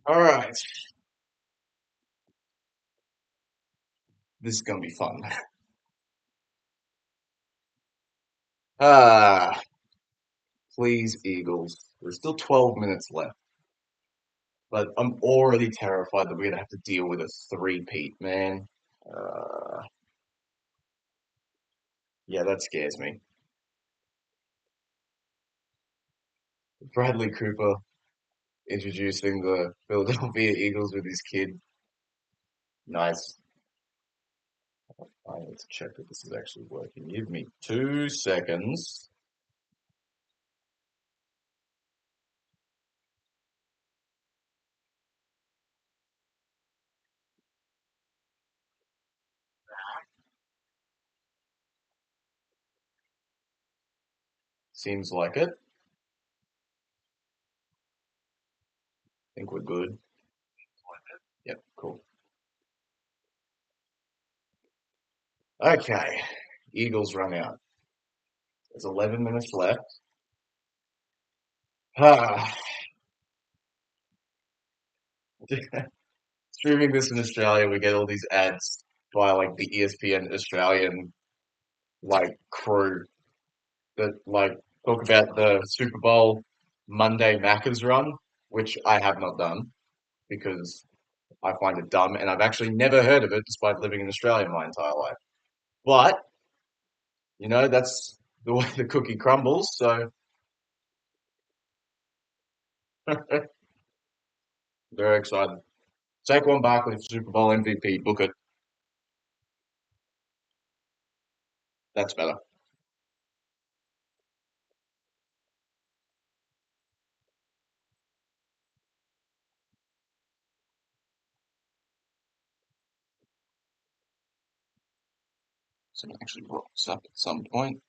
All right, this is gonna be fun. Ah, please, Eagles. There's still 12 minutes left, but I'm already terrified that we're gonna have to deal with a three-peat, man. Uh, yeah, that scares me. Bradley Cooper introducing the Philadelphia Eagles with his kid. Nice. I need to check that this is actually working. Give me 2 seconds. Seems like it. Think we're good. Yep, cool. Okay, Eagles run out. There's 11 minutes left. Ah, streaming this in Australia, we get all these ads by like the ESPN Australian like crew that like talk about the Super Bowl Monday Macca's run, which I have not done because I find it dumb and I've actually never heard of it despite living in Australia my entire life. But, that's the way the cookie crumbles, so very excited. Saquon Barkley for Super Bowl MVP, book it. That's better. So I actually brought this up at some point.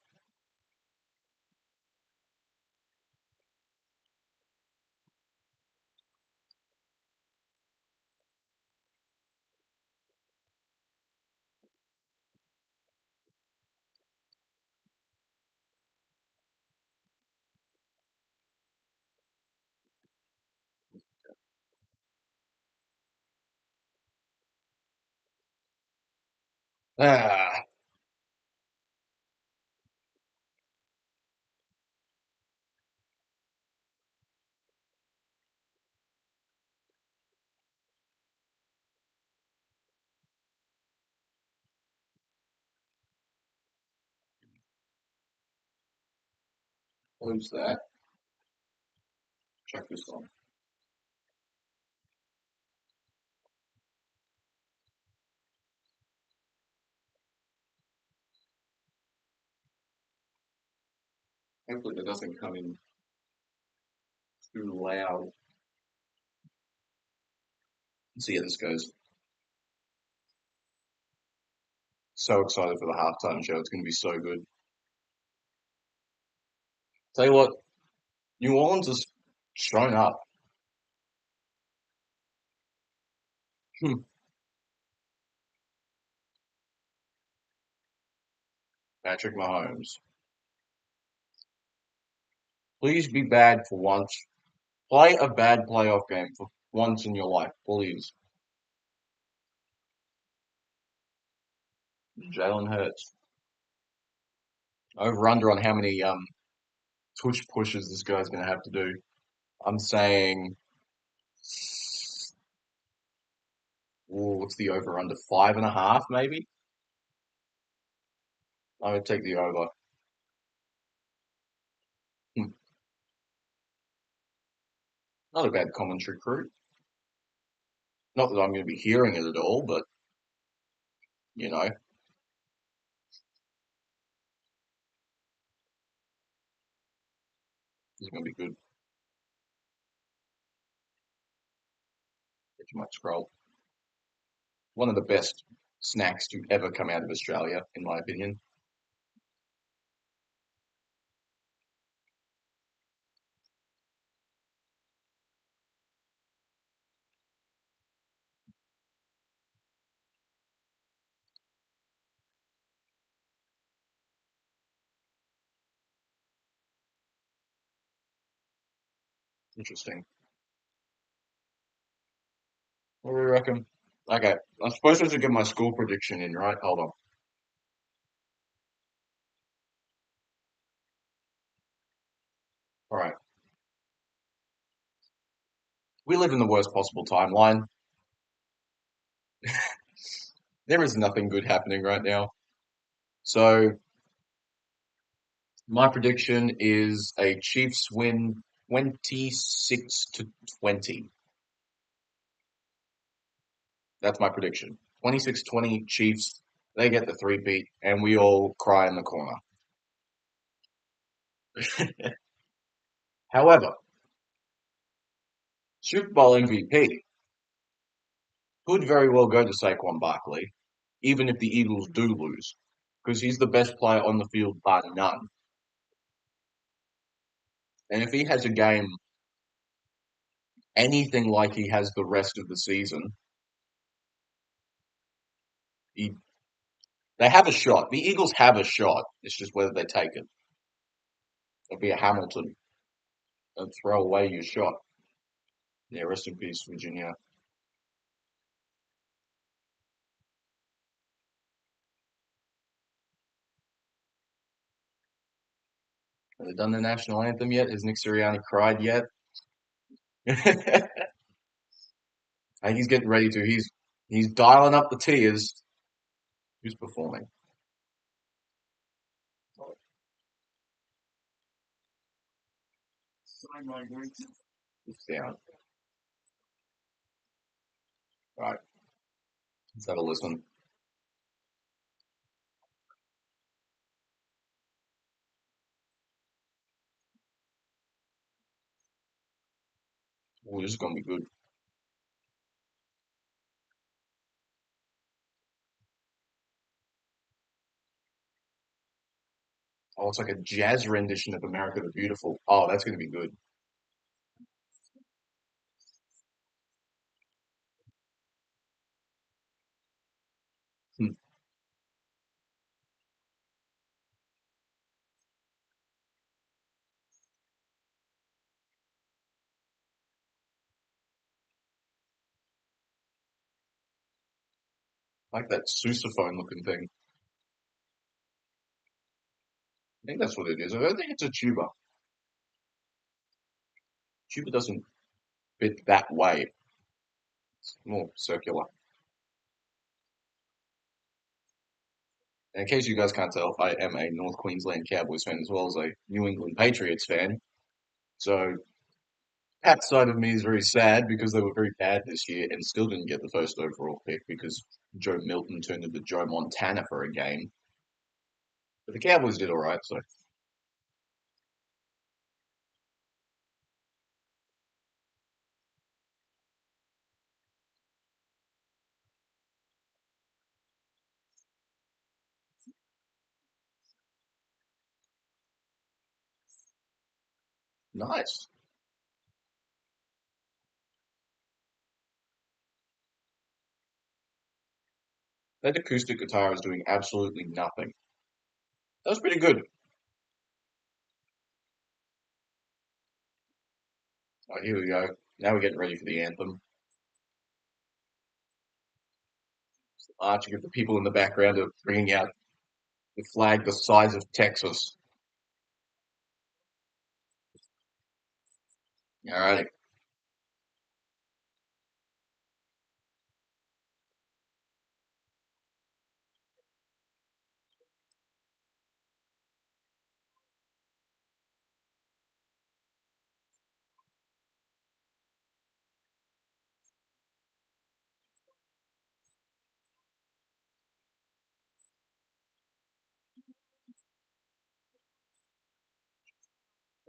Ah, who's that? Check this on. Hopefully that doesn't come in too loud. Let's see how this goes. So excited for the halftime show. It's going to be so good. Tell you what, New Orleans has shown up. Hmm. Patrick Mahomes. Please be bad for once. Play a bad playoff game for once in your life, please. Jalen Hurts. Over under on how many tush pushes this guy's going to have to do. I'm saying, what's the over under? 5.5, maybe? I would take the over. Hmm. Not a bad commentary crew. Not that I'm going to be hearing it at all, but, you know, it's going to be good. Get you might scroll. One of the best snacks to ever come out of Australia, in my opinion. Interesting. What do we reckon? Okay, I'm supposed to get my school prediction in, right? Hold on. All right. We live in the worst possible timeline. There is nothing good happening right now. So my prediction is a Chiefs win 26-20. That's my prediction. 26-20 Chiefs. They get the three-peat, and we all cry in the corner. However, Super Bowl MVP could very well go to Saquon Barkley, even if the Eagles do lose, because he's the best player on the field bar none. And if he has a game anything like he has the rest of the season, he, they have a shot. The Eagles have a shot. It's just whether they take it. It'll be a Hamilton and throw away your shot. Yeah, rest in peace, Virginia. Have they done the national anthem yet? Has Nick Sirianni cried yet? I think he's getting ready to. He's dialing up the tears. Who's performing? It's down. Right. Let's have a listen. Oh, this is gonna be good. Oh, it's like a jazz rendition of America the Beautiful. Oh, that's gonna be good. Hmm. Like that sousaphone looking thing. I think that's what it is. I don't think it's a tuba. Tuba doesn't fit that way. It's more circular. And in case you guys can't tell, I am a North Queensland Cowboys fan as well as a New England Patriots fan. So that side of me is very sad because they were very bad this year and still didn't get the first overall pick because Joe Milton turned into Joe Montana for a game. But the Cowboys did all right, so nice. That acoustic guitar is doing absolutely nothing. That was pretty good. Oh, here we go. Now we're getting ready for the anthem. Arching of the people in the background are bringing out the flag the size of Texas. All right.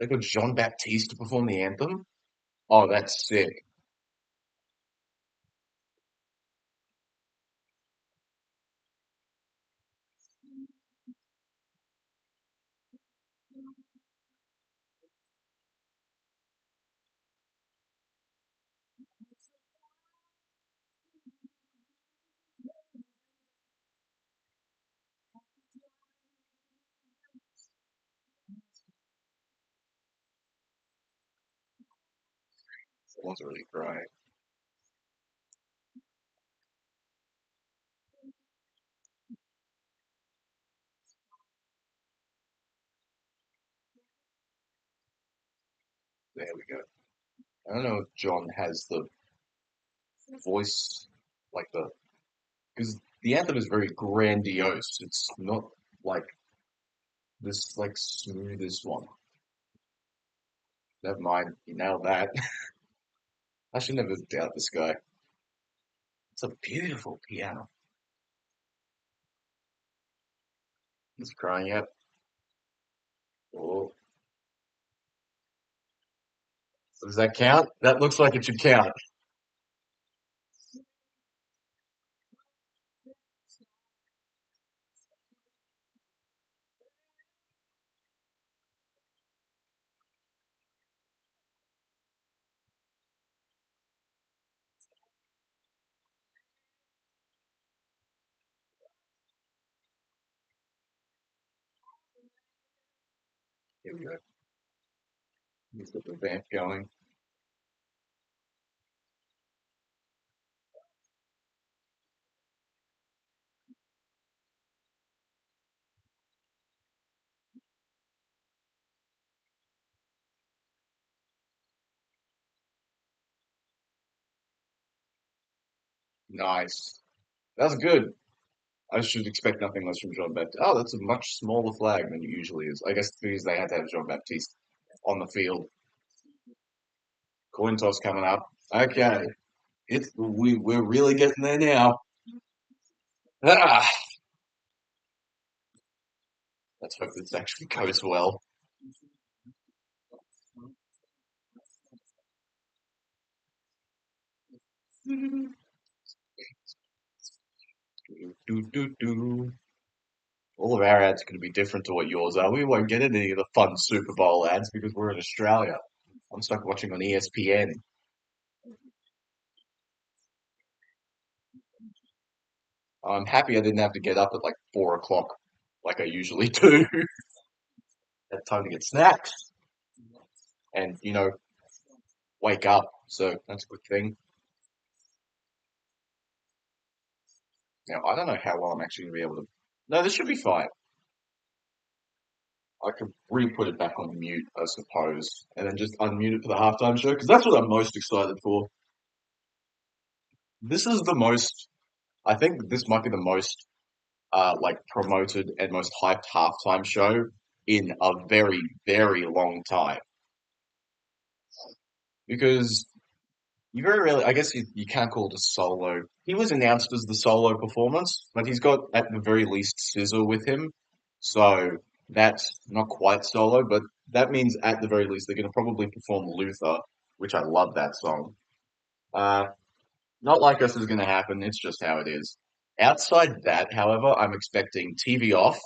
They got Jean Baptiste to perform the anthem. Oh, that's sick. Someone's really crying. There we go. I don't know if John has the voice like the because the anthem is very grandiose. It's not like this like smoothest one. Never mind, you nailed that. I should never doubt this guy. It's a beautiful piano. He's crying out. Oh, does that count? That looks like it should count. Here we go. He's got the vamp going. Nice. That's good. I should expect nothing less from Jean Baptiste. Oh, that's a much smaller flag than it usually is. I guess because they had to have Jean Baptiste on the field. Coin toss coming up. Okay. We're really getting there now. Ah, let's hope this actually goes well. Do, do, do. All of our ads are going to be different to what yours are. We won't get any of the fun Super Bowl ads because we're in Australia. I'm stuck watching on ESPN. I'm happy I didn't have to get up at like 4 o'clock like I usually do. Had time to get snacks and, wake up. So that's a good thing. Now, I don't know how well I'm actually going to be able to. No, this should be fine. I could re-put it back on mute, I suppose, and then just unmute it for the halftime show because that's what I'm most excited for. This is the most. I think this might be the most like promoted and most hyped halftime show in a very, very long time. Because you very rarely, I guess you can't call it a solo. He was announced as the solo performance, but he's got at the very least Scissor with him. So that's not quite solo, but that means at the very least they're going to probably perform Luther, which I love that song. Uh, Not like this is going to happen, it's just how it is. Outside that, however, I'm expecting TV off.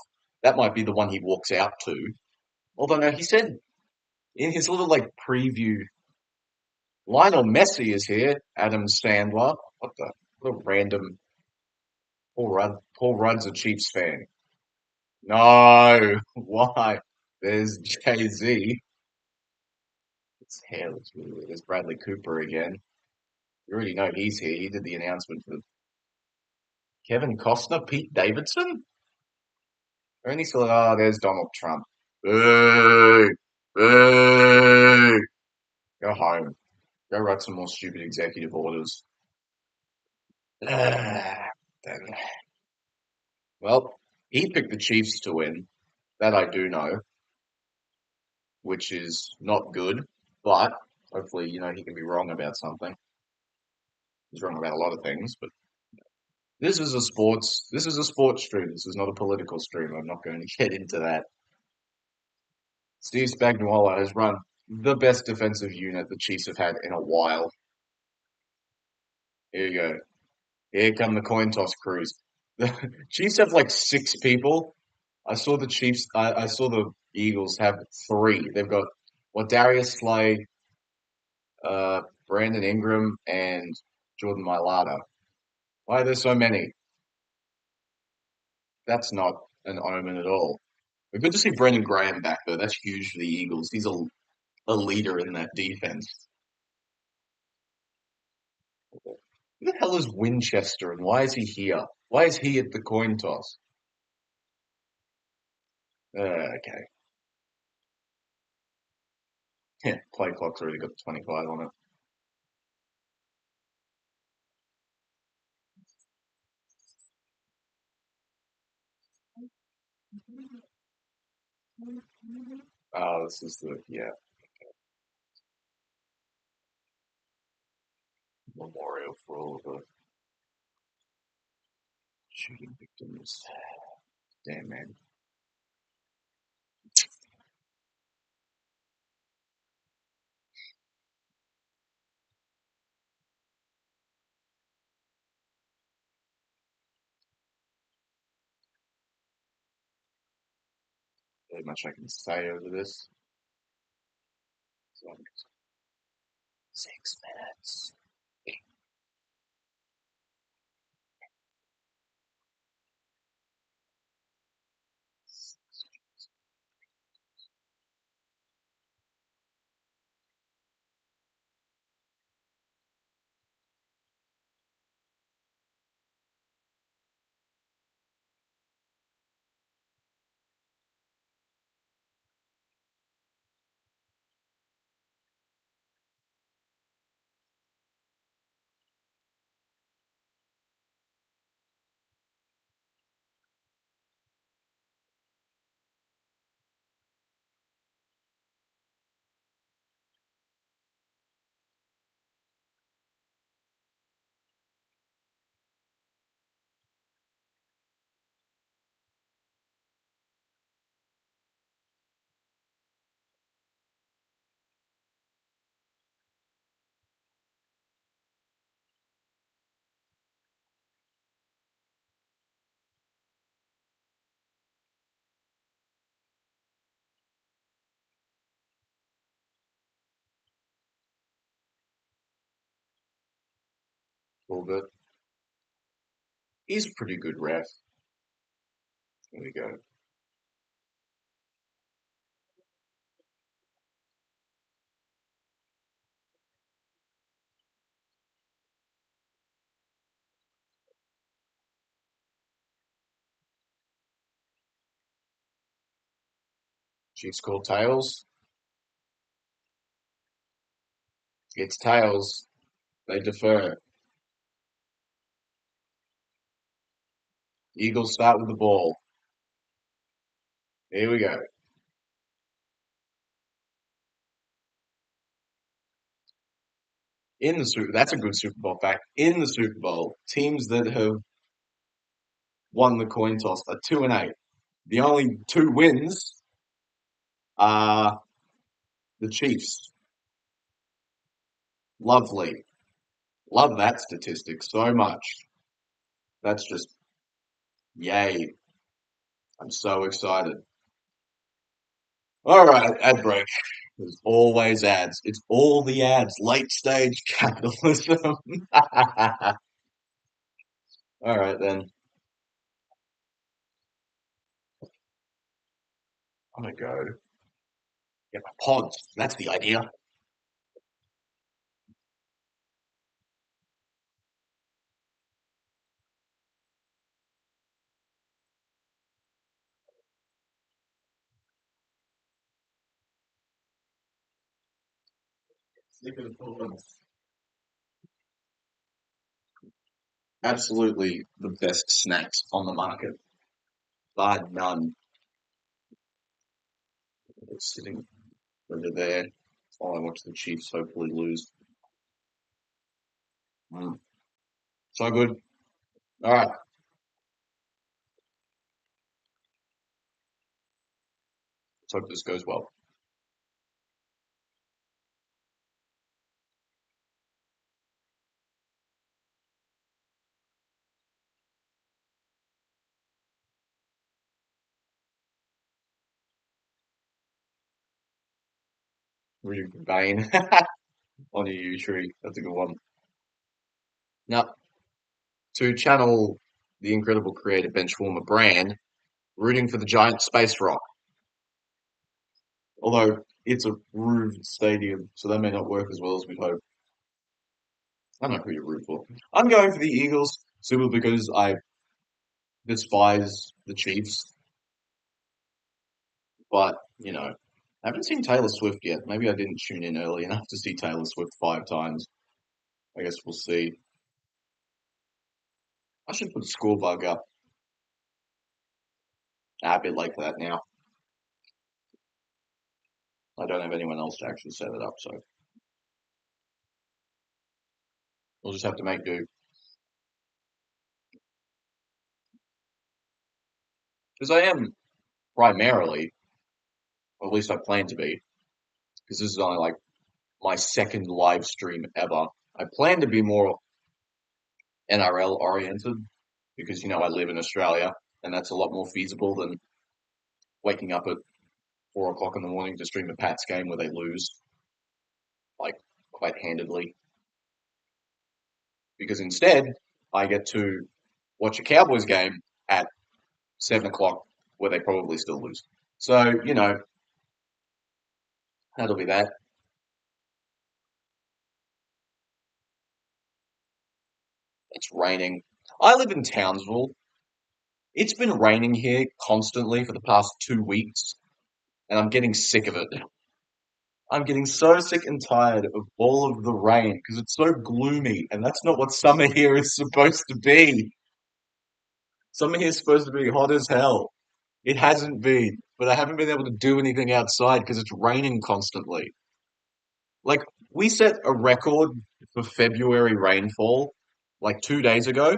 That might be the one he walks out to. Although, no, he said in his little like preview, Lionel Messi is here. Adam Sandler. What a random. Paul Rudd's a Chiefs fan. No, why? There's Jay Z. His hair looks really weird. There's Bradley Cooper again. You already know he's here. He did the announcement for Kevin Costner, Pete Davidson. Only still, there's Donald Trump. Boo! Boo! Go home. Go write some more stupid executive orders. Then, well, he picked the Chiefs to win. That I do know, which is not good. But hopefully, he can be wrong about something. He's wrong about a lot of things, but this is a sports stream. This is not a political stream. I'm not going to get into that. Steve Spagnuolo has run the best defensive unit the Chiefs have had in a while. Here you go. Here come the coin toss crews. The Chiefs have like 6 people. I saw the Chiefs. I saw the Eagles have 3. They've got Darius Slay, Brandon Ingram, and Jordan Mailata. Why are there so many? That's not an omen at all. We're good to see Brendan Graham back though. That's huge for the Eagles. He's a leader in that defense. Who the hell is Winchester and why is he here? Why is he at the coin toss? Okay. Yeah, play clock's already got 25 on it. Oh, this is the, yeah, memorial for all of the shooting victims. Damn, man. Very much I can say over this. So, 6 minutes. All good. He's a pretty good ref. There we go. Chiefs call tails. It's tails. They defer. Eagles start with the ball. Here we go. In the Super, that's a good Super Bowl fact. In the Super Bowl, teams that have won the coin toss are 2-8. The only two wins are the Chiefs. Lovely. Love that statistic so much. That's just yay. I'm so excited. All right, ad break. There's always ads. It's all the ads. Late stage capitalism. All right, then. I'm gonna go get my pods. That's the idea. Absolutely the best snacks on the market. Bar none. It's sitting over there while I watch the Chiefs hopefully lose. Mm. So good. All right. Let's hope this goes well. Really vain on your U tree. That's a good one. Now, to channel the incredible creator Benchwarmer brand, rooting for the giant space rock. Although it's a roofed stadium, so that may not work as well as we'd hope. I don't know who you root for. I'm going for the Eagles simply because I despise the Chiefs, but you know, I haven't seen Taylor Swift yet. Maybe I didn't tune in early enough to see Taylor Swift 5 times. I guess we'll see. I should put Score Bug up. A bit like that now. I don't have anyone else to actually set it up, so we'll just have to make do. Because I am primarily, or at least I plan to be, because this is only like my second live stream ever. I plan to be more NRL oriented because, I live in Australia and that's a lot more feasible than waking up at 4 o'clock in the morning to stream a Pats game where they lose, like, quite handedly. Because instead, I get to watch a Cowboys game at 7 o'clock where they probably still lose. So, that'll be that. It's raining. I live in Townsville. It's been raining here constantly for the past 2 weeks, and I'm getting sick of it. I'm getting so sick and tired of all of the rain because it's so gloomy, and that's not what summer here is supposed to be. Summer here is supposed to be hot as hell. It hasn't been, but I haven't been able to do anything outside because it's raining constantly. Like, we set a record for February rainfall like 2 days ago,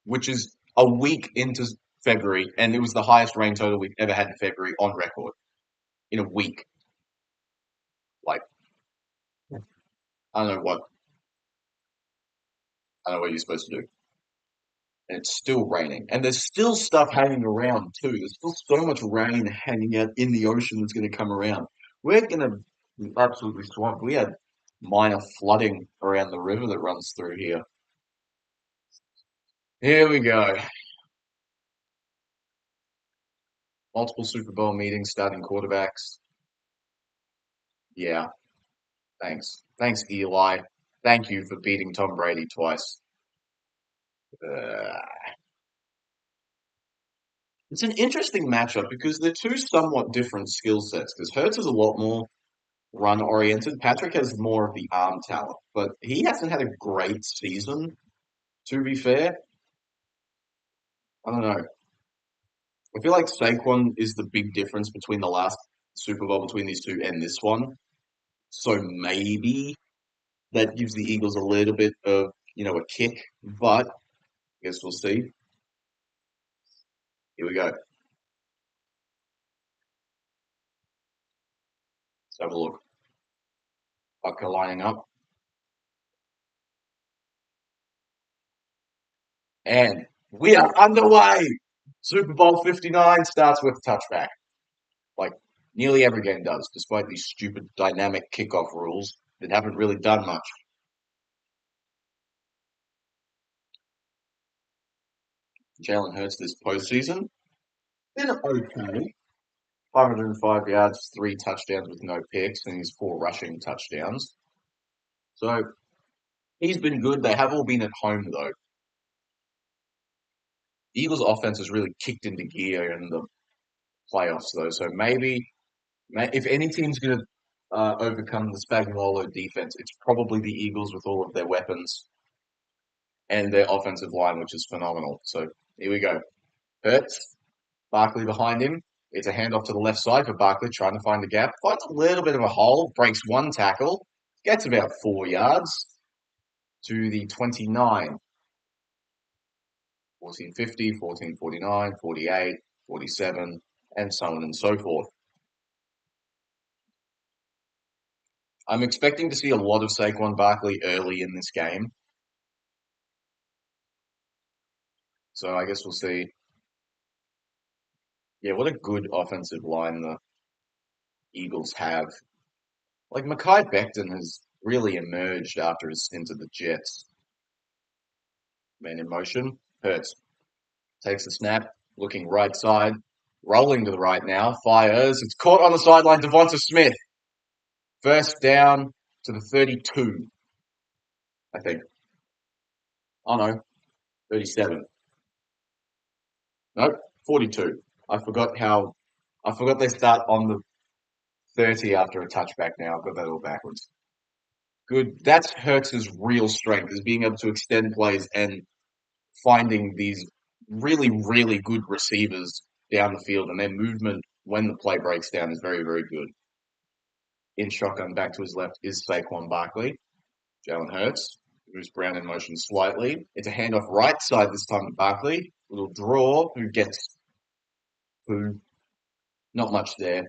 which is a week into February, and it was the highest rain total we've ever had in February on record in a week. Like, I don't know what I don't know what you're supposed to do. And it's still raining. And there's still stuff hanging around too. There's still so much rain hanging out in the ocean that's going to come around. We're going to be absolutely swamped. We had minor flooding around the river that runs through here. Here we go. Multiple Super Bowl meetings, starting quarterbacks. Yeah, thanks. Thanks, Eli. Thank you for beating Tom Brady twice. Uh, it's an interesting matchup because they're two somewhat different skill sets. Because Hurts is a lot more run oriented. Patrick has more of the arm talent, but he hasn't had a great season, to be fair. I don't know. I feel like Saquon is the big difference between the last Super Bowl between these two and this one. So maybe that gives the Eagles a little bit of, a kick, but I guess we'll see. Here we go. Let's have a look. Bucker lining up. And we are underway. Super Bowl 59 starts with a touchback. Like nearly every game does, despite these stupid dynamic kickoff rules that haven't really done much. Jalen Hurts this postseason been okay. 505 yards, 3 touchdowns with no picks, and he's 4 rushing touchdowns. So he's been good. They have all been at home though. The Eagles' offense has really kicked into gear in the playoffs though. So maybe if any team's going to overcome the Spagnuolo defense, it's probably the Eagles with all of their weapons and their offensive line, which is phenomenal. So here we go. Hurts, Barkley behind him. It's a handoff to the left side for Barkley, trying to find the gap. Finds a little bit of a hole, breaks one tackle, gets about 4 yards to the 29. 1450, 1449, 48, 47, and so on and so forth. I'm expecting to see a lot of Saquon Barkley early in this game. So I guess we'll see. Yeah, what a good offensive line the Eagles have. Like, Mekhi Becton has really emerged after his stint at the Jets. Man in motion. Hurts. Takes the snap. Looking right side. Rolling to the right now. Fires. It's caught on the sideline. Devonta Smith. First down to the 32, I think. Oh, no. 37. Nope. 42. I forgot how I forgot they start on the 30 after a touchback now. I've got that all backwards. Good. That's Hertz's real strength, is being able to extend plays and finding these really, really good receivers down the field, and their movement when the play breaks down is very, very good. In shotgun, back to his left is Saquon Barkley. Jalen Hurts, who's Brown in motion slightly. It's a handoff right side this time to Barkley. Little draw, who gets who? Not much there.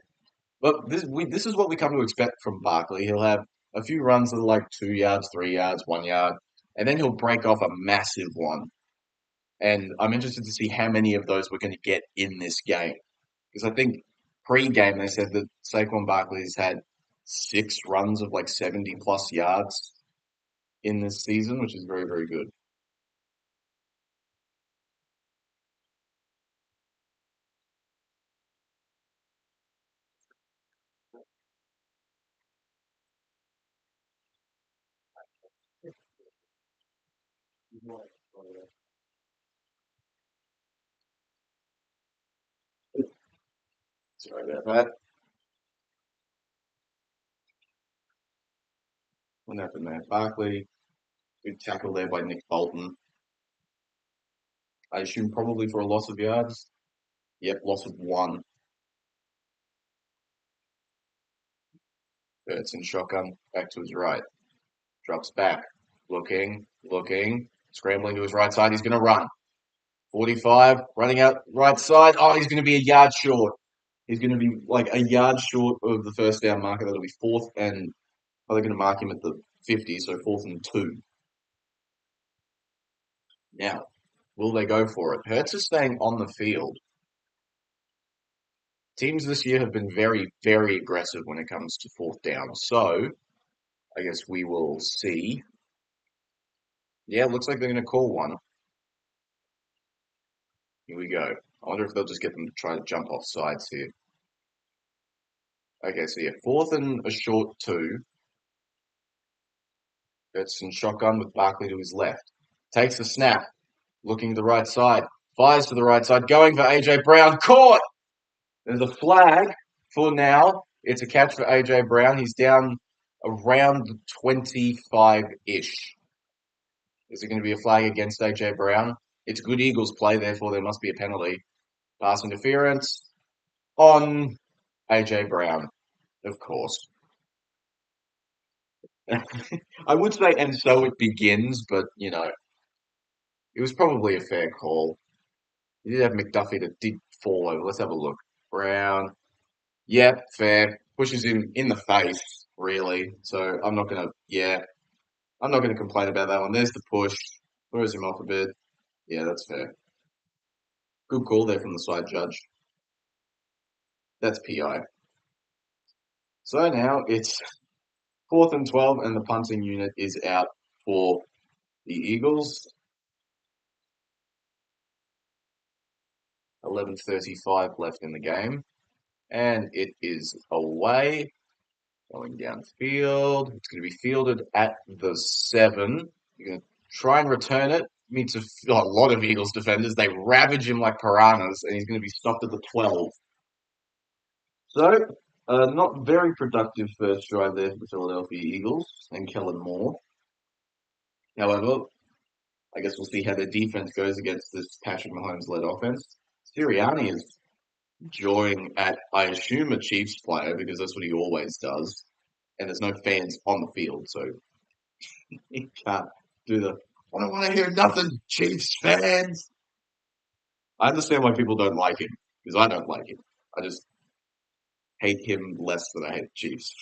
But this is what we come to expect from Barkley. He'll have a few runs that are like 2 yards, 3 yards, 1 yard, and then he'll break off a massive one. And I'm interested to see how many of those we're going to get in this game. Because I think pre-game they said that Saquon Barkley's had 6 runs of like 70 plus yards in this season, which is very, very good. Sorry about that. What happened there? Barkley, good tackle there by Nick Bolton. I assume probably for a loss of yards. Yep, loss of one. Hurts in shotgun, back to his right. Drops back. Looking, scrambling to his right side. He's going to run. 45, running out right side. Oh, he's going to be a yard short. He's going to be like a yard short of the first down marker. That'll be fourth, and they're going to mark him at the 50, so 4th and 2. Now, will they go for it? Hurts is staying on the field. Teams this year have been very, very aggressive when it comes to 4th down. So, I guess we will see. Yeah, it looks like they're going to call one. Here we go. I wonder if they'll just get them to try to jump off sides here. Okay, so yeah, 4th and a short 2. It's in shotgun with Barkley to his left. Takes the snap, looking to the right side, fires to the right side, going for AJ Brown, caught! There's a flag for now. It's a catch for AJ Brown. He's down around 25-ish. Is it going to be a flag against AJ Brown? It's good Eagles play, therefore there must be a penalty. Pass interference on AJ Brown, of course. I would say, and so it begins, but it was probably a fair call. You did have McDuffie that did fall over. Let's have a look. Brown. Yep, fair. Pushes him in the face, really. So I'm not gonna complain about that one. There's the push. Throws him off a bit. Yeah, that's fair. Good call there from the side judge. That's PI. So now it's 4th and 12, and the punting unit is out for the Eagles. 11:35 left in the game, and it is away. Going downfield. It's going to be fielded at the 7. You're going to try and return it. Meets a lot of Eagles defenders. They ravage him like piranhas, and he's going to be stopped at the 12. So, not very productive first drive there for the Philadelphia Eagles and Kellen Moore. However, I guess we'll see how their defense goes against this Patrick Mahomes-led offense. Sirianni is jawing at, I assume, a Chiefs player because that's what he always does. And there's no fans on the field, so he can't do the I don't want to hear nothing, Chiefs fans. I understand why people don't like him, because I don't like him. I just hate him less than I hate Chiefs.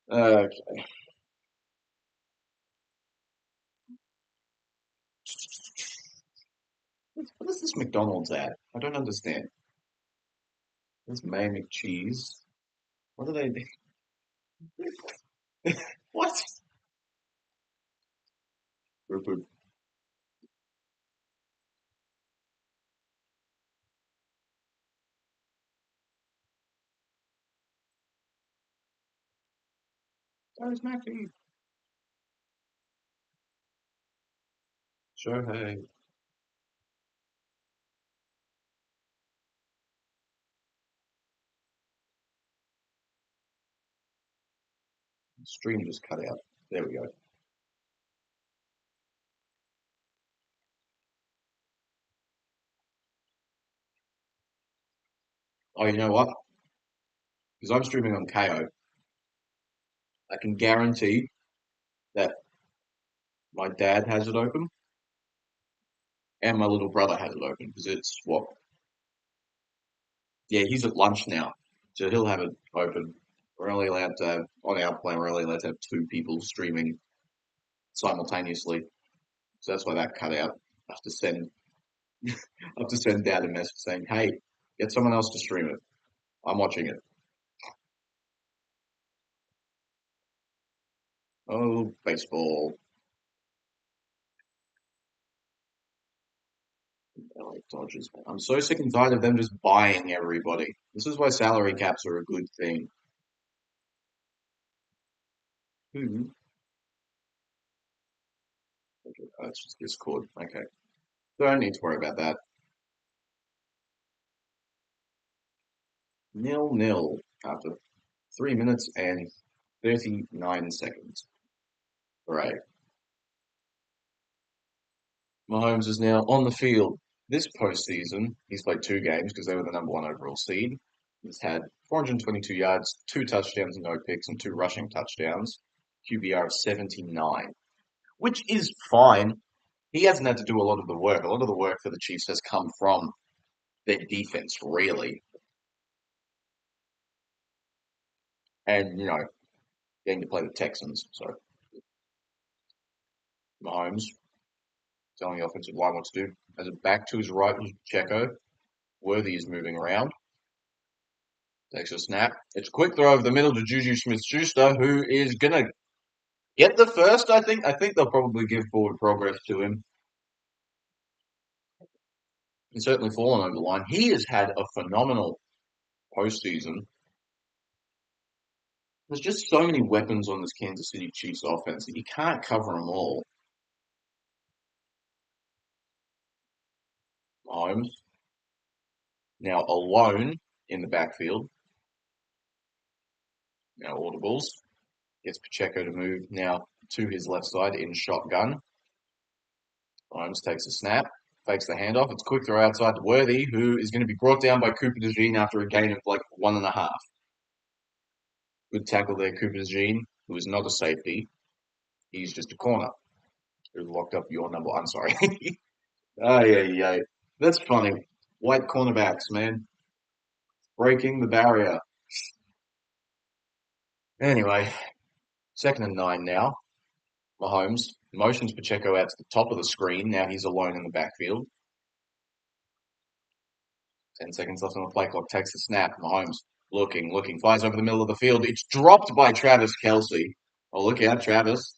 Okay. What is this McDonald's at? I don't understand. This May McCheese. What are they What? That was Mackie. Sure, hey. Stream just cut out. There we go. Oh, you know what? Because I'm streaming on KO, I can guarantee that my dad has it open and my little brother has it open because it's what? Yeah, he's at lunch now, so he'll have it open. We're only allowed to have, on our plan, we're only allowed to have two people streaming simultaneously. So that's why that cut out. I have to send, I have to send dad a message saying, "Hey, get someone else to stream it. I'm watching it." Oh, baseball. LA Dodgers. I'm so sick and tired of them just buying everybody. This is why salary caps are a good thing. Hmm. Okay, that's just Discord. Okay. Don't need to worry about that. 0-0 after 3 minutes and 39 seconds. All right. Mahomes is now on the field. This postseason, he's played two games because they were the number one overall seed. He's had 422 yards, two touchdowns, no picks, and two rushing touchdowns. QBR of 79, which is fine. He hasn't had to do a lot of the work. A lot of the work for the Chiefs has come from their defense, really. And, getting to play the Texans. So Mahomes telling the offensive line what to do. As a back to his right was Checo. Worthy is moving around. Takes a snap. It's a quick throw over the middle to Juju Smith-Schuster, who is going to get the first, I think. I think they'll probably give forward progress to him. He's certainly fallen over the line. He has had a phenomenal postseason. There's just so many weapons on this Kansas City Chiefs offense that you can't cover them all. Mahomes now alone in the backfield. Now audibles. Gets Pacheco to move now to his left side in shotgun. Mahomes takes a snap, fakes the handoff. It's a quick throw outside to Worthy, who is going to be brought down by Cooper DeJean after a gain of like 1.5. Good tackle there, Cooper DeJean, who is not a safety. He's just a corner. Who locked up your number? I'm sorry. Oh, yeah. That's funny. White cornerbacks, man. Breaking the barrier. Anyway, 2nd and 9 now. Mahomes motions Pacheco out to the top of the screen. Now he's alone in the backfield. 10 seconds left on the play clock. Takes the snap. Mahomes looking, flies over the middle of the field. It's dropped by Travis Kelce. Oh, look out, Travis.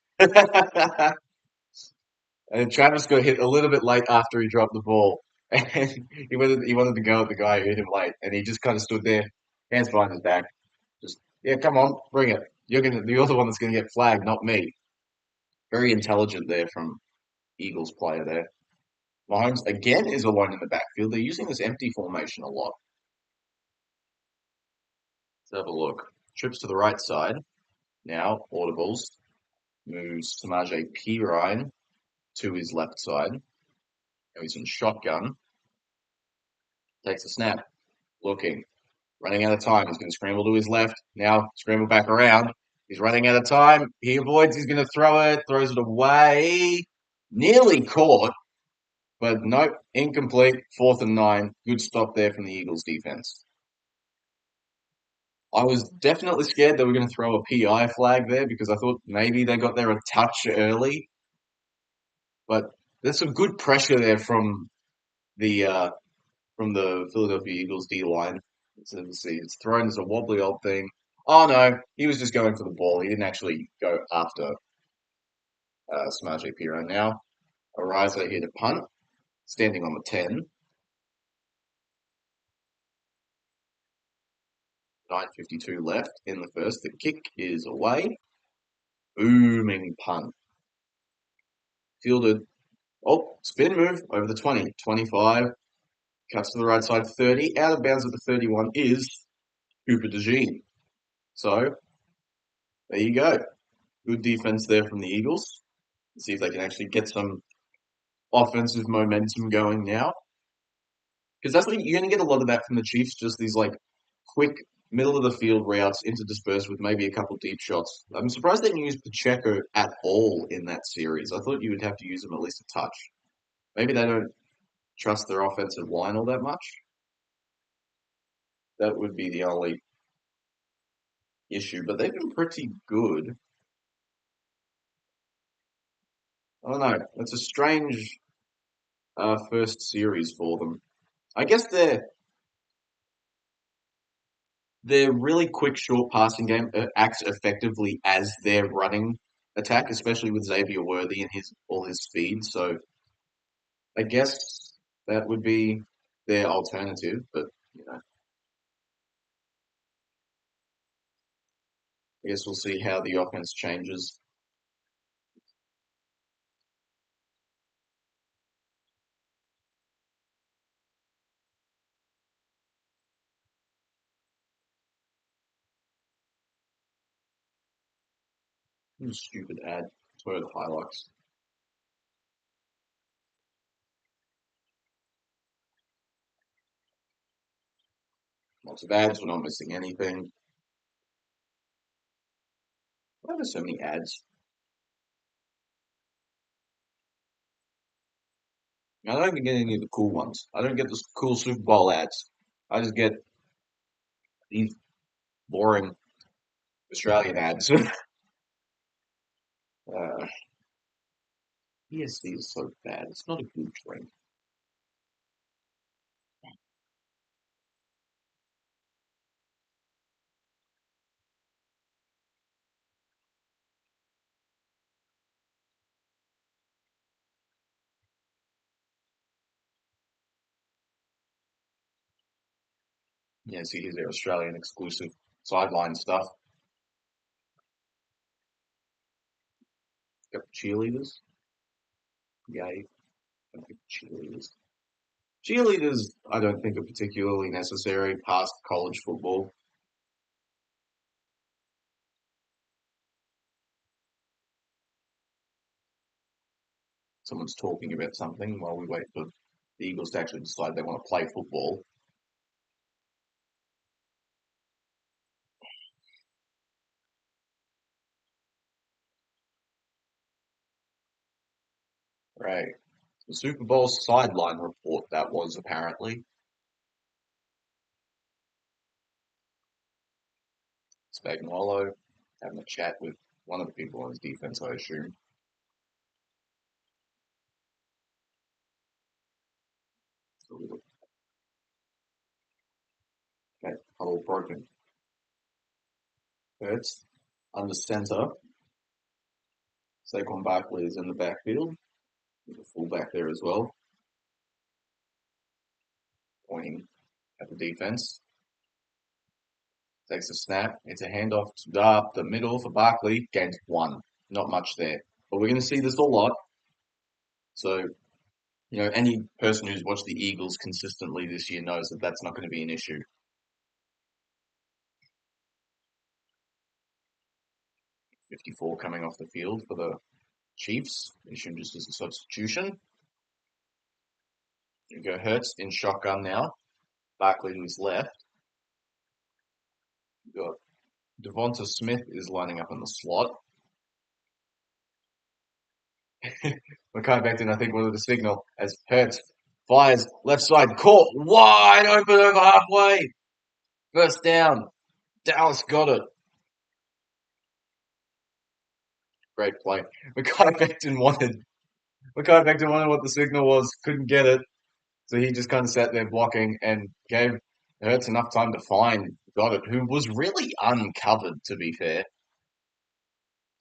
And Travis got hit a little bit late after he dropped the ball. And he wanted to go at the guy who hit him late. And he just kind of stood there, hands behind his back. Just, yeah, come on, bring it. You're the one that's gonna get flagged, not me. Very intelligent there from Eagles player there. Mahomes again is alone in the backfield. They're using this empty formation a lot. Let's have a look. Trips to the right side. Now, audibles. Moves Samaje Perine to his left side. Now he's in shotgun. Takes a snap. Looking. Running out of time. He's going to scramble to his left. Now, scramble back around. He's running out of time. He avoids. He's going to throw it. Throws it away. Nearly caught. But nope. Incomplete. 4th and 9. Good stop there from the Eagles defense. I was definitely scared they were going to throw a PI flag there because I thought maybe they got there a touch early. But there's some good pressure there the from the Philadelphia Eagles D line. Let's see, it's thrown as a wobbly old thing. Oh no, he was just going for the ball. He didn't actually go after Samaje Perine. Now, Ariza hit a punt, standing on the 10. 9:52 left in the first. The kick is away. Booming punt. Fielded. Oh, spin move over the 20. 25. Cuts to the right side, 30. Out of bounds at the 31 is Cooper DeJean. So, there you go. Good defense there from the Eagles. See if they can actually get some offensive momentum going now. Because that's what you're going to get a lot of that from the Chiefs, just these like quick middle of the field routes interspersed with maybe a couple deep shots. I'm surprised they didn't use Pacheco at all in that series. I thought you would have to use him at least a touch. Maybe they don't trust their offensive line all that much. That would be the only issue, but they've been pretty good. I don't know. It's a strange first series for them. I guess their really quick, short passing game acts effectively as their running attack, especially with Xavier Worthy and his all his speed. So I guess that would be their alternative. But you know, I guess we'll see how the offense changes. Stupid ad. Toyota Hilux. Lots of ads. We're not missing anything. Why are there so many ads? I don't even get any of the cool ones. I don't get the cool Super Bowl ads. I just get these boring Australian ads. ESC is so bad. It's not a good drink. Yeah, see, here's their Australian exclusive sideline stuff. Got cheerleaders. Yay. I think cheerleaders. Cheerleaders, I don't think are particularly necessary past college football. Someone's talking about something while we wait for the Eagles to actually decide they want to play football. Right. The Super Bowl sideline report that was apparently. Spagnuolo having a chat with one of the people on his defense, I assume. Okay, huddle broken. Hurts under center. Saquon Barkley is in the backfield. There's a fullback there as well, pointing at the defense. Takes a snap. It's a handoff to up the middle for Barkley. Gains one. Not much there. But we're going to see this a lot. So, any person who's watched the Eagles consistently this year knows that that's not going to be an issue. 54 coming off the field for the Chiefs. Issued just as a substitution. You go Hurts in shotgun now. Barkley to his left. You got Devonta Smith is lining up in the slot. Mackay back in, I think, wanted the signal as Hurts fires left side, caught wide open over halfway. First down. Dallas got it. Great play. Mackay Becton wanted what the signal was, couldn't get it. So he just kind of sat there blocking and gave Hurts enough time to find got it, who was really uncovered, to be fair.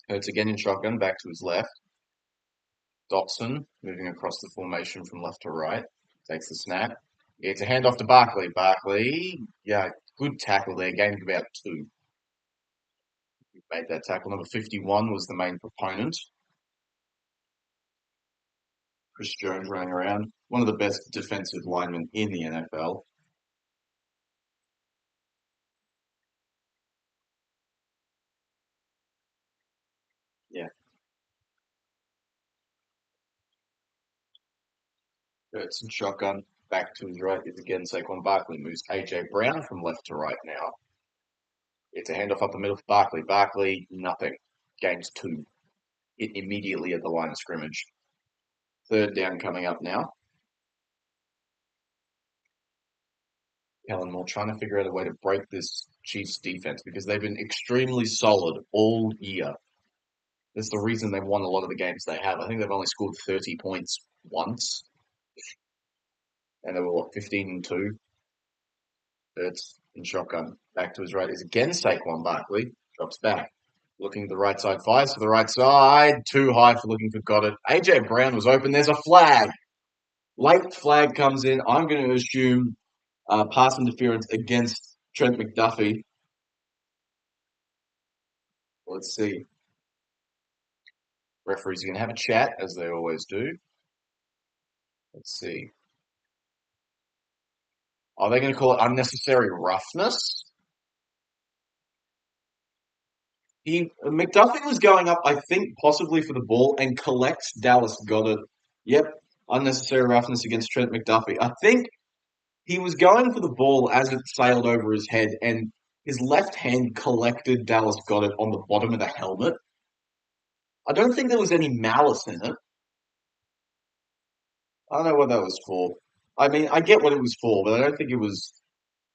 Hurts again in shotgun, back to his left. Dotson moving across the formation from left to right. Takes the snap. It's a handoff to Barkley. Barkley, yeah, good tackle there. Gained about two. Made that tackle. Number 51 was the main proponent. Chris Jones running around. One of the best defensive linemen in the NFL. Hurts and shotgun. Back to his right is again Saquon Barkley. Moves AJ Brown from left to right now. It's a handoff up the middle for Barkley. Barkley, nothing. Gains 2. Hit immediately at the line of scrimmage. Third down coming up now. Kellen Moore trying to figure out a way to break this Chiefs defense because they've been extremely solid all year. That's the reason they've won a lot of the games they have. I think they've only scored 30 points once. And they were, 15-2? Hurts in shotgun. Back to his right is again Saquon Barkley. Drops back. Looking to the right side. Fires to the right side. Too high for looking for got it. AJ Brown was open. There's a flag. Late flag comes in. I'm going to assume pass interference against Trent McDuffie. Let's see. Referees are going to have a chat, as they always do. Let's see. Are they going to call it unnecessary roughness? McDuffie was going up, I think, possibly for the ball and collects Dallas Goedert. Yep, unnecessary roughness against Trent McDuffie. I think he was going for the ball as it sailed over his head, and his left hand collected Dallas Goedert on the bottom of the helmet. I don't think there was any malice in it. I don't know what that was for. I mean, I get what it was for, but I don't think it was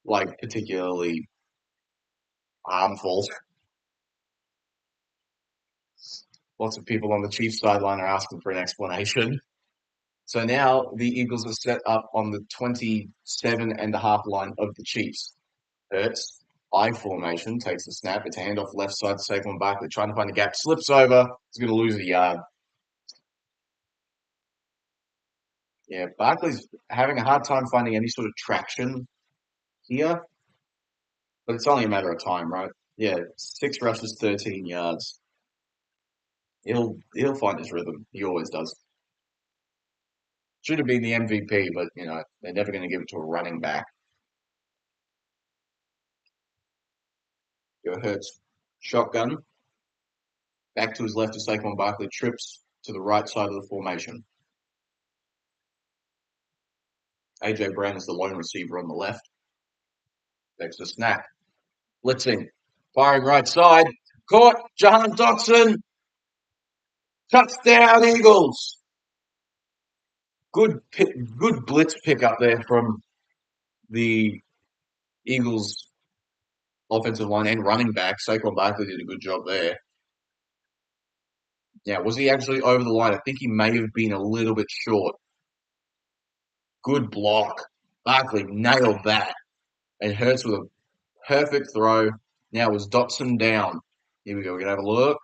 like particularly harmful. Lots of people on the Chiefs sideline are asking for an explanation. So now the Eagles are set up on the 27.5 line of the Chiefs. Hurts, I formation, takes the snap. It's a handoff left side to Saquon Barkley, trying to find a gap, slips over. He's going to lose a yard. Yeah, Barkley's having a hard time finding any sort of traction here, but it's only a matter of time, right? Yeah, 6 rushes, 13 yards. He'll find his rhythm. He always does. Should have been the MVP, but they're never going to give it to a running back. It hurts. Shotgun. Back to his left is Saquon Barkley. Trips to the right side of the formation. AJ Brown is the lone receiver on the left. Takes the snap. Blitzing. Firing right side. Caught. Jahan Dotson. Touchdown, Eagles. Good blitz pick up there from the Eagles offensive line and running back. Saquon Barkley did a good job there. Yeah, was he actually over the line? I think he may have been a little bit short. Good block. Barkley nailed that. And Hurts with a perfect throw. Now was Dotson down. Here we go. We're going to have a look.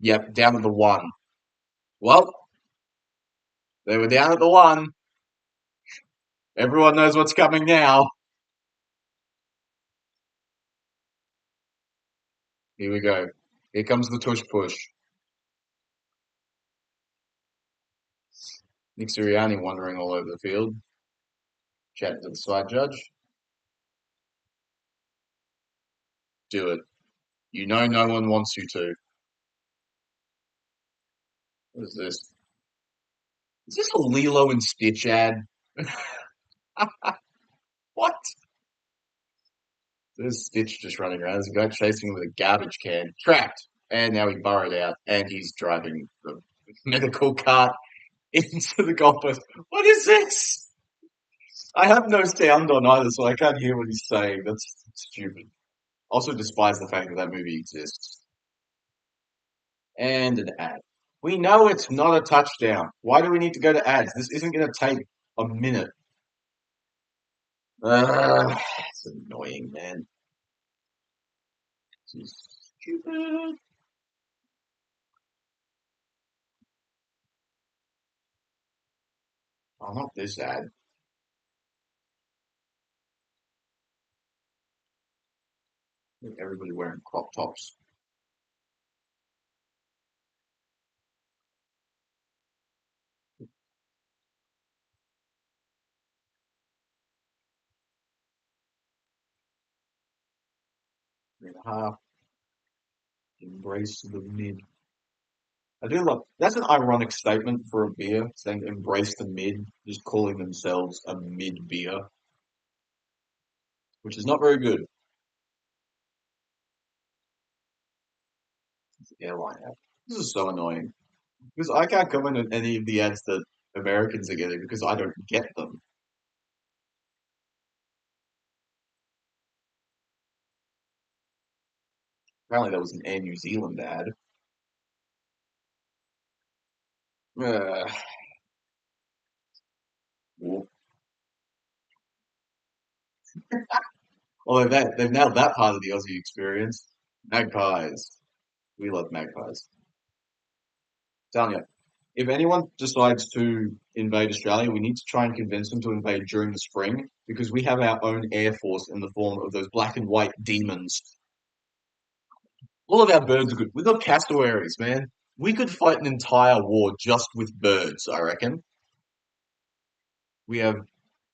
Yep, down at the 1. Well, they were down at the 1. Everyone knows what's coming now. Here we go. Here comes the tush push. Nick Sirianni wandering all over the field. Chatting to the side judge. Do it. You know no one wants you to. What is this? Is this a Lilo and Stitch ad? What? There's Stitch just running around. There's a guy chasing him with a garbage can. Trapped. And now he burrowed out. And he's driving the medical cart into the goalpost. What is this? I have no sound on either, so I can't hear what he's saying. That's stupid. Also despise the fact that that movie exists. And an ad. We know it's not a touchdown. Why do we need to go to ads? This isn't going to take a minute. It's annoying, man. This is stupid. Oh, not this ad. Everybody wearing crop tops. And a half. Embrace the mid. I do love that's an ironic statement for a beer, saying embrace the mid, just calling themselves a mid beer, which is not very good. Airline app. This is so annoying because I can't comment on any of the ads that Americans are getting because I don't get them. Apparently, that was an Air New Zealand ad. Uh, well, although they've nailed that part of the Aussie experience. Magpies. We love magpies. Telling you, if anyone decides to invade Australia, we need to try and convince them to invade during the spring because we have our own air force in the form of those black and white demons. All of our birds are good. We've got cassowaries, man. We could fight an entire war just with birds, I reckon. We have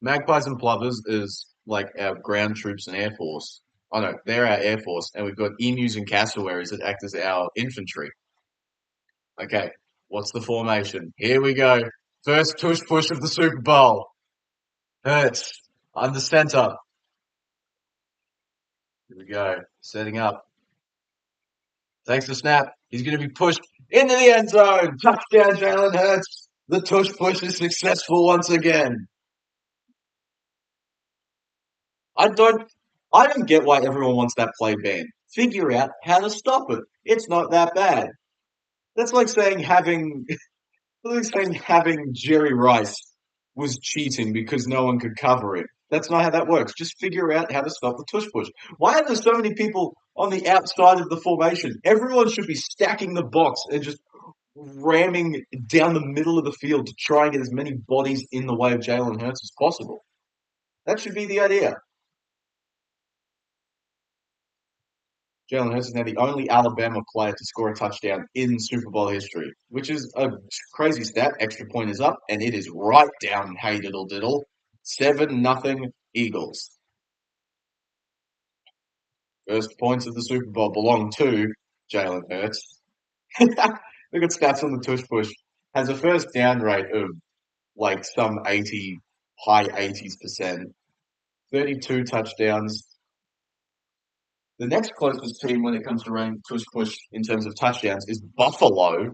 magpies and plovers as like our ground troops and air force. Oh no, they're our air force, and we've got emus and cassowaries that act as our infantry. Okay, what's the formation? Here we go. First tush push of the Super Bowl. Hurts. Under center. Here we go. Setting up. Takes the snap. He's going to be pushed into the end zone. Touchdown, Jalen Hurts. The tush push is successful once again. I don't, I don't get why everyone wants that play banned. Figure out how to stop it. It's not that bad. That's like saying having Jerry Rice was cheating because no one could cover it. That's not how that works. Just figure out how to stop the tush push. Why are there so many people on the outside of the formation? Everyone should be stacking the box and just ramming down the middle of the field to try and get as many bodies in the way of Jalen Hurts as possible. That should be the idea. Jalen Hurts is now the only Alabama player to score a touchdown in Super Bowl history, which is a crazy stat. Extra point is up, and it is right down hey diddle diddle. 7-0 Eagles. First points of the Super Bowl belong to Jalen Hurts. Look at stats on the tush push. Has a first down rate of like some 80, high 80s%. 32 touchdowns. The next closest team when it comes to running tush push in terms of touchdowns is Buffalo,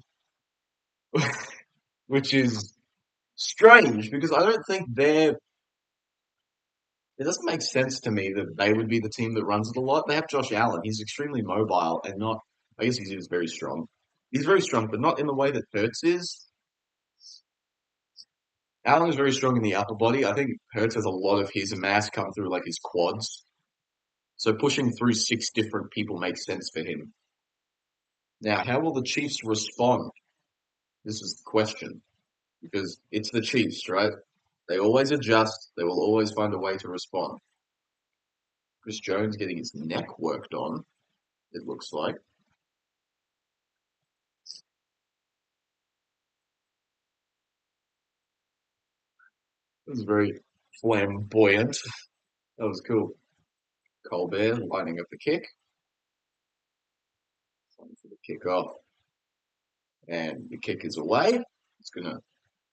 which is strange because I don't think they're. It doesn't make sense to me that they would be the team that runs it a lot. They have Josh Allen. He's extremely mobile and not. I guess he's very strong. He's very strong, but not in the way that Hurts is. Allen is very strong in the upper body. I think Hurts has a lot of his mass come through like his quads. So pushing through six different people makes sense for him. Now, how will the Chiefs respond? This is the question because it's the Chiefs, right? They always adjust. They will always find a way to respond. Chris Jones getting his neck worked on, it looks like. It was very flamboyant. That was cool. Colbert lining up the kick. Time for the kick off. And the kick is away. It's going to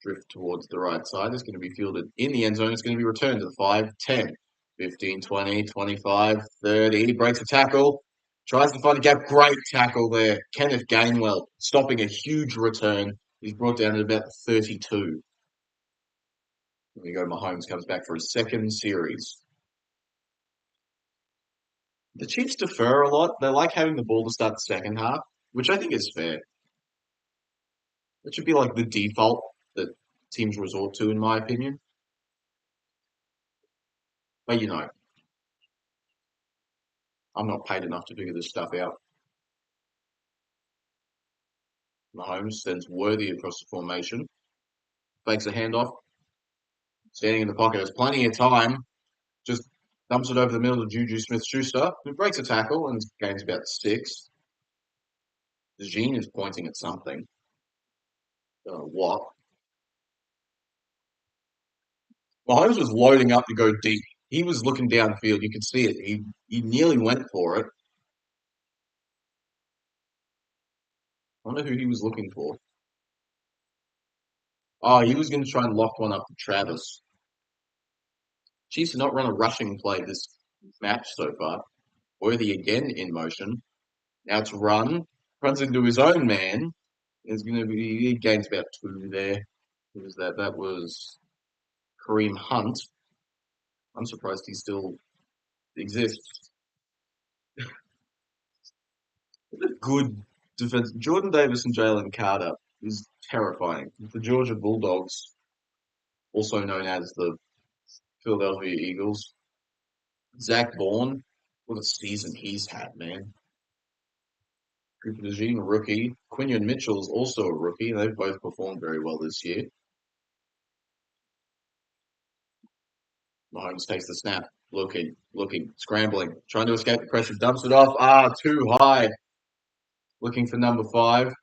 drift towards the right side. It's going to be fielded in the end zone. It's going to be returned to the 5, 10, 15, 20, 25, 30. He breaks a tackle. Tries to find a gap. Great tackle there. Kenneth Gainwell stopping a huge return. He's brought down at about 32. There we go. Mahomes comes back for his second series. The Chiefs defer a lot. They like having the ball to start the second half, which I think is fair. It should be like the default that teams resort to, in my opinion. But I'm not paid enough to figure this stuff out. Mahomes sends Worthy across the formation, fakes a handoff, standing in the pocket, has plenty of time, just dumps it over the middle to Juju Smith-Schuster, who breaks a tackle and gains about 6. Jean is pointing at something. Don't know what. Mahomes was loading up to go deep. He was looking downfield. You could see it. He nearly went for it. wonder who he was looking for. Oh, he was going to try and lock one up to Travis. Chiefs did not run a rushing play this match so far. Worthy again in motion. Now it's run. Runs into his own man. It's going to be, he gains about two there. Who was that? That was Kareem Hunt. I'm surprised he still exists. Good defense. Jordan Davis and Jalen Carter is terrifying. The Georgia Bulldogs, also known as the Philadelphia Eagles. Zach Bourne, what a season he's had, man. Cooper DeJean, a rookie. Quinion Mitchell's also a rookie. They've both performed very well this year. Mahomes takes the snap, looking, scrambling, trying to escape the pressure, dumps it off. Too high. Looking for number 5,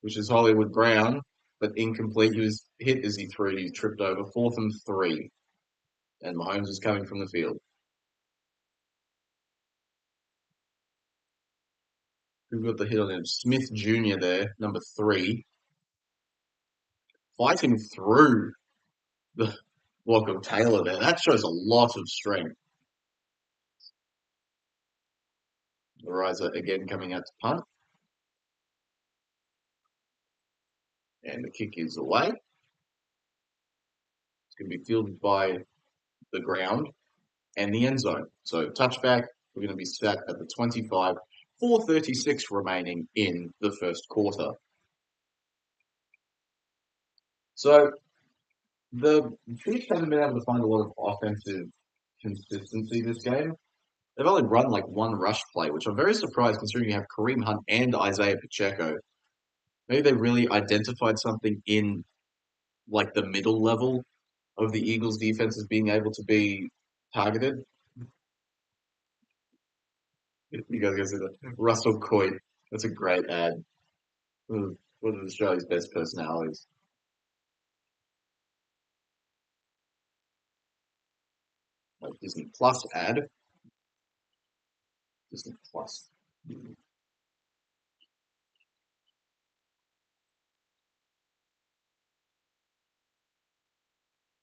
which is Hollywood Brown, but incomplete. He was hit as he threw it. He tripped over. 4th and 3. And Mahomes is coming from the field. Who got the hit on him? Smith Jr. there, number 3. Fighting through the block of Taylor there. That shows a lot of strength. Ariza again coming out to punt. And the kick is away. It's going to be fielded by the ground and the end zone. So touchback, we're going to be set at the 25. 4:36 remaining in the first quarter. So the Chiefs haven't been able to find a lot of offensive consistency this game. They've only run like one rush play, which I'm very surprised considering you have Kareem Hunt and Isaiah Pacheco. Maybe they really identified something in like the middle level of the Eagles' defense as being able to be targeted. You guys can see that. Russell Coit. That's a great ad. One of Australia's best personalities. Like Disney Plus ad. Disney Plus.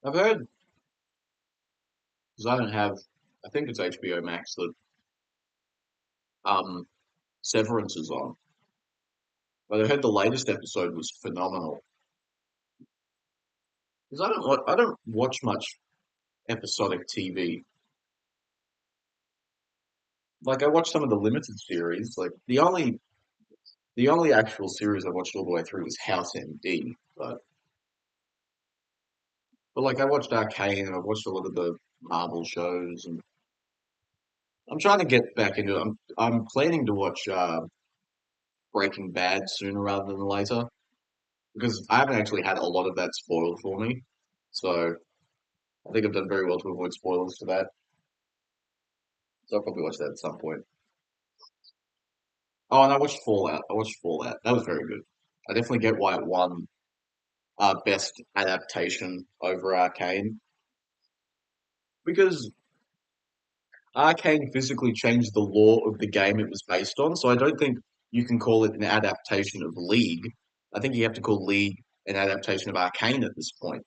I've heard, because I don't have, I think it's HBO Max that um, Severance is on. But I heard the latest episode was phenomenal. Because I don't watch much episodic TV. Like I watched some of the limited series. Like the only actual series I watched all the way through was House MD. But like I watched Arcane and I watched a lot of the Marvel shows and I'm trying to get back into it. I'm planning to watch Breaking Bad sooner rather than later because I haven't actually had a lot of that spoiled for me. So I think I've done very well to avoid spoilers for that. So I'll probably watch that at some point. Oh, and I watched Fallout. I watched Fallout. That was very good. I definitely get why it won best adaptation over Arcane because Arcane physically changed the law of the game it was based on. So I don't think you can call it an adaptation of League. I think you have to call League an adaptation of Arcane at this point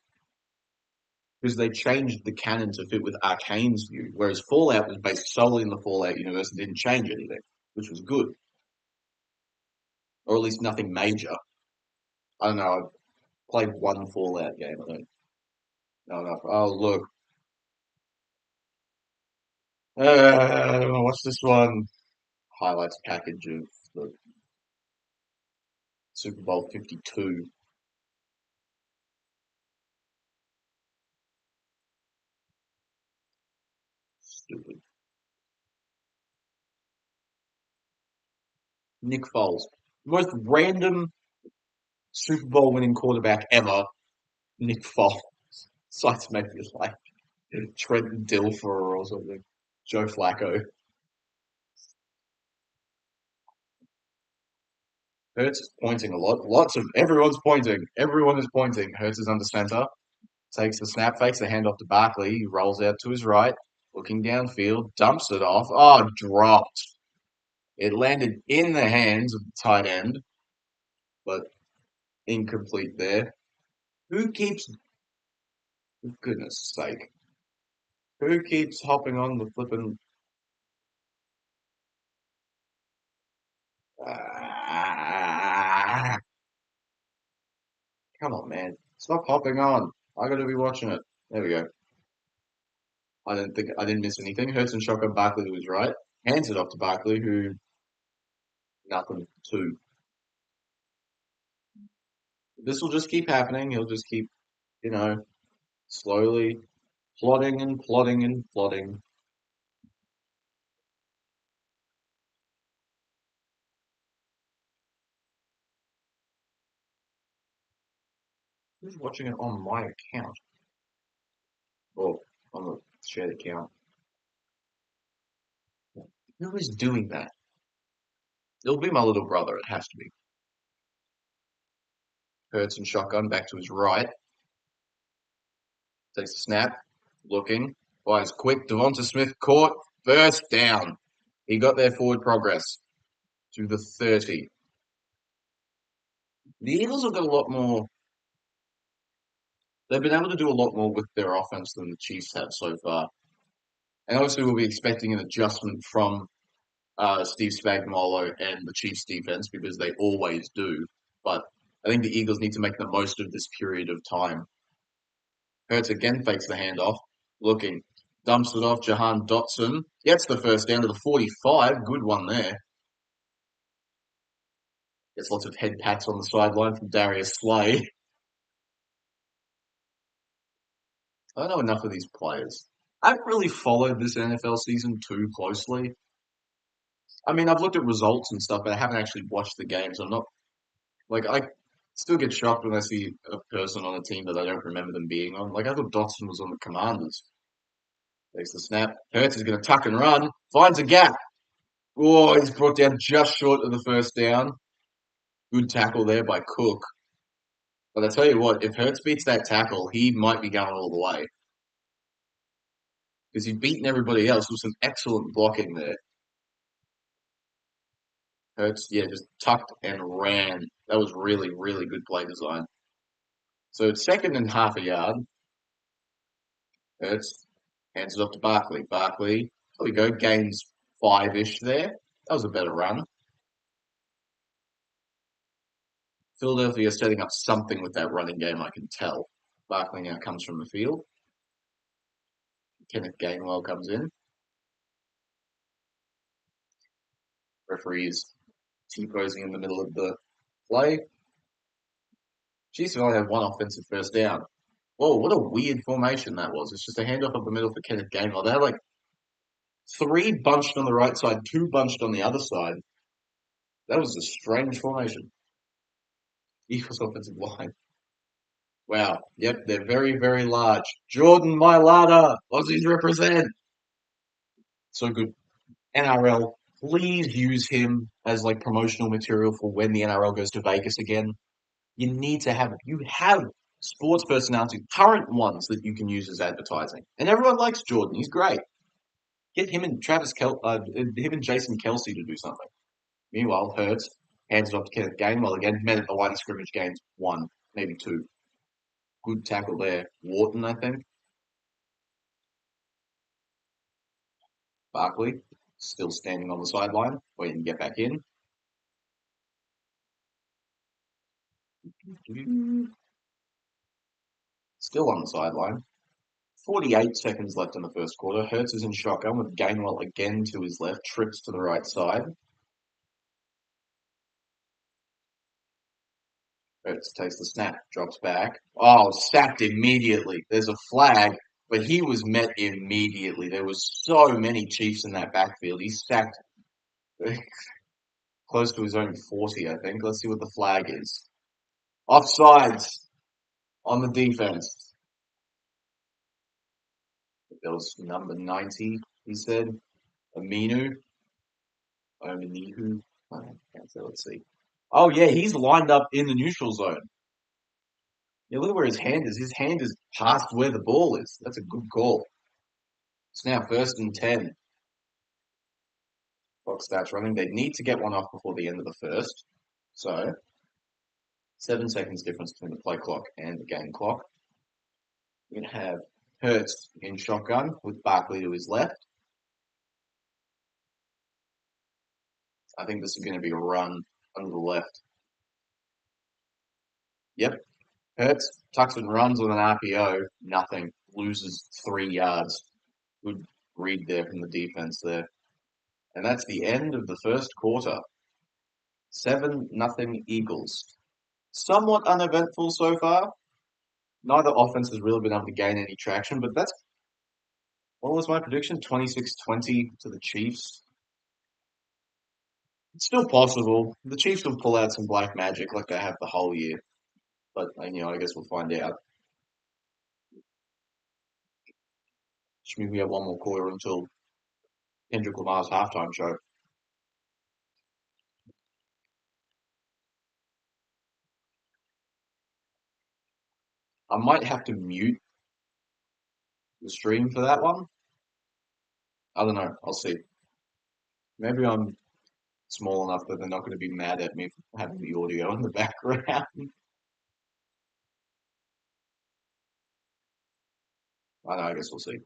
because they changed the canon to fit with Arcane's view, whereas Fallout was based solely in the Fallout universe and didn't change anything, which was good, or at least nothing major. I don't know. I've played one Fallout game. I don't know enough. Oh look, I don't know. What's this one? Highlights package of the Super Bowl 52. Stupid. Nick Foles, most random Super Bowl winning quarterback ever. Nick Foles. Cites maybe like Trent Dilfer or something. Joe Flacco. Hurts is pointing a lot. Lots of everyone's pointing. Everyone is pointing. Hurts is under center. Takes the snap, fakes the handoff to Barkley. He rolls out to his right, looking downfield, dumps it off. Oh, dropped. It landed in the hands of the tight end. but incomplete there. Who keeps, for goodness sake, who keeps hopping on the flipping? Ah, come on, man. Stop hopping on. I gotta be watching it. There we go. I didn't miss anything. Hurts and shotgun Barkley was right. Hands it off to Barkley, who nothing to. This will just keep happening. He'll just keep, you know, slowly plodding and plodding and plodding. Who's watching it on my account? Or on the shared account? Who is doing that? It'll be my little brother. It has to be. Hurts and shotgun back to his right. Takes a snap. Looking. Fires quick. Devonta Smith caught. First down. He got their forward progress to the 30. The Eagles have got a lot more. They've been able to do a lot more with their offense than the Chiefs have so far. And obviously, we'll be expecting an adjustment from Steve Spagnuolo and the Chiefs defense because they always do. But I think the Eagles need to make the most of this period of time. Hurts again fakes the handoff, looking, dumps it off. Jahan Dotson gets the first down to the 45. Good one there. Gets lots of head pats on the sideline from Darius Slay. I don't know enough of these players. I haven't really followed this NFL season too closely. I mean, I've looked at results and stuff, but I haven't actually watched the games. I'm not like I still get shocked when I see a person on a team that I don't remember them being on. Like I thought Dotson was on the Commanders. Takes the snap. Hurts is going to tuck and run. Finds a gap. Oh, he's brought down just short of the first down. Good tackle there by Cook. But I tell you what, if Hurts beats that tackle, he might be going all the way because he's beaten everybody else with some excellent blocking there. Hurts, yeah, just tucked and ran. That was really, really good play design. So it's second and half a yard. Hurts hands it off to Barkley. Barkley, there we go, gains five-ish there. That was a better run. Philadelphia setting up something with that running game, I can tell. Barkley now comes from the field. Kenneth Gainwell comes in. Referee is T-posing in the middle of the play. Chiefs have only had one offensive first down. Whoa, what a weird formation that was. It's just a handoff up the middle for Kenneth Gainwell. They had like three bunched on the right side, two bunched on the other side. That was a strange formation. Eagles offensive line. Wow. Yep, they're very, very large. Jordan Mailata. Aussies represent. So good. NRL, please use him as like promotional material for when the NRL goes to Vegas again. You need to have you have sports personalities, current ones that you can use as advertising. And everyone likes Jordan. He's great. Get him and him and Jason Kelsey to do something. Meanwhile, Hurts hands it off to Kenneth Gainwell again. Men at the line of scrimmage gains one, maybe two. Good tackle there. Wharton, I think. Barkley still standing on the sideline, waiting to get back in. Still on the sideline. 48 seconds left in the first quarter. Hurts is in shotgun with Gainwell again to his left, trips to the right side. Hurts takes the snap, drops back. Oh, sacked immediately. There's a flag, but he was met immediately. There was so many Chiefs in that backfield. He's sacked close to his own 40, I think. Let's see what the flag is. Offsides on the defense. That was number 90, he said. Aminu. Omenihu. I can't say, let's see. Oh, yeah, he's lined up in the neutral zone. Yeah, look at where his hand is. His hand is past where the ball is. That's a good call. It's now first and 10. Clock starts running. They need to get one off before the end of the first. So, 7 seconds difference between the play clock and the game clock. We're going to have Hurts in shotgun with Barkley to his left. I think this is going to be a run under the left. Yep. Hurts tucks and runs with an RPO. Nothing. Loses 3 yards. Good read there from the defense there. And that's the end of the first quarter. 7-0 Eagles. Somewhat uneventful so far. Neither offense has really been able to gain any traction, but that's what was my prediction? 26-20 to the Chiefs. It's still possible. The Chiefs will pull out some black magic like they have the whole year. But, I guess we'll find out. Which means we have one more quarter until Kendrick Lamar's halftime show. I might have to mute the stream for that one. I don't know. I'll see. Maybe I'm small enough that they're not going to be mad at me for having the audio in the background. I know. I guess we'll see.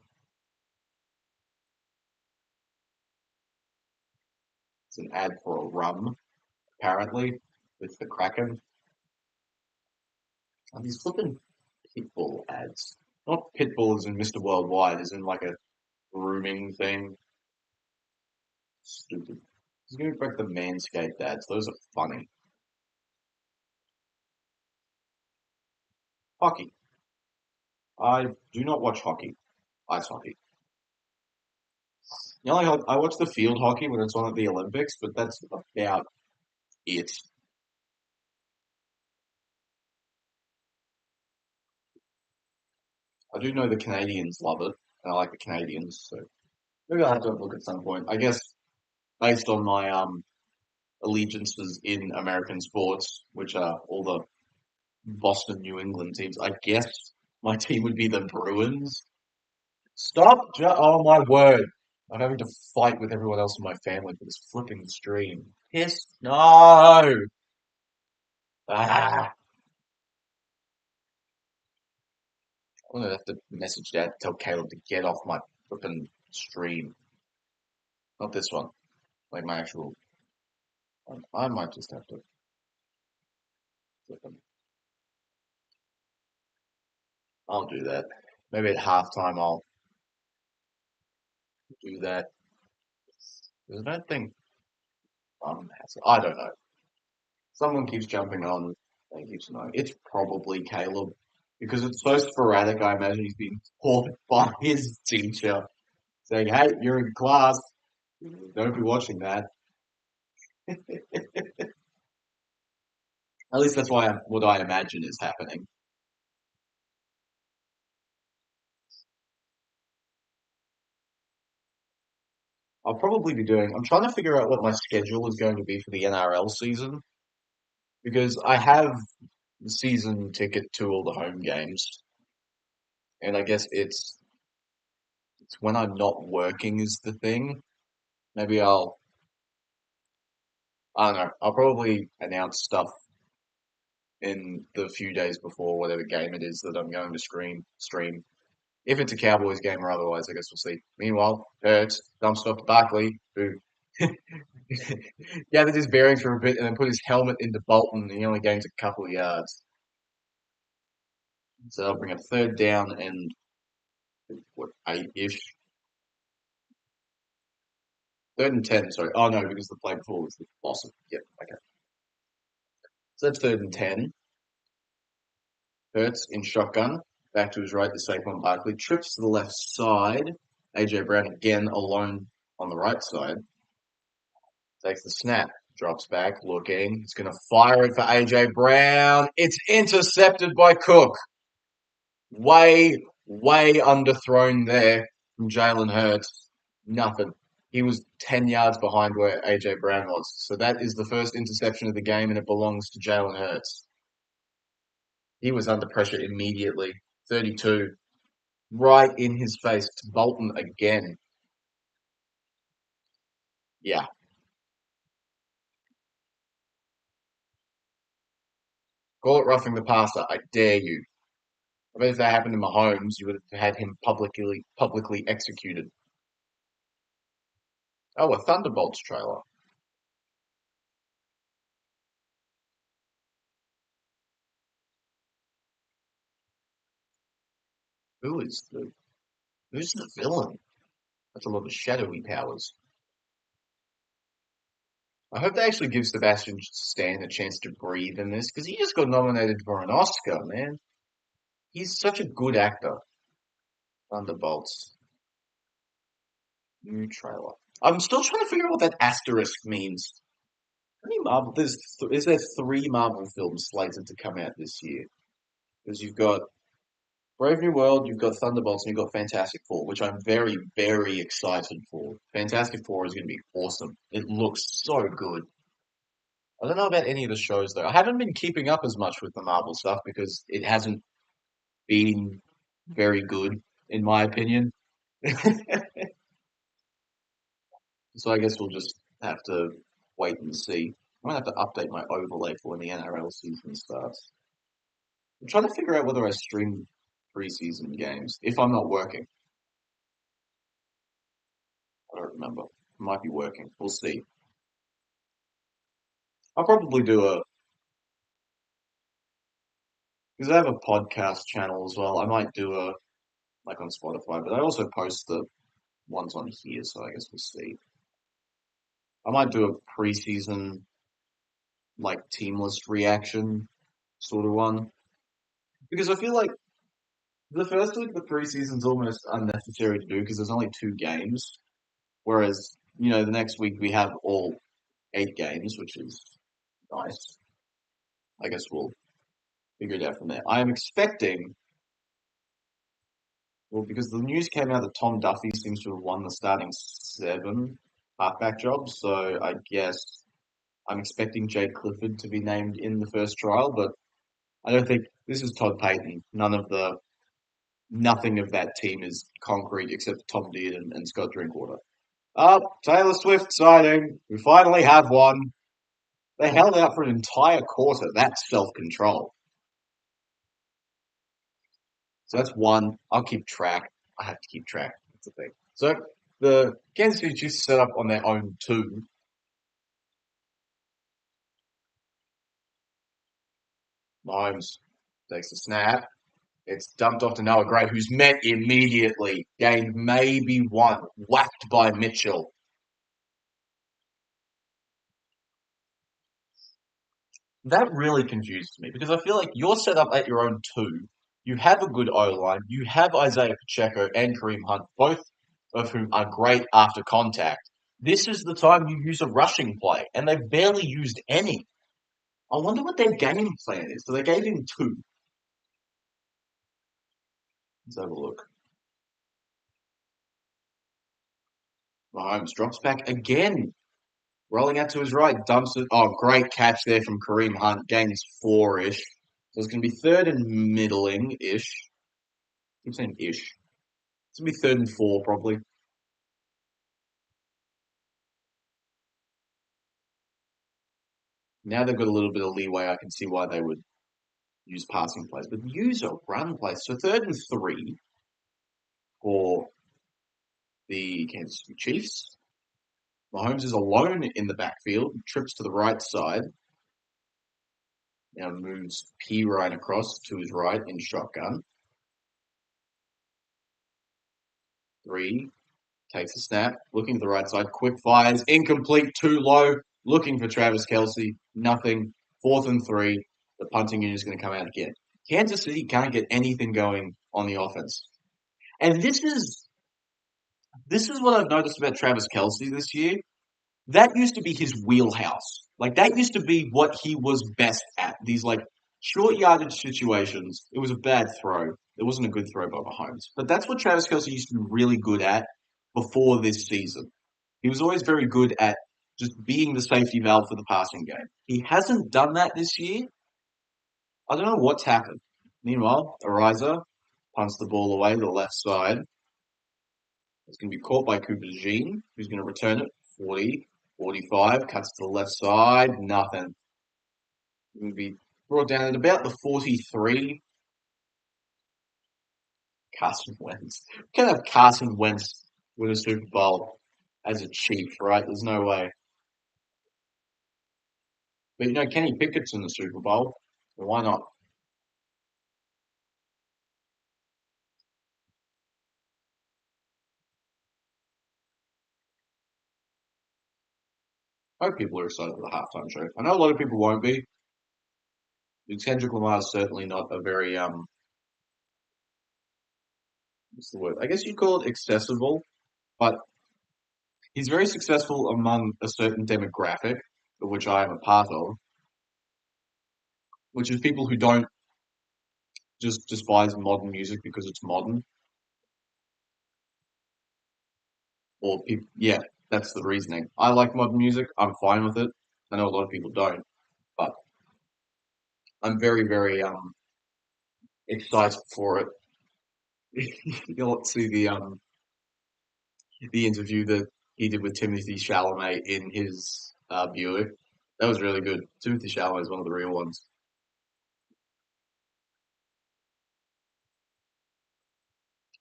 It's an ad for a rum, apparently, with the Kraken. And these flipping Pitbull ads. Not Pitbull as in Mr. Worldwide, as in like a grooming thing. Stupid. He's going to break the Manscaped ads. Those are funny. Hockey. I do not watch hockey. Ice hockey. I watch the field hockey when it's on at the Olympics, but that's about it. I do know the Canadians love it, and I like the Canadians, so maybe I'll have to look at some point. I guess based on my allegiances in American sports, which are all the Boston, New England teams, I guess my team would be the Bruins. Stop! Oh my word! I'm having to fight with everyone else in my family for this flipping stream. Piss! No! Ah! I'm gonna have to message Dad, tell Caleb to get off my flipping stream. Not this one. Like my actual. I might just have to flip him. I'll do that. Maybe at halftime I'll do that. Because I don't think I don't know. Someone keeps jumping on and keeps knowing. It's probably Caleb. Because it's so sporadic, I imagine he's being taught by his teacher saying, hey, you're in class. Don't be watching that. At least that's what I imagine is happening. I'm trying to figure out what my schedule is going to be for the NRL season because I have the season ticket to all the home games. And I guess it's when I'm not working is the thing. Maybe I don't know, I'll probably announce stuff in the few days before whatever game it is that I'm going to stream. If it's a Cowboys game or otherwise, I guess we'll see. Meanwhile, Hurts dumps off to Barkley, who gathered his bearings for a bit and then put his helmet into Bolton, and he only gains a couple of yards. So I'll bring a third down and what 8-ish. 3rd and 10, sorry. Oh no, because the play before was the loss of yep, okay. So that's 3rd and 10. Hurts in shotgun. Back to his right, the Saquon Barkley. Trips to the left side. AJ Brown again alone on the right side. Takes the snap. Drops back, looking. He's going to fire it for AJ Brown. It's intercepted by Cook. Way, way underthrown there from Jalen Hurts. Nothing. He was 10 yards behind where AJ Brown was. So that is the first interception of the game, and it belongs to Jalen Hurts. He was under pressure immediately. 32. Right in his face to Bolton again. Yeah. Call it roughing the passer. I dare you. I bet if that happened to Mahomes, you would have had him publicly executed. Oh, a Thunderbolts trailer. Who is the who's the villain? That's a lot of shadowy powers. I hope they actually give Sebastian Stan a chance to breathe in this because he just got nominated for an Oscar, man. He's such a good actor. Thunderbolts new trailer. I'm still trying to figure out what that asterisk means. How many Marvel? Is there three Marvel films slated to come out this year? Because you've got Brave New World, you've got Thunderbolts, and you've got Fantastic Four, which I'm very, very excited for. Fantastic Four is going to be awesome. It looks so good. I don't know about any of the shows though. I haven't been keeping up as much with the Marvel stuff because it hasn't been very good, in my opinion. So I guess we'll just have to wait and see. I might have to update my overlay for when the NRL season starts. I'm trying to figure out whether I stream preseason games if I'm not working. I don't remember. Might be working. We'll see. I'll probably do a because I have a podcast channel as well. I might do a like on Spotify, but I also post the ones on here, so I guess we'll see. I might do a preseason like team list reaction sort of one because I feel like the first week of the preseason's almost unnecessary to do because there's only two games, whereas the next week we have all eight games, which is nice. I guess we'll figure it out from there. I am expecting, well, because the news came out that Tom Duffy seems to have won the starting seven halfback job, so I guess I'm expecting Jake Clifford to be named in the first trial, but I don't think this is Todd Payton. Nothing of that team is concrete except Tom Dearden and Scott Drinkwater. Taylor Swift signing. We finally have one. They held out for an entire quarter. That's self-control. So that's one. I'll keep track. I have to keep track. That's the thing. So the Kansas City Chiefs set up on their own two. Mahomes takes the snap. It's dumped off to Noah Gray, who's met immediately. Gained maybe one. Whacked by Mitchell. That really confused me because I feel like you're set up at your own two. You have a good O line. You have Isaiah Pacheco and Kareem Hunt, both of whom are great after contact. This is the time you use a rushing play, and they've barely used any. I wonder what their game plan is. So they gave him two. Let's have a look. Mahomes drops back again. Rolling out to his right, dumps it. Oh, great catch there from Kareem Hunt. Gains four-ish. So it's going to be third and middling-ish. Keep saying ish. It's going to be third and four, probably. Now they've got a little bit of leeway. I can see why they would use passing plays, but use a run play. So third and three for the Kansas City Chiefs. Mahomes is alone in the backfield, trips to the right side, now moves P right across to his right in shotgun. Three, takes a snap, looking to the right side, quick fires, incomplete, too low, looking for Travis Kelce, nothing. Fourth and three, the punting unit is going to come out again. Kansas City can't get anything going on the offense. And this is what I've noticed about Travis Kelce this year. That used to be his wheelhouse. Like that used to be what he was best at. These like short yardage situations. It was a bad throw. It wasn't a good throw by Mahomes. But that's what Travis Kelce used to be really good at before this season. He was always very good at just being the safety valve for the passing game. He hasn't done that this year. I don't know what's happened. Meanwhile, Ariza punts the ball away to the left side. It's going to be caught by Cooper Jean, who's going to return it 40, 45, cuts to the left side, nothing. It's going to be brought down at about the 43. Carson Wentz. We can't have Carson Wentz win a Super Bowl as a Chief, right? There's no way. But Kenny Pickett's in the Super Bowl. So why not? I hope people are excited for the halftime show. I know a lot of people won't be. Kendrick Lamar is certainly not a very what's the word? I guess you'd call it accessible, but he's very successful among a certain demographic, of which I am a part of, which is people who don't just despise modern music because it's modern, or people. Yeah, that's the reasoning. I like modern music. I'm fine with it. I know a lot of people don't, but I'm very, very excited for it. You'll see the interview that he did with Timothy Chalamet in his Buick. That was really good. Timothy Chalamet is one of the real ones.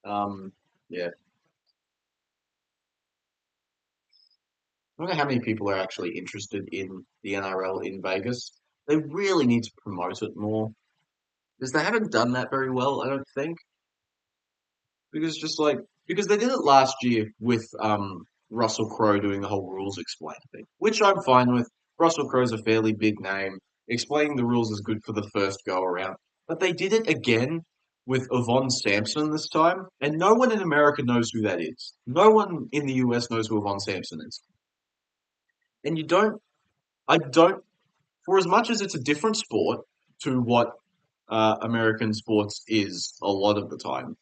Yeah. I don't know how many people are actually interested in the NRL in Vegas. They really need to promote it more because they haven't done that very well, I don't think. Because just like because they did it last year with Russell Crowe doing the whole rules explain thing, which I'm fine with. Russell Crowe's a fairly big name. Explaining the rules is good for the first go around. But they did it again with Yvonne Sampson this time, and no one in America knows who that is. No one in the US knows who Yvonne Sampson is. And I don't, for as much as it's a different sport to what American sports is a lot of the time,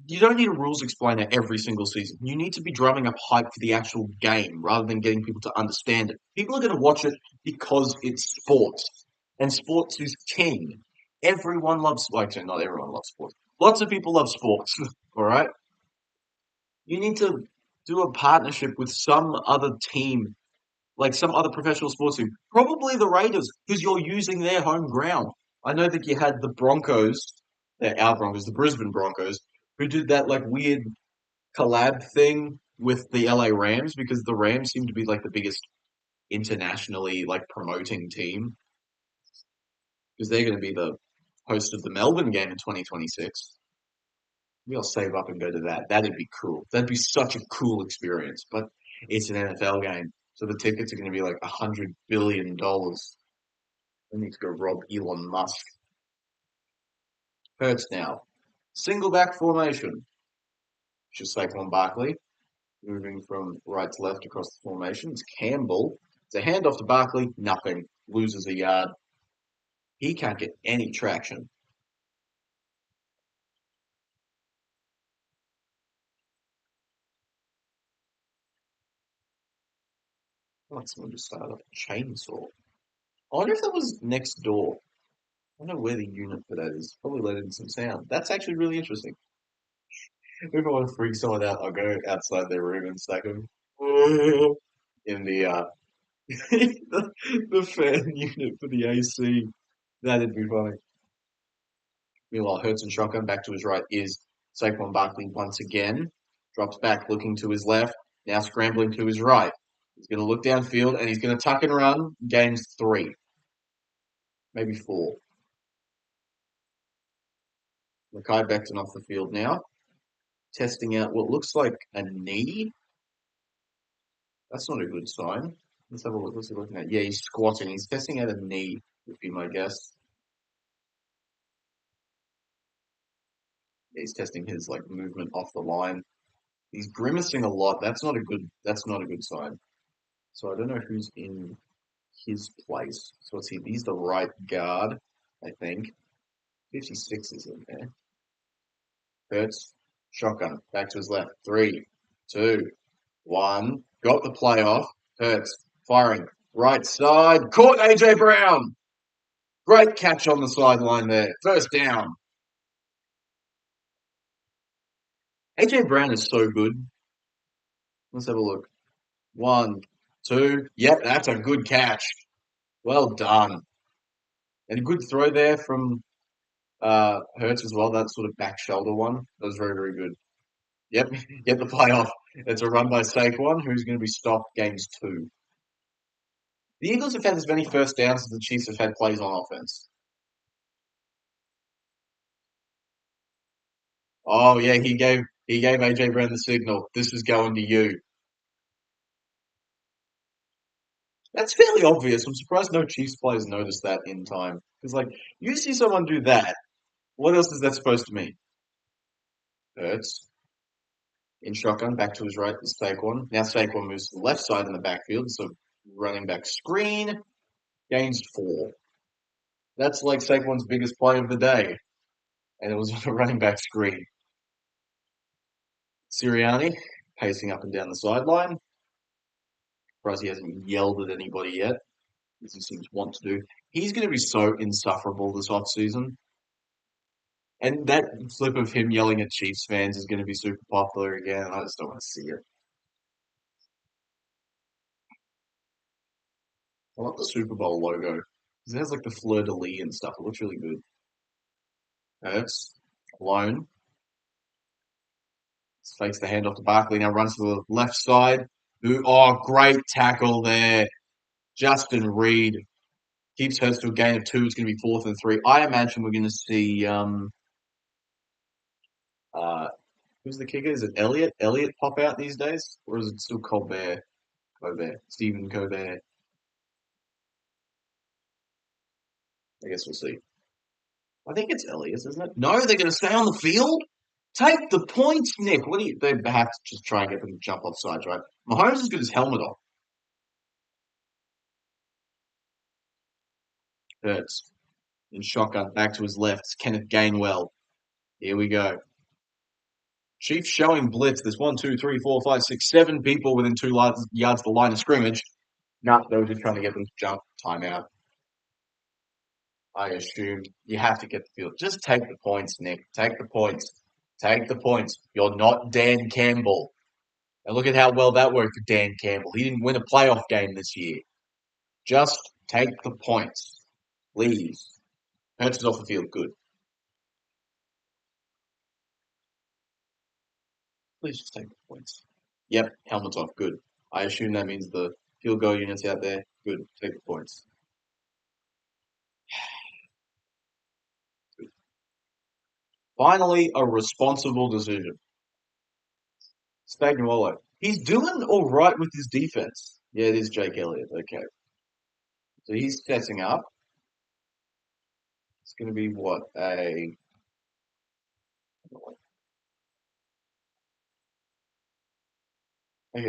you don't need a rules explainer every single season. You need to be drumming up hype for the actual game rather than getting people to understand it. People are going to watch it because it's sports, and sports is king. Everyone loves, like, actually, not everyone loves sports. Lots of people love sports, all right? You need to do a partnership with some other team, like some other professional sports team, probably the Raiders, because you're using their home ground. I know that you had the Broncos, they're our Broncos, the Brisbane Broncos, who did that like weird collab thing with the LA Rams because the Rams seem to be like the biggest internationally like promoting team because they're going to be the host of the Melbourne game in 2026. We'll save up and go to that. That'd be cool. That'd be such a cool experience. But it's an NFL game, so the tickets are going to be like $100 billion. I need to go rob Elon Musk. Hurts now. Single back formation. Just Saquon Barkley moving from right to left across the formation. It's Campbell. It's a handoff to Barkley. Nothing. Loses a yard. He can't get any traction. Like someone just started up a chainsaw. I wonder if that was next door. I don't know where the unit for that is. Probably let in some sound. That's actually really interesting. If I want to freak someone out, I'll go outside their room and stack them in the fan unit for the AC. That'd be funny. Meanwhile, Hurts and shotgun back to his right is Saquon Barkley once again. Drops back, looking to his left. Now scrambling to his right. He's going to look downfield and he's going to tuck and run. Gains 3, maybe 4. Mackay Becton off the field now. Testing out what looks like a knee. That's not a good sign. Let's have a look. What's he looking at? Yeah, he's squatting. He's testing out a knee, would be my guess. Yeah, he's testing his like movement off the line. He's grimacing a lot. That's not a good sign. So I don't know who's in his place. So let's see. He's the right guard, I think. 56 is in there. Hurts. Shotgun. Back to his left. 3, 2, 1. Got the playoff. Hurts. Firing. Right side. Caught AJ Brown. Great catch on the sideline there. First down. AJ Brown is so good. Let's have a look. 1, 2. Yep, that's a good catch. Well done. And a good throw there from Hurts as well. That sort of back shoulder one. That was very, very good. Yep, get the play off. It's a run by Saquon, who's going to be stopped games two. The Eagles have had as many first downs as the Chiefs have had plays on offense. Oh yeah, he gave AJ Brown the signal. This is going to you. That's fairly obvious. I'm surprised no Chiefs players noticed that in time. Because like you see someone do that, what else is that supposed to mean? Hurts in shotgun, back to his right is Saquon. Now Saquon moves to the left side in the backfield, so running back screen, gains four. That's like Saquon's biggest play of the day, and it was on a running back screen. Sirianni pacing up and down the sideline. Surprised he hasn't yelled at anybody yet, as he seems to want to do. He's going to be so insufferable this offseason. And that clip of him yelling at Chiefs fans is going to be super popular again. I just don't want to see it. I like the Super Bowl logo. 'Cause it has like the fleur de lis and stuff. It looks really good. Hurts alone. Fakes the handoff to Barkley. Now runs to the left side. Great tackle there. Justin Reed keeps Hurts to a gain of two. It's going to be 4th and 3. I imagine we're going to see uh, who's the kicker? Is it Elliott? Elliott pop out these days, or is it still Colbert? Colbert, Stephen Colbert. I guess we'll see. I think it's Elliott, isn't it? No, they're going to stay on the field. Take the points, Nick. What do you? They have to just try and get them to jump off sides, right? Mahomes has got his helmet off. Hurts in shotgun, back to his left. Kenneth Gainwell. Here we go. Chiefs showing blitz. There's 1, 2, 3, 4, 5, 6, 7 people within 2 yards of the line of scrimmage. No, they were just trying to get them to jump. Timeout. I assume you have to get the field. Just take the points, Nick. Take the points. Take the points. You're not Dan Campbell. And look at how well that worked for Dan Campbell. He didn't win a playoff game this year. Just take the points. Please. Hurts is off the field. Good. Please just take the points. Yep, helmet's off. Good. I assume that means the field goal units out there. Good. Take the points. Good. Finally, a responsible decision. Spagnuolo. He's doing all right with his defense. Yeah, it is Jake Elliott. Okay. So he's setting up. It's going to be what? Okay,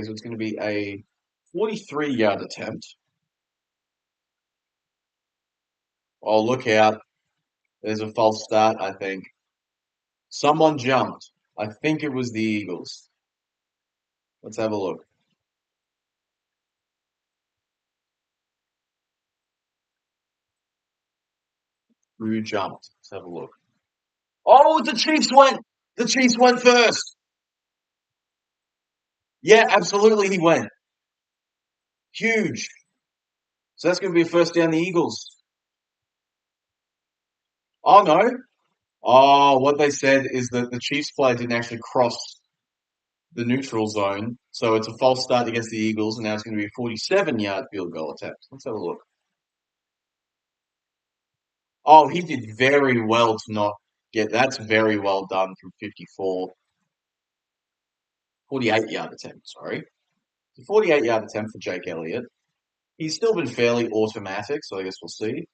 so it's going to be a 43-yard attempt. Oh, look out. There's a false start, I think. Someone jumped. I think it was the Eagles. Let's have a look. Who jumped? Let's have a look. Oh, the Chiefs went. The Chiefs went first. Yeah, absolutely, he went. Huge. So that's going to be a first down the Eagles. Oh, no. Oh, what they said is that the Chiefs player didn't actually cross the neutral zone. So it's a false start against the Eagles, and now it's going to be a 47-yard field goal attempt. Let's have a look. Oh, he did very well to not get that's very well done from 54. 48-yard attempt, sorry. 48-yard attempt for Jake Elliott. He's still been fairly automatic, so I guess we'll see.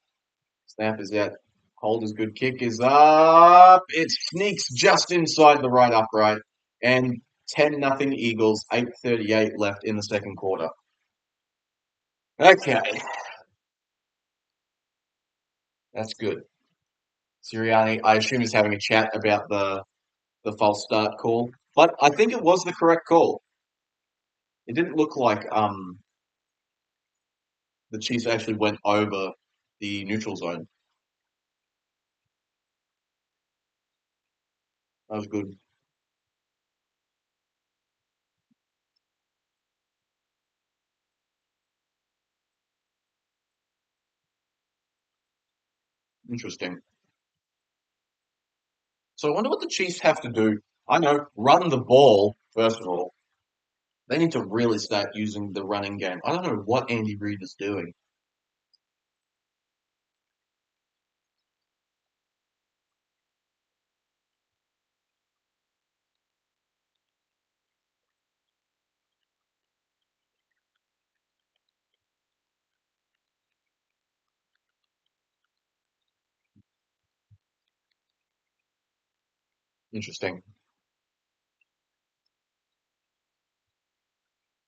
Snap is out. Hold is good. Kick is up. It sneaks just inside the right upright. And 10-0 Eagles, 8:38 left in the second quarter. Okay, that's good. Sirianni, I assume, is having a chat about the false start call, but I think it was the correct call. It didn't look like the Chiefs actually went over the neutral zone. That was good. Interesting. So I wonder what the Chiefs have to do. I know, run the ball, first of all. They need to really start using the running game. I don't know what Andy Reid is doing. Interesting.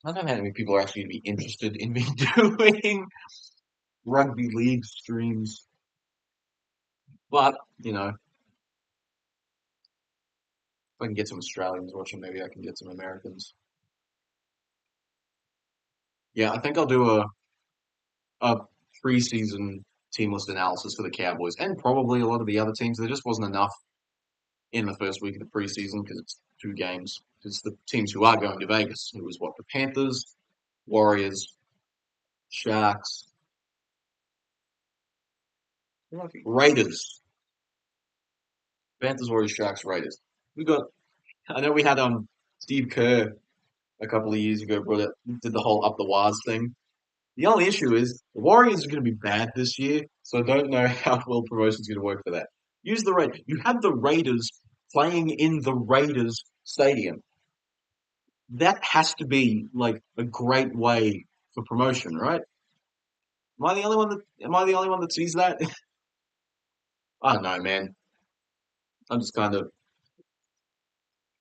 I don't know how many people are actually going to be interested in me doing rugby league streams. But, if I can get some Australians watching, maybe I can get some Americans. Yeah, I think I'll do a preseason team list analysis for the Cowboys and probably a lot of the other teams. There just wasn't enough in the first week of the preseason because it's two games. It's the teams who are going to Vegas. It was what the Panthers, Warriors, Sharks, Raiders. Panthers, Warriors, Sharks, Raiders. We got. I know we had Steve Kerr a couple of years ago, brought it, did the whole up the Waz thing. The only issue is the Warriors are going to be bad this year, so I don't know how well promotion's going to work for that. Use the Raiders. You have the Raiders playing in the Raiders stadium. That has to be like a great way for promotion, right? Am I the only one that sees that? I don't know, man. I'm just kind of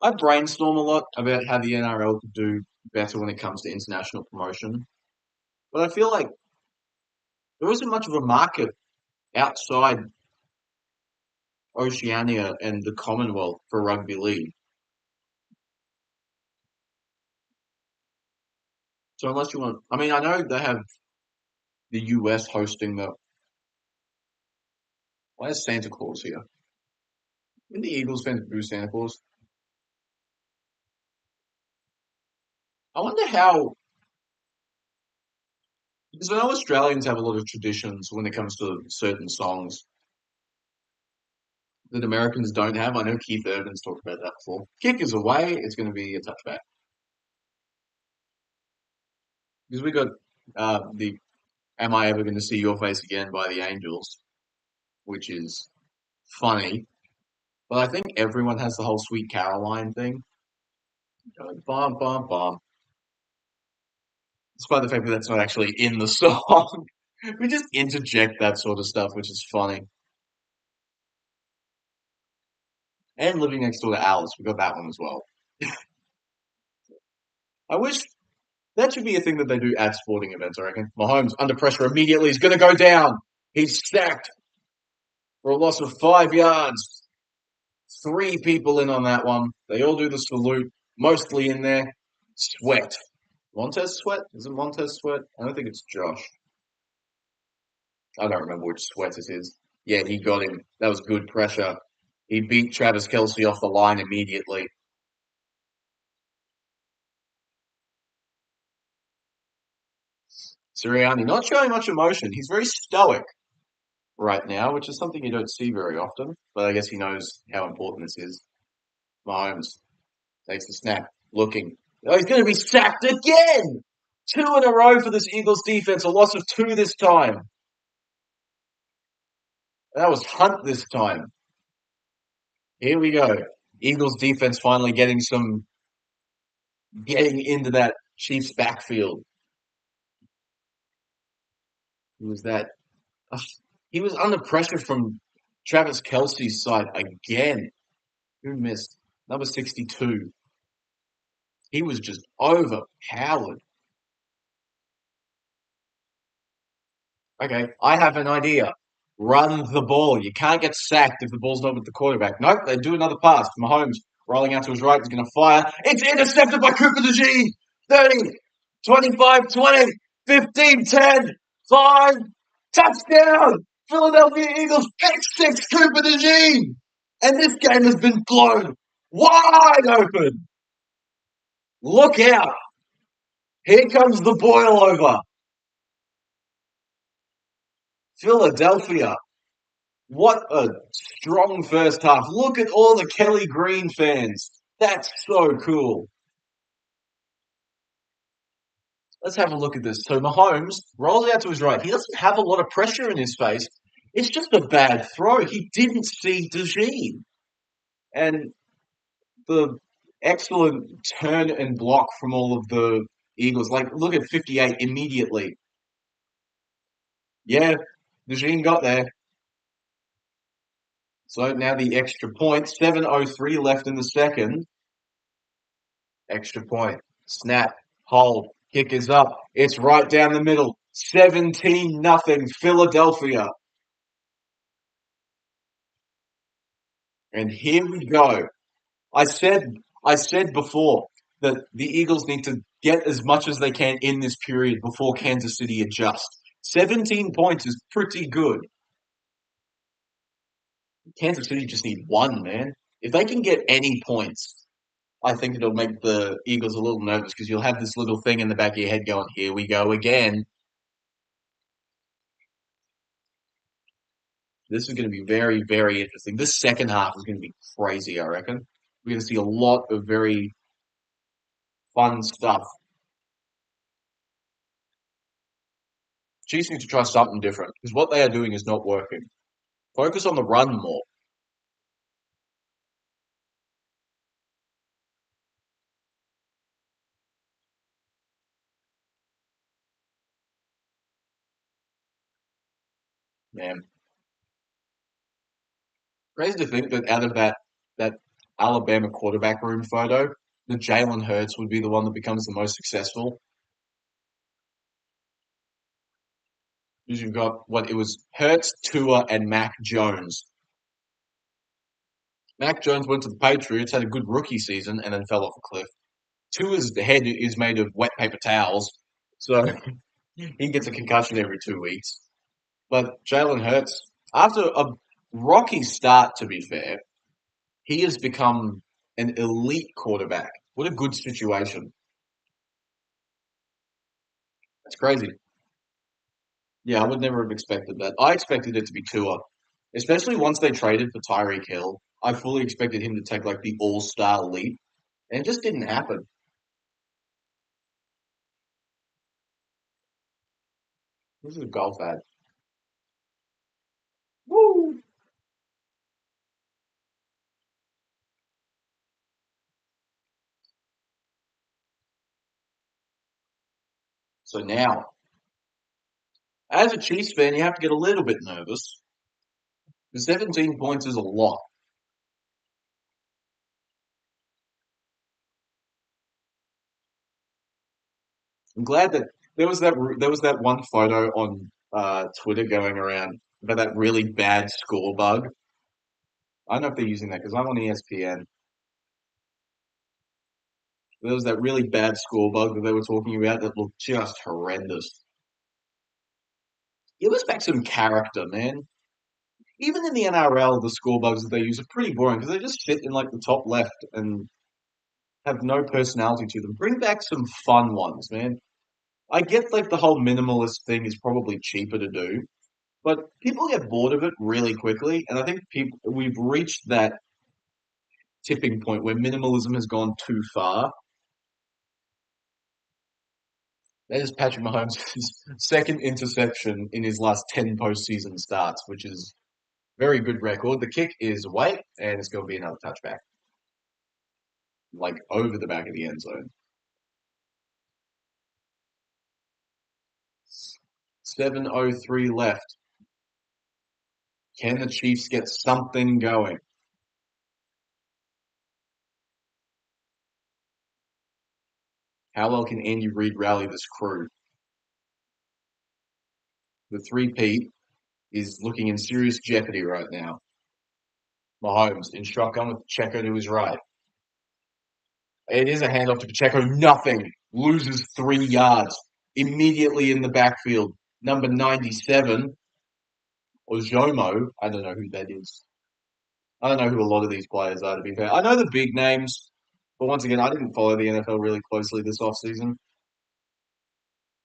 I brainstorm a lot about how the NRL could do better when it comes to international promotion. But I feel like there isn't much of a market outside Oceania and the Commonwealth for rugby league. So unless you want, I mean, I know they have the US hosting the. Why is Santa Claus here? When the Eagles fans boo Santa Claus, I wonder how. Because I know Australians have a lot of traditions when it comes to certain songs that Americans don't have. I know Keith Urban's talked about that before. Kick is away, it's going to be a touchback. Because we got the Am I Ever Going to See Your Face Again by the Angels, which is funny. But I think everyone has the whole Sweet Caroline thing. Going, bum, bum, bum. Despite the fact that that's not actually in the song. We just interject that sort of stuff, which is funny. And Living Next Door to Alice, we got that one as well. I wish that should be a thing that they do at sporting events, I reckon. Mahomes, under pressure immediately, is going to go down. He's sacked for a loss of 5 yards. Three people in on that one. They all do the salute, mostly in there. Sweat. Montez Sweat? Is it Montez Sweat? I don't think it's Josh. I don't remember which Sweat it is. Yeah, he got him. That was good pressure. He beat Travis Kelce off the line immediately. Sirianni not showing much emotion. He's very stoic right now, which is something you don't see very often. But I guess he knows how important this is. Mahomes takes the snap, looking. Oh, he's going to be sacked again! Two in a row for this Eagles defense, a loss of two this time. That was Hunt this time. Here we go. Eagles defense finally getting into that Chiefs backfield. Who was that? Ugh, he was under pressure from Travis Kelce's side again. Who missed? Number 62. He was just overpowered. Okay, I have an idea. Run the ball. You can't get sacked if the ball's not with the quarterback. Nope, they do another pass. Mahomes rolling out to his right. He's going to fire. It's intercepted by Cooper DeJean. 30, 25, 20, 15, 10, 5. Touchdown! Philadelphia Eagles pick six Cooper DeJean. And this game has been blown wide open. Look out. Here comes the boil over. Philadelphia What a strong first half. Look at all the Kelly Green fans. That's so cool. Let's have a look at this. So Mahomes rolls out to his right. He doesn't have a lot of pressure in his face. It's just a bad throw. He didn't see DeJean. And the excellent turn and block from all of the Eagles. Like, look at 58 immediately. Yeah, DeJean got there. So now the extra point. 7:03 left in the second. Extra point. Snap. Hold. Kick is up. It's right down the middle. 17-0 Philadelphia. And here we go. I said I said before that the Eagles need to get as much as they can in this period before Kansas City adjust. 17 points is pretty good. Kansas City just need one, man. If they can get any points, I think it'll make the Eagles a little nervous because you'll have this little thing in the back of your head going, here we go again. This is going to be very, very interesting. This second half is going to be crazy, I reckon. We're going to see a lot of very fun stuff. Chiefs need to try something different because what they are doing is not working. Focus on the run more. Man, crazy to think that out of that Alabama quarterback room photo, the Jalen Hurts would be the one that becomes the most successful. Because you've got what it was Hurts, Tua, and Mac Jones. Mac Jones went to the Patriots, had a good rookie season, and then fell off a cliff. Tua's head is made of wet paper towels, so he gets a concussion every 2 weeks. But Jalen Hurts, after a rocky start, to be fair, he has become an elite quarterback. What a good situation. That's crazy. Yeah, I would never have expected that. I expected it to be Tua, especially once they traded for Tyreek Hill. I fully expected him to take like the all-star leap, and it just didn't happen. This is a golf ad. Woo! So now, as a Chiefs fan, you have to get a little bit nervous. The 17 points is a lot. I'm glad that there was that one photo on Twitter going around about that really bad score bug. I don't know if they're using that because I'm on ESPN. There was that really bad score bug that they were talking about that looked just horrendous. Give us back some character, man. Even in the NRL, the score bugs that they use are pretty boring because they just sit in like the top left and have no personality to them. Bring back some fun ones, man. I get like the whole minimalist thing is probably cheaper to do, but people get bored of it really quickly, and I think people we've reached that tipping point where minimalism has gone too far. That is Patrick Mahomes' second interception in his last 10 postseason starts, which is very good record. The kick is away, and it's going to be another touchback, like over the back of the end zone. 7:03 left. Can the Chiefs get something going? How well can Andy Reid rally this crew? The three-peat is looking in serious jeopardy right now. Mahomes in shotgun with Pacheco to his right. It is a handoff to Pacheco. Nothing. Loses 3 yards. Immediately in the backfield. Number 97, or Jomo. I don't know who that is. I don't know who a lot of these players are, to be fair. I know the big names, but once again, I didn't follow the NFL really closely this offseason.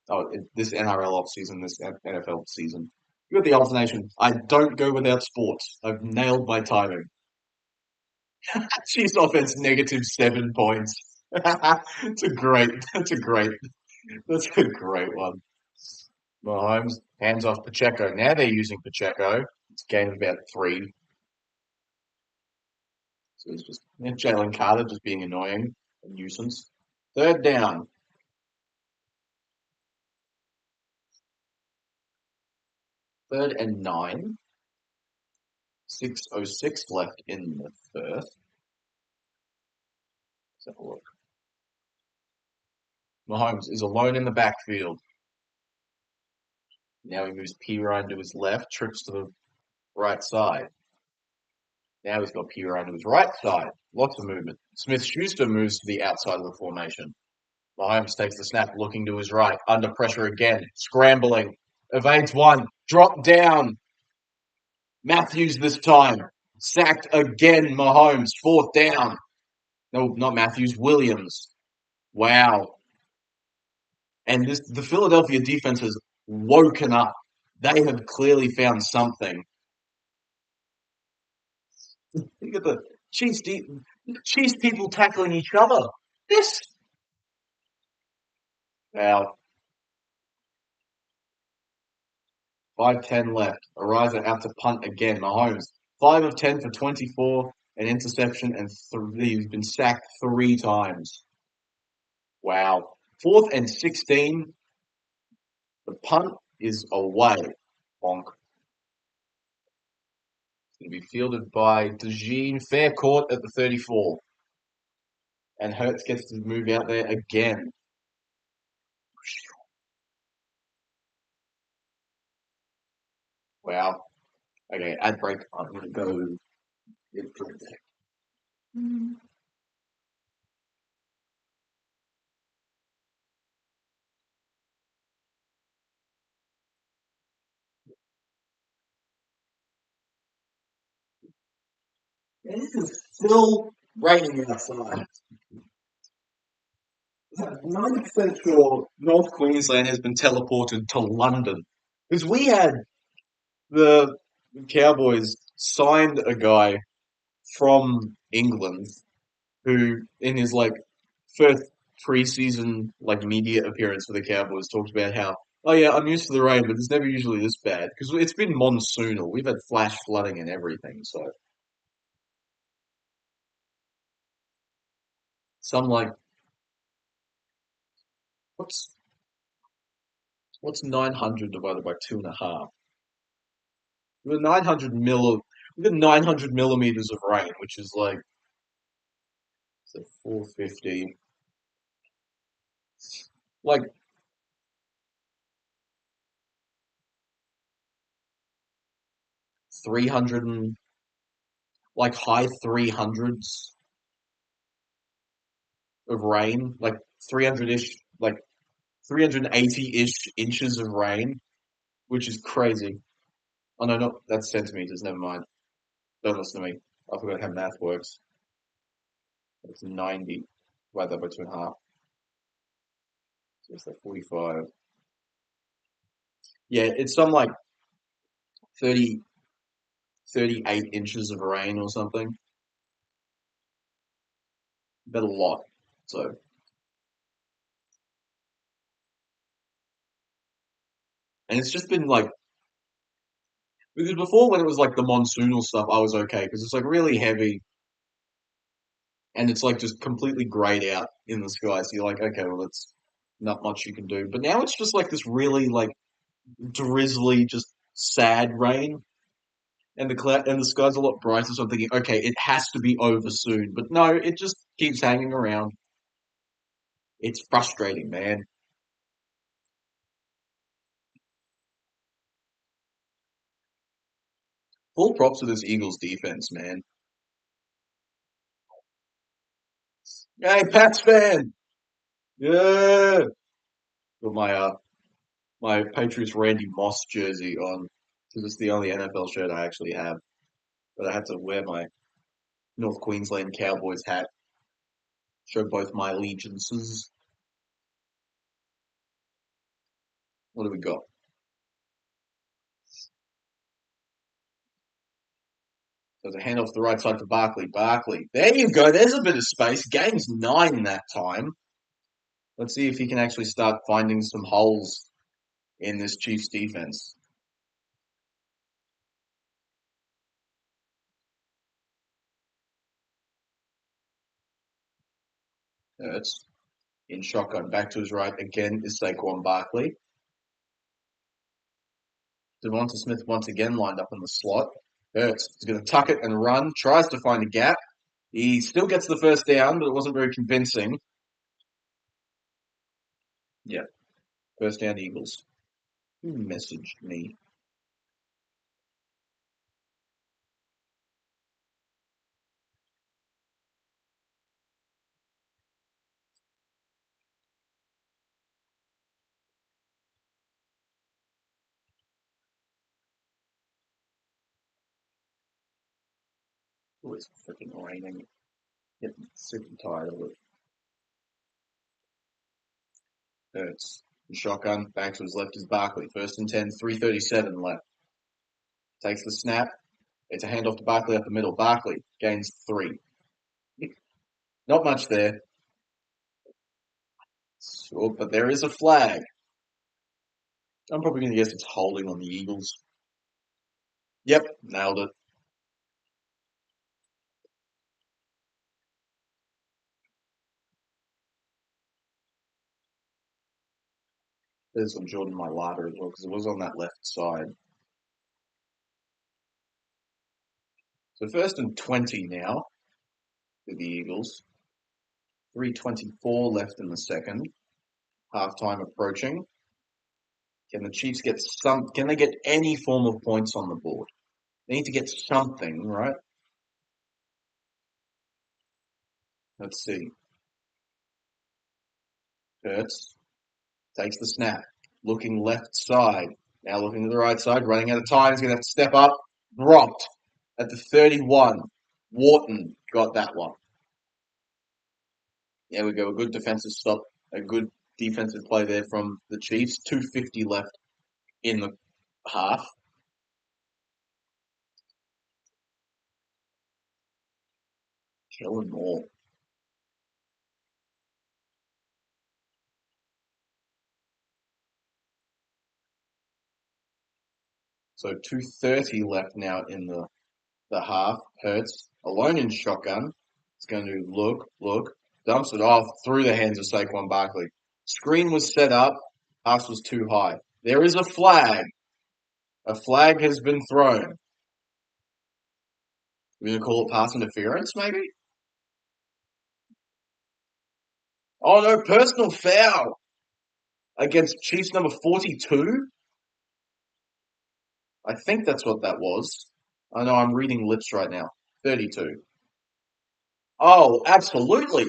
Oh, this NRL offseason, this NFL season. You got the alternation. I don't go without sports. I've nailed my timing. Chiefs offense -7 points. That's a great one. Mahomes hands off Pacheco. Now they're using Pacheco. It's a gain of about three. So it's just Jalen Carter just being annoying, a nuisance. Third down, 3rd and 9. 6:06 left in the first. Let's have a look. Mahomes is alone in the backfield. Now he moves P. Ryan to his left, trips to the right side. Now he's got P. Ryan to his right side. Lots of movement. Smith-Schuster moves to the outside of the formation. Mahomes takes the snap, looking to his right. Under pressure again. Scrambling. Evades one. Drop down. Matthews this time. Sacked again, Mahomes. 4th down. No, not Matthews. Williams. Wow. And the Philadelphia defense has woken up. They have clearly found something. Look at the Chiefs people tackling each other. This. Wow. 5:10 left. Ariza out to punt again. Mahomes, 5 of 10 for 24, an interception, and he's been sacked 3 times. Wow. 4th and 16. The punt is away. Bonk. It's going to be fielded by DeJean. Fair court at the 34. And Hurts gets to move out there again. Wow. Okay, ad break. I'm going to go. This is still raining outside. 90% sure North Queensland has been teleported to London. Because we had the Cowboys signed a guy from England who, in his first preseason media appearance for the Cowboys, talked about how, oh yeah, I'm used to the rain, but it's never usually this bad because it's been monsoonal. We've had flash flooding and everything. So some what's what's 900 divided by 2.5? We've got 900 millimeters of rain, which is so 450, like 300 and high 300s of rain, 300-ish, 380-ish inches of rain, which is crazy. Oh no, no, that's centimeters. Never mind. Don't listen to me. I forgot how math works. It's 90. Divide that by 2.5. So it's 45. Yeah, it's some 30, 38 inches of rain or something. But a lot. So, and it's just been because before when it was the monsoonal stuff, I was okay because it's really heavy and it's just completely grayed out in the sky. So you're okay, well, it's not much you can do. But now it's just this really drizzly, just sad rain, and the sky's a lot brighter. So I'm thinking, okay, it has to be over soon. But no, it just keeps hanging around. It's frustrating, man. Full props to this Eagles defense, man. Hey, Pats fan! Yeah! Got my Patriots Randy Moss jersey on because it's the only NFL shirt I actually have. But I had to wear my North Queensland Cowboys hat, show both my allegiances. What do we got? So the hand off the right side for Barkley. Barkley. There you go. There's a bit of space. Game's 9 that time. Let's see if he can actually start finding some holes in this Chiefs defense. Hurts in shotgun. Back to his right again is Saquon Barkley. Devonta Smith once again lined up in the slot. Hurts is going to tuck it and run. Tries to find a gap. He still gets the first down, but it wasn't very convincing. Yeah, first down Eagles. Who messaged me? Oh, it's freaking raining. Getting sick and tired of it. Hurts. Shotgun. Back to his left is Barkley. First and 10, 3:37 left. Takes the snap. It's a handoff to Barkley up the middle. Barkley gains 3. Not much there. So, but there is a flag. I'm probably going to guess it's holding on the Eagles. Yep, nailed it. There's on Jordan Mailata as well because it was on that left side. So first and 20 now for the Eagles. 3:24 left in the second. Halftime approaching. Can the Chiefs get some? Can they get any form of points on the board? They need to get something, right? Let's see. Hurts takes the snap, looking left side. Now looking to the right side, running out of time. He's going to have to step up. Dropped at the 31. Wharton got that one. There we go. A good defensive stop. A good defensive play there from the Chiefs. 2:50 left in the half. Kellen Moore. So 2:30 left now in the half. Hurts alone in shotgun. It's going to look, dumps it off through the hands of Saquon Barkley. Screen was set up. Pass was too high. There is a flag. A flag has been thrown. We're going to call it pass interference, maybe? Oh no, personal foul against Chiefs number 42. I think that's what that was. I know I'm reading lips right now. 32. Oh, absolutely.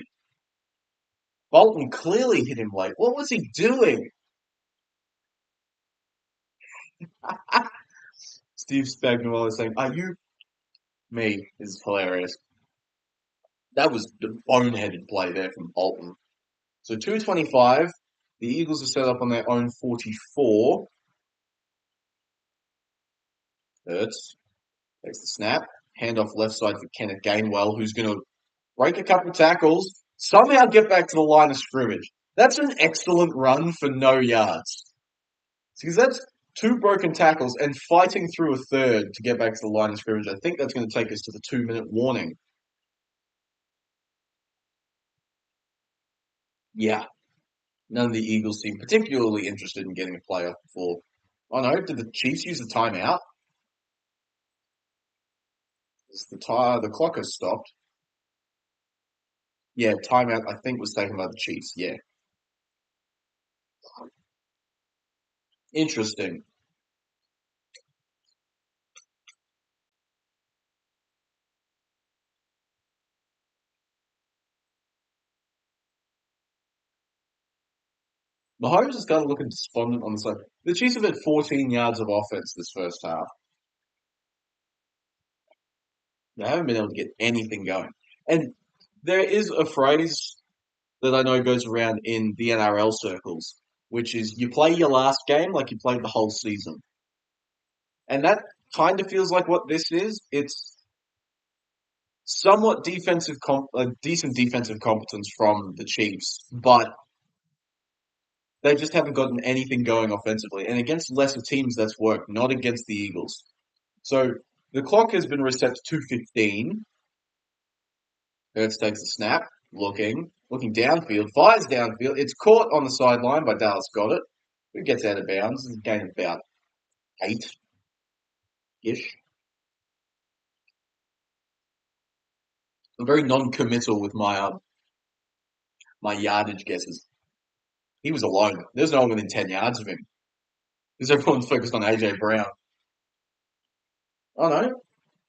Bolton clearly hit him late. What was he doing? Steve Spagnuolo is saying, "Are you me?" Is hilarious. That was the boneheaded play there from Bolton. So 2:25. The Eagles are set up on their own 44. Hurts takes the snap. Handoff left side for Kenneth Gainwell, who's going to break a couple tackles, somehow get back to the line of scrimmage. That's an excellent run for no yards. Because that's 2 broken tackles and fighting through a third to get back to the line of scrimmage. I think that's going to take us to the 2-minute warning. Yeah, none of the Eagles seem particularly interested in getting a playoff before. Oh no, did the Chiefs use the timeout? Is the clock has stopped. Yeah, timeout I think was taken by the Chiefs. Yeah, interesting. Mahomes is kind of looking despondent on the side. The Chiefs have had 14 yards of offense this first half. They haven't been able to get anything going. And there is a phrase that I know goes around in the NRL circles, which is you play your last game like you played the whole season. And that kind of feels like what this is. It's somewhat decent defensive competence from the Chiefs, but they just haven't gotten anything going offensively. And against lesser teams, that's worked, not against the Eagles. So the clock has been reset to 2:15. Hurts takes the snap, looking downfield, fires downfield. It's caught on the sideline by Dallas Goddard, who gets out of bounds. It's a gain of about 8-ish. I'm very non-committal with my yardage guesses. He was alone. There's no one within 10 yards of him. Because everyone's focused on AJ Brown. Oh no,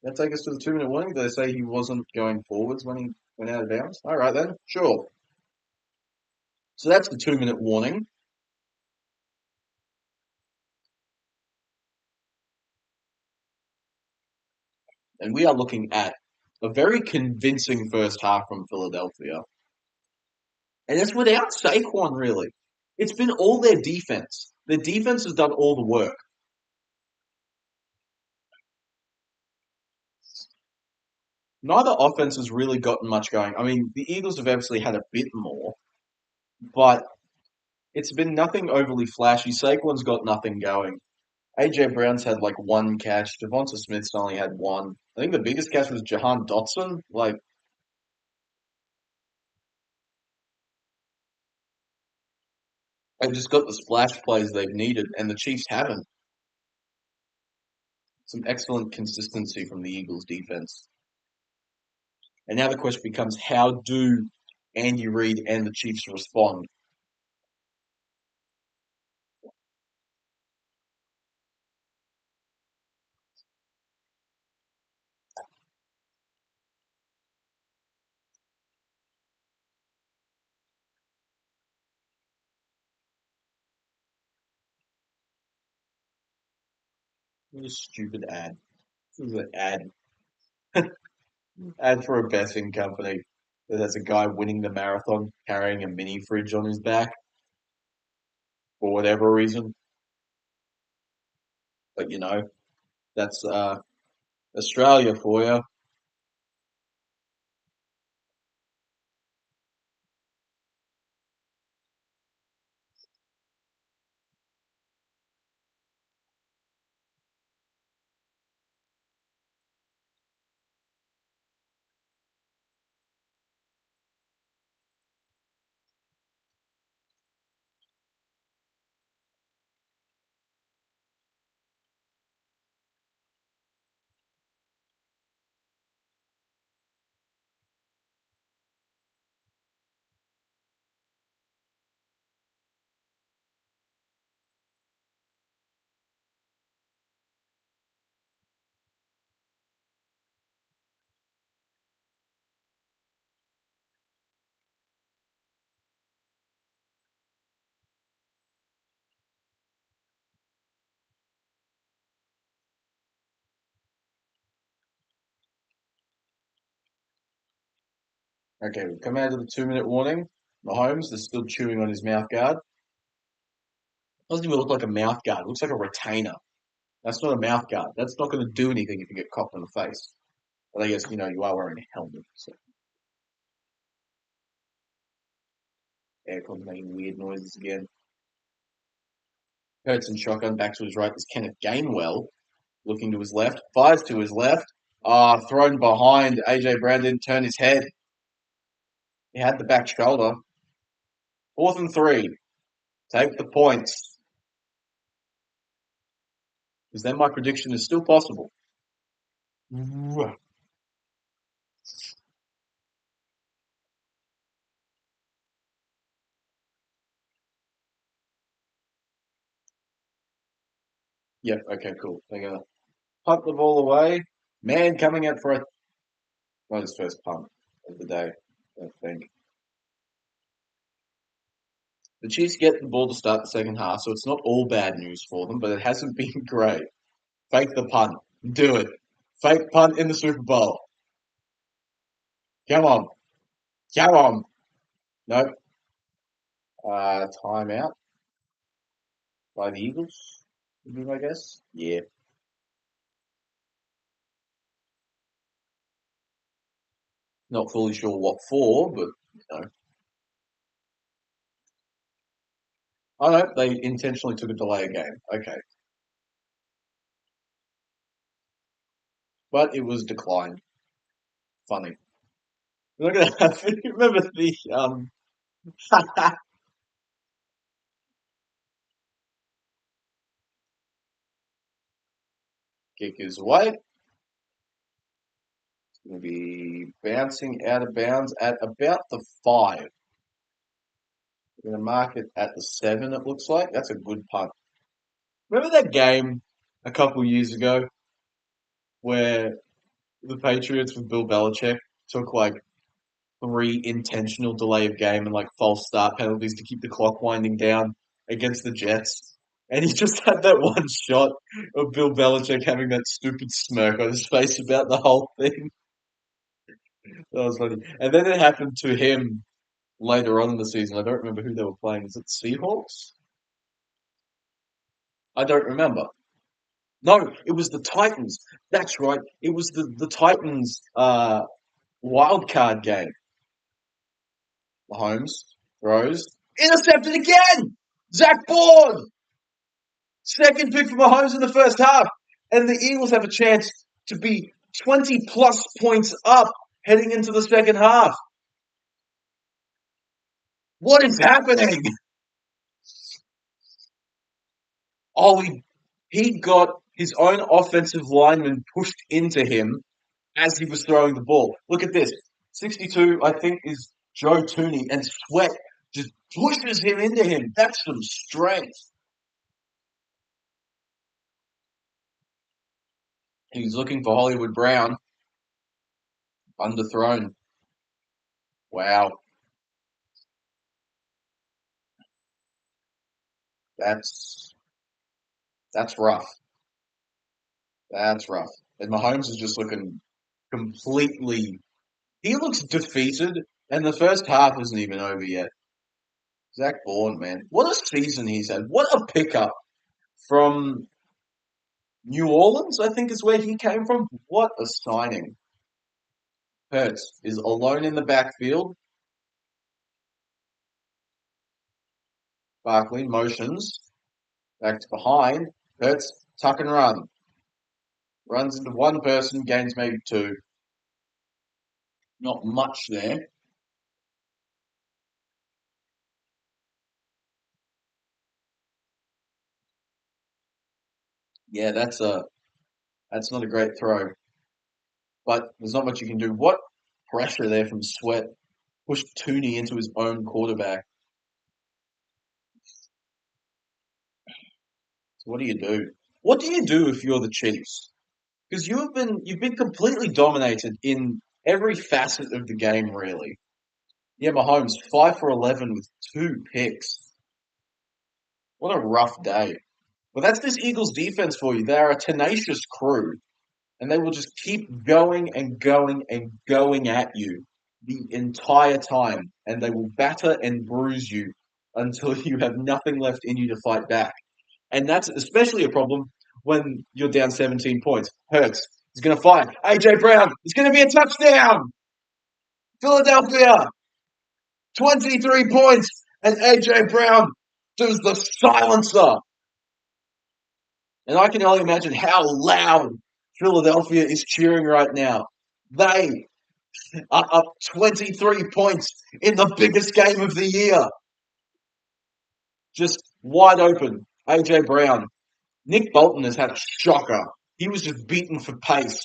that take us to the 2 minute warning. Did they say he wasn't going forwards when he went out of bounds? All right then, sure. So that's the 2 minute warning. And we are looking at a very convincing first half from Philadelphia. And it's without Saquon, really. It's been all their defense. Their defense has done all the work. Neither offense has really gotten much going. I mean, the Eagles have obviously had a bit more, but it's been nothing overly flashy. Saquon's got nothing going. AJ Brown's had like one catch. Devonta Smith's only had one. I think the biggest catch was Jahan Dotson. Like, they've just got the splash plays they've needed, and the Chiefs haven't. Some excellent consistency from the Eagles defense. And now the question becomes, how do Andy Reid and the Chiefs respond? What a stupid ad. This is an ad for a betting company that has a guy winning the marathon carrying a mini fridge on his back for whatever reason. But that's Australia for you. Okay, we come out of the 2 minute warning. Mahomes is still chewing on his mouth guard. Doesn't even look like a mouth guard. It looks like a retainer. That's not a mouth guard. That's not going to do anything if you get copped in the face. But I guess, you are wearing a helmet. So aircon's making weird noises again. Hurts and shotgun back to his right is Kenneth Gainwell. Looking to his left. Fires to his left. Thrown behind. AJ Brown didn't turn his head. He had the back shoulder. 4th and 3. Take the points. Because then my prediction is still possible. Yep, okay, cool. They're going to punt the ball away. Man coming out for not his first punt of the day, I think. The Chiefs get the ball to start the second half, so it's not all bad news for them, but it hasn't been great. Fake the punt. Do it. Fake punt in the Super Bowl. Come on. Come on. Nope. Timeout by the Eagles, I guess. Yeah. Not fully sure what for, but I know they intentionally took a delay of game. Okay, but it was declined. Funny. Look at that. Remember the kick is away. Going to be bouncing out of bounds at about the 5. We're going to mark it at the 7, it looks like. That's a good punt. Remember that game a couple years ago where the Patriots with Bill Belichick took like 3 intentional delay of game and like false start penalties to keep the clock winding down against the Jets? And he just had that one shot of Bill Belichick having that stupid smirk on his face about the whole thing. That was funny. And then it happened to him later on in the season. I don't remember who they were playing. Is it Seahawks? I don't remember. No, it was the Titans. That's right. It was the Titans wild card game. Mahomes throws. Intercepted again! Zach Bourne! Second pick for Mahomes in the first half. And the Eagles have a chance to be 20 plus points up heading into the second half. What is happening? Oh, he got his own offensive lineman pushed into him as he was throwing the ball. Look at this. 62, I think, is Joe Tooney, and Sweat just pushes him into him. That's some strength. He's looking for Hollywood Brown. Underthrown. Wow. That's that's rough. That's rough. And Mahomes is just looking completely. He looks defeated, and the first half isn't even over yet. Zach Bourne, man, what a season he's had! What a pickup from New Orleans, I think is where he came from. What a signing! Hurts is alone in the backfield. Barkley motions back to behind. Hurts tuck and run. Runs into one person, gains maybe 2. Not much there. Yeah, that's not a great throw. But there's not much you can do. What pressure there from Sweat pushed Tooney into his own quarterback. So what do you do? What do you do if you're the Chiefs? Because you've been completely dominated in every facet of the game, really. Yeah, Mahomes 5 for 11 with 2 picks. What a rough day. But that's this Eagles defense for you. They are a tenacious crew, and they will just keep going and going and going at you the entire time, and they will batter and bruise you until you have nothing left in you to fight back. And that's especially a problem when you're down 17 points. Hurts is going to fire. AJ Brown is going to be a touchdown. Philadelphia, 23 points, and AJ Brown does the silencer. And I can only imagine how loud Philadelphia is cheering right now. They are up 23 points in the biggest game of the year. Just wide open. AJ Brown. Nick Bolton has had a shocker. He was just beaten for pace.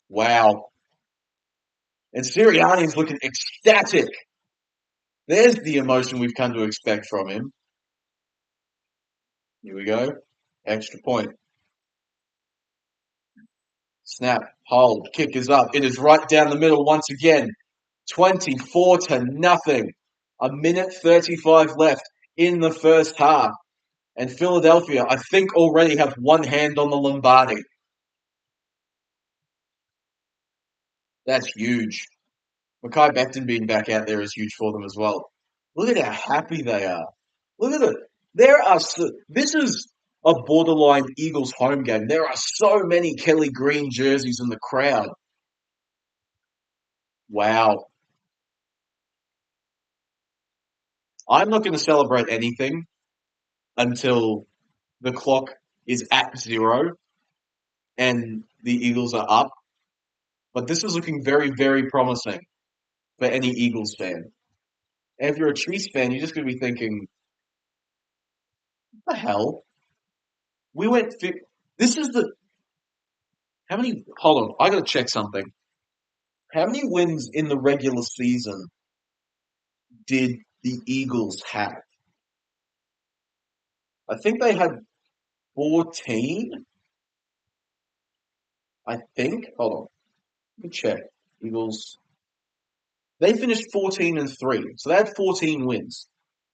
Wow. And Sirianni's looking ecstatic. There's the emotion we've come to expect from him. Here we go. Extra point. Snap, hold, kick is up. It is right down the middle once again. 24-0. A minute 35 left in the first half. And Philadelphia, I think, already have one hand on the Lombardi. That's huge. Mekhi Becton being back out there is huge for them as well. Look at how happy they are. Look at it. There are. This is a borderline Eagles home game. There are so many Kelly Green jerseys in the crowd. Wow. I'm not going to celebrate anything until the clock is at zero and the Eagles are up. But this is looking very, very promising for any Eagles fan. And if you're a Chiefs fan, you're just going to be thinking, what the hell? We went. This is the. How many? Hold on. I got to check something. How many wins in the regular season did the Eagles have? I think they had 14. I think. Hold on. Let me check. Eagles. They finished 14-3. So they had 14 wins.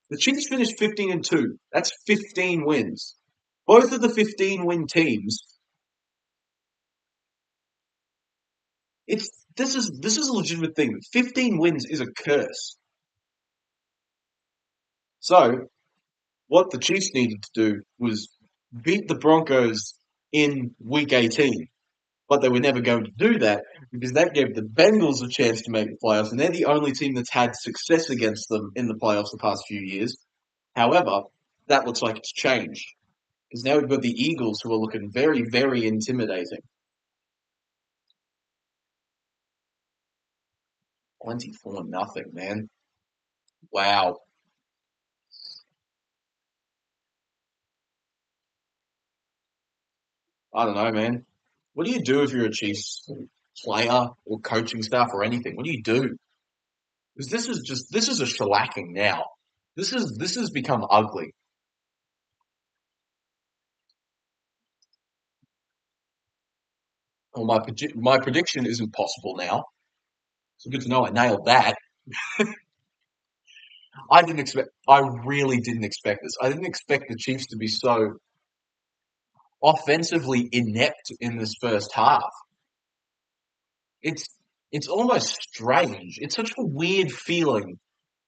The Chiefs finished 15-2. That's 15 wins. Both of the 15-win teams. This is a legitimate thing. 15 wins is a curse. So what the Chiefs needed to do was beat the Broncos in week 18. But they were never going to do that because that gave the Bengals a chance to make the playoffs, and they're the only team that's had success against them in the playoffs the past few years. However, that looks like it's changed because now we've got the Eagles who are looking very, very intimidating. 24-0, man. Wow. I don't know, man. What do you do if you're a Chiefs player or coaching staff or anything? What do you do? Because this is a shellacking now. This has become ugly. Well, my prediction isn't possible now. So good to know I nailed that. I really didn't expect this. I didn't expect the Chiefs to be so offensively inept in this first half. It's it's almost strange. It's such a weird feeling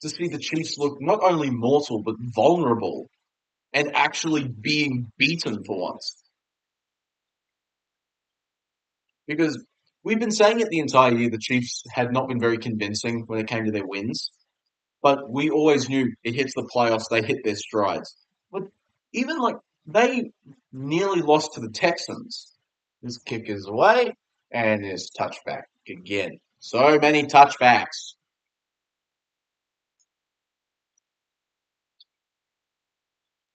to see the Chiefs look not only mortal but vulnerable and actually being beaten for once. Because we've been saying it the entire year the Chiefs had not been very convincing when it came to their wins. But we always knew it hits the playoffs, they hit their strides. But even like they nearly lost to the Texans. This kick is away and this touchback again. So many touchbacks.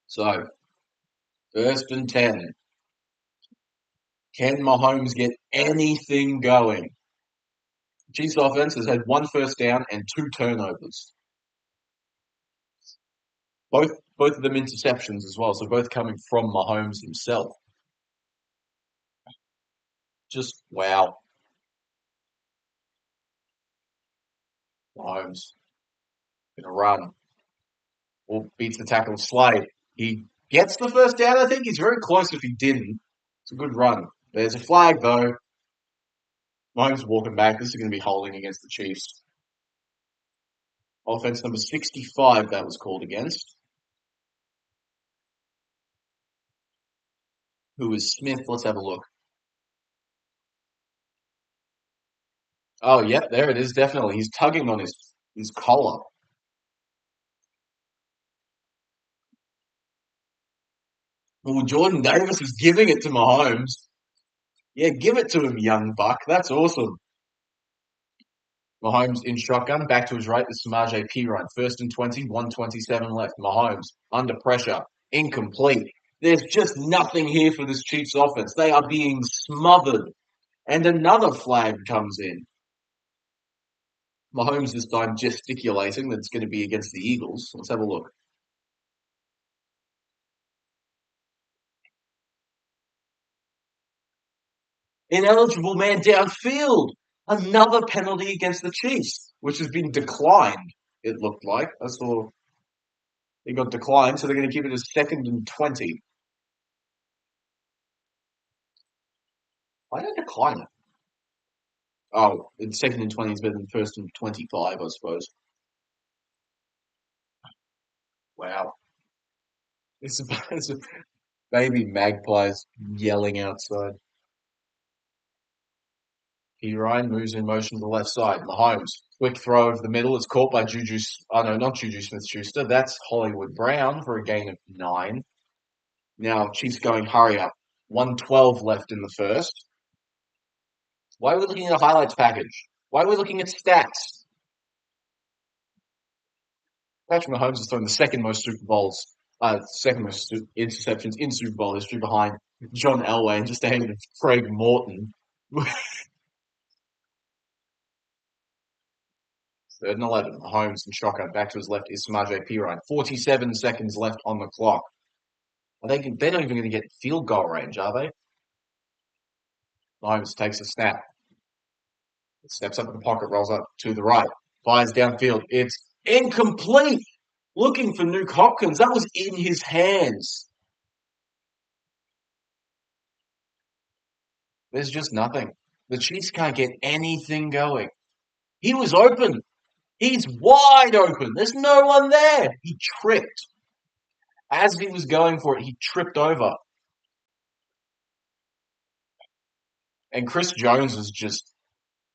So first and 10. Can Mahomes get anything going? Chiefs offense has had one first down and two turnovers. Both of them interceptions as well, so both coming from Mahomes himself. Just wow. Mahomes gonna run. Or beats the tackle Slade. He gets the first down, I think. He's very close if he didn't. It's a good run. There's a flag, though. Mahomes walking back. This is going to be holding against the Chiefs. Offense number 65, that was called against. Who is Smith? Let's have a look. Oh, yep, there it is, definitely. He's tugging on his collar. Well, Jordan Davis is giving it to Mahomes. Yeah, give it to him, young buck. That's awesome. Mahomes in shotgun, back to his right. This is Marjay P run. First and 20, 127 left. Mahomes under pressure, incomplete. There's just nothing here for this Chiefs offense. They are being smothered. And another flag comes in. Mahomes this time gesticulating. That's going to be against the Eagles. Let's have a look. Ineligible man downfield. Another penalty against the Chiefs, which has been declined, it looked like. I saw it got declined, so they're going to keep it as second and 20. Why don't decline it? Oh, it's second and 20 is better than first and 25, I suppose. Wow. It's, Baby magpies yelling outside. P. Ryan moves in motion to the left side. Mahomes, quick throw over the middle. It's caught by Juju. Oh no, not Juju Smith-Schuster. That's Hollywood Brown for a gain of 9. Now Chiefs going hurry up. 112 left in the first. Why are we looking at a highlights package? Why are we looking at stats? Patrick Mahomes has thrown the second most Super Bowls, second most interceptions in Super Bowl history behind John Elway and just ahead of Craig Morton. Third and 11. Mahomes and shotgun. Back to his left is Samaje Perine. 47 seconds left on the clock. They're not even going to get field goal range, are they? Mahomes takes a snap. Steps up in the pocket, rolls up to the right. Fires downfield. It's incomplete. Looking for Nuke Hopkins. That was in his hands. There's just nothing. The Chiefs can't get anything going. He was open. He's wide open. There's no one there. He tripped. As he was going for it, he tripped over. And Chris Jones is just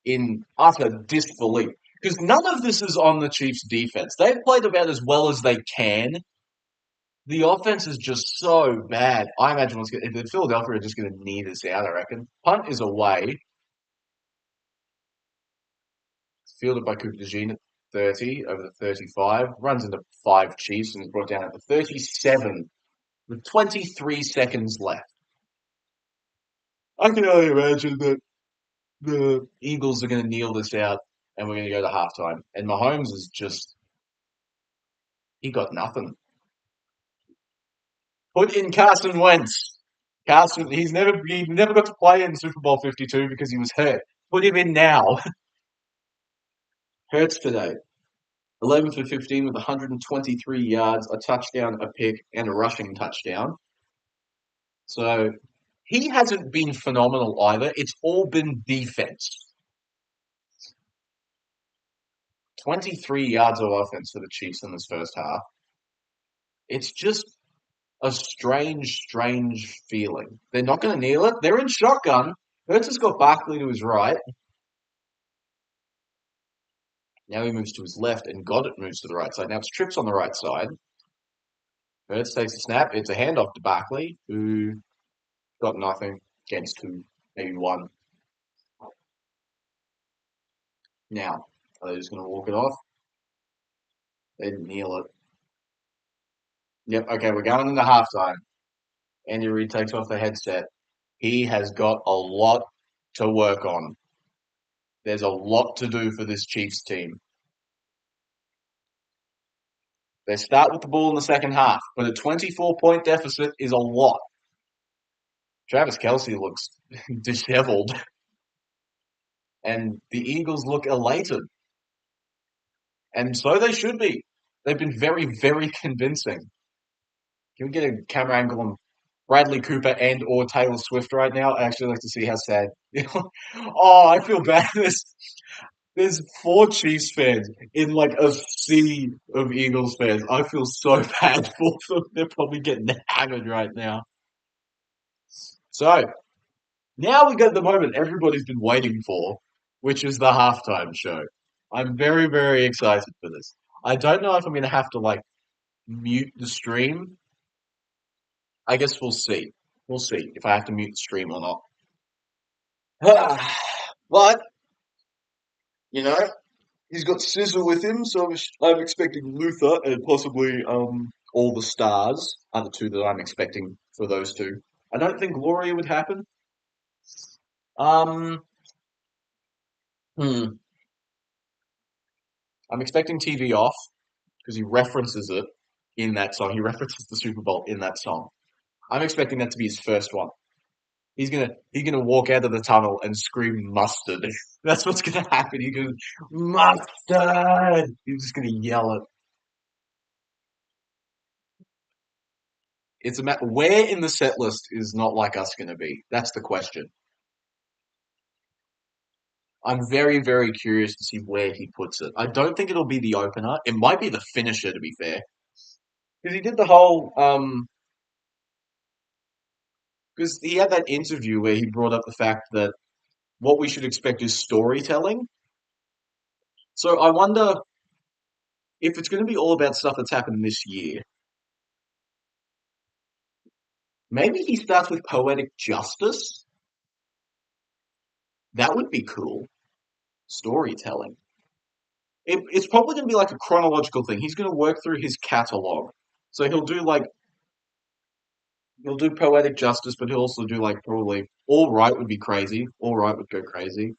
in utter disbelief. Because none of this is on the Chiefs' defense. They've played about as well as they can. The offense is just so bad. I imagine if Philadelphia are just going to knee this out, I reckon. Punt is away. It's fielded by Cooper DeJean at 30 over the 35. Runs into 5 Chiefs and is brought down at the 37 with 23 seconds left. I can only imagine that the Eagles are going to kneel this out and we're going to go to halftime. And Mahomes is just, he got nothing. Put in Carson Wentz. He never got to play in Super Bowl 52 because he was hurt. Put him in now. Hurts today. 11 for 15 with 123 yards, a touchdown, a pick, and a rushing touchdown. So he hasn't been phenomenal either. It's all been defense. 23 yards of offense for the Chiefs in this first half. It's just a strange feeling. They're not going to kneel it. They're in shotgun. Hurts has got Barkley to his right. Now he moves to his left, and Goddard moves to the right side. Now it's trips on the right side. Hurts takes the snap. It's a handoff to Barkley, who got nothing against 2, maybe 1. Now, are they just going to walk it off? They didn't kneel it. Yep, okay, we're going into halftime. Andy Reid takes off the headset. He has got a lot to work on. There's a lot to do for this Chiefs team. They start with the ball in the second half, but a 24-point deficit is a lot. Travis Kelce looks disheveled, and the Eagles look elated. And so they should be. They've been very convincing. Can we get a camera angle on Bradley Cooper and or Taylor Swift right now? I actually like to see how sad. Oh, I feel bad. There's 4 Chiefs fans in like a sea of Eagles fans. I feel so bad for them. They're probably getting hammered right now. So now we get the moment everybody's been waiting for, which is the halftime show. I'm very excited for this. I don't know if I'm going to have to like mute the stream. I guess we'll see. We'll see if I have to mute the stream or not. But, you know, he's got Scissor with him, so I'm expecting Luther and possibly all the stars are the 2 that I'm expecting for those 2. I don't think Gloria would happen. Um, I'm expecting TV off because he references it in that song. He references the Super Bowl in that song. I'm expecting that to be his first one. He's gonna walk out of the tunnel and scream mustard. That's what's gonna happen. He goes mustard. He's just gonna yell it. It's a matter where in the set list is Not Like Us gonna be. That's the question. I'm very curious to see where he puts it. I don't think it'll be the opener. It might be the finisher, to be fair, because he did the whole because he had that interview where he brought up the fact that what we should expect is storytelling. So I wonder if it's going to be all about stuff that's happened this year. Maybe he starts with poetic justice. That would be cool. Storytelling. It's probably going to be like a chronological thing. He's going to work through his catalog. So he'll do poetic justice, but he'll also do like probably all right would be crazy. All right would go crazy.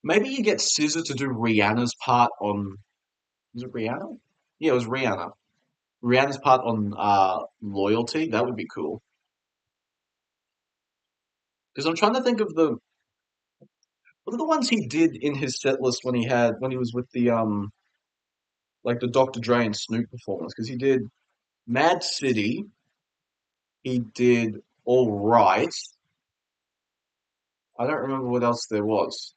Maybe you get Scissor to do Rihanna's part on. Was it Rihanna? Yeah, it was Rihanna. Rihanna's part on loyalty. That would be cool. Because I'm trying to think of the what are the ones he did in his set list when he was with the like the Dr. Dre and Snoop performance. Because he did Mad City. He did All Right. I don't remember what else there was.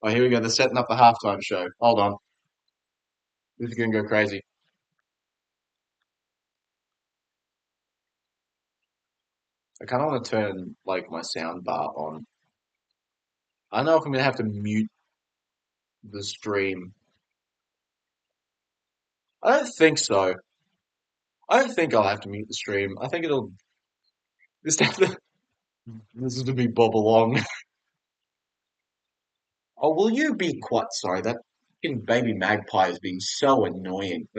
Oh, here we go. They're setting up the halftime show. Hold on. This is gonna go crazy. I kind of want to turn like my sound bar on. I don't know if I'm gonna have to mute the stream. I don't think so. I don't think I'll have to mute the stream. I think it'll this this is to be bob along. Oh, will you be quite sorry? That fucking baby magpie is being so annoying.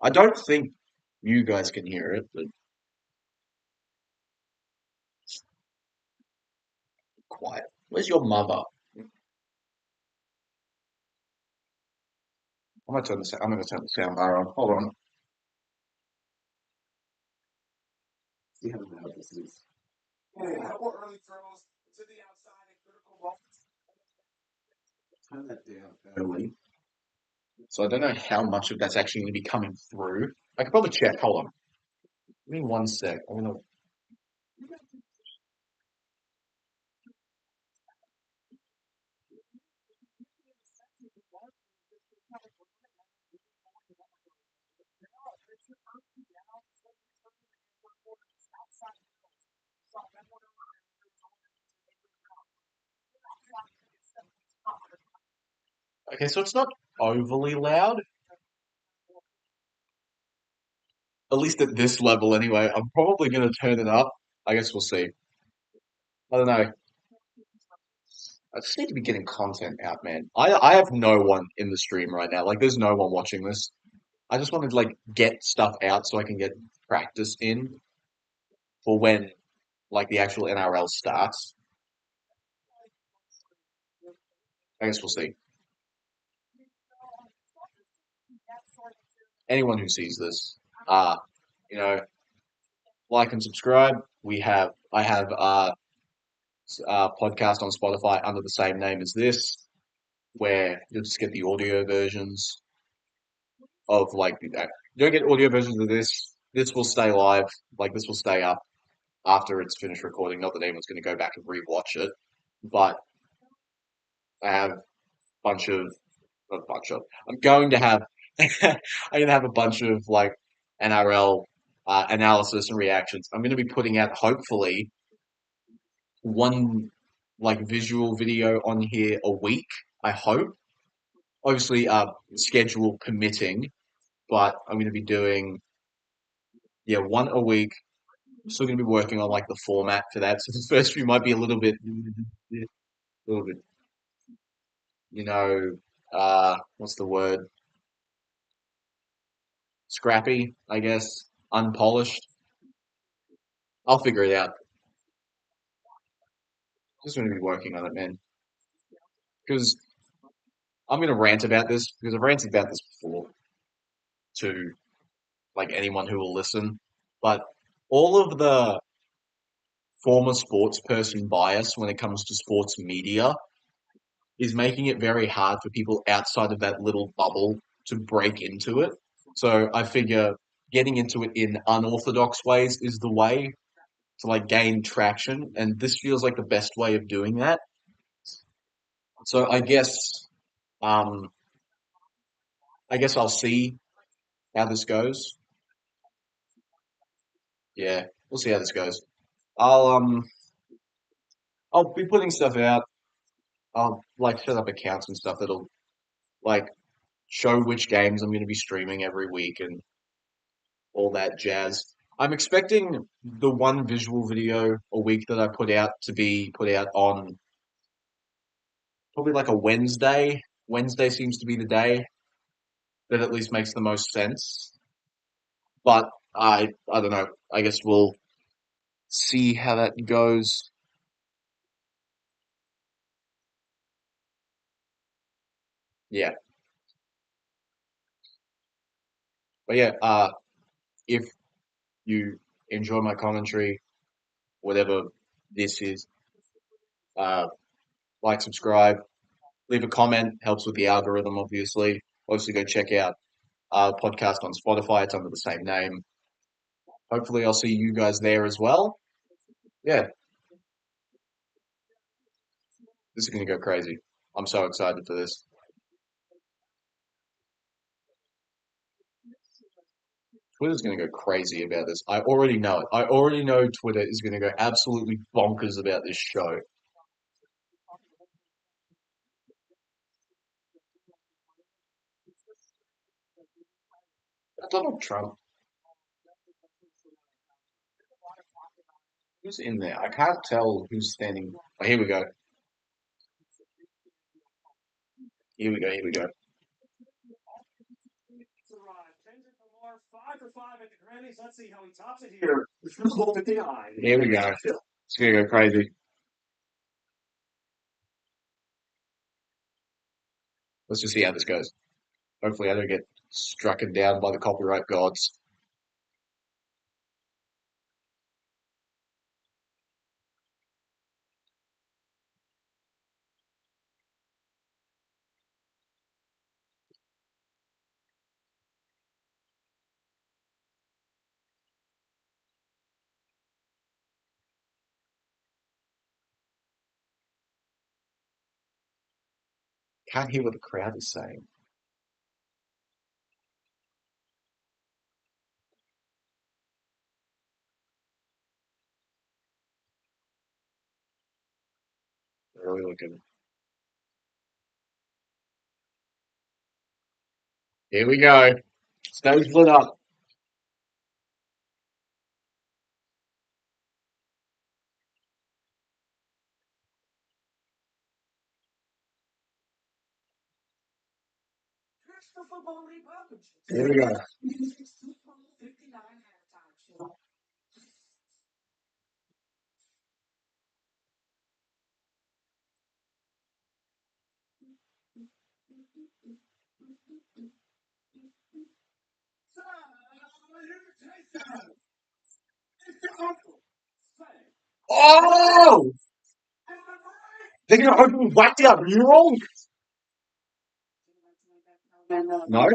I don't think you guys can hear it, but quiet. Where's your mother? I'm gonna turn the sound bar on. Hold on. See how loud this is. Hey, how about early throws to the outside and critical moments? Turn that down early. So I don't know how much of that's actually going to be coming through. I could probably check. Hold on. Give me one sec. I'm gonna. Okay, so it's not overly loud, at least at this level anyway. I'm probably going to turn it up. I guess we'll see. I don't know. I just need to be getting content out, man. I have no one in the stream right now. Like, there's no one watching this. I just want to like get stuff out so I can get practice in for when like the actual NRL starts. I guess we'll see. Anyone who sees this, you know, like and subscribe. I have podcast on Spotify under the same name as this, where you'll just get the audio versions of like you don't get audio versions of this. This will stay live, like this will stay up after it's finished recording. Not that anyone's going to go back and rewatch it, but I have a bunch of not a bunch of. I'm going to have I'm going to have a bunch of like NRL analysis and reactions. I'm going to be putting out hopefully one like visual video on here a week. I hope. Obviously, schedule permitting, but I'm going to be doing yeah one a week. Still going to be working on like the format for that. So the first few might be a little bit, you know, what's the word? Scrappy, I guess, unpolished. I'll figure it out. Just going to be working on it, man. Because I'm going to rant about this because I've ranted about this before to like anyone who will listen. But all of the former sports person bias when it comes to sports media is making it very hard for people outside of that little bubble to break into it. So I figure getting into it in unorthodox ways is the way to like gain traction, and this feels like the best way of doing that. So um, I guess I'll see how this goes. Yeah, we'll see how this goes. I'll um I'll be putting stuff out. I'll like set up accounts and stuff that'll like show which games I'm going to be streaming every week and all that jazz. I'm expecting the one visual video a week that I put out to be put out on probably like a Wednesday. Wednesday seems to be the day that at least makes the most sense. But I don't know. I guess we'll see how that goes. Yeah. But yeah, if you enjoy my commentary, whatever this is, uh, like, subscribe, leave a comment, helps with the algorithm, obviously. Also, go check out our podcast on Spotify. It's under the same name. Hopefully, I'll see you guys there as well. Yeah, this is going to go crazy. I'm so excited for this. Twitter's going to go crazy about this. I already know it. I already know Twitter is going to go absolutely bonkers about this show. Donald Trump, who's in there? I can't tell who's standing. Oh, here we go. Here we go. Here we go. Here we go. It's going to go crazy. Let's just see how this goes. Hopefully, I don't get struck down by the copyright gods. Can't hear what the crowd is saying. They're really looking. Here we go. Stage lit up. Here we go. Oh! They're going to open whacked out mural? No?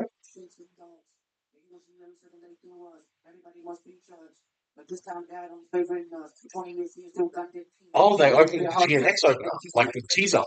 Oh, they opened the GNX opener, like the teaser.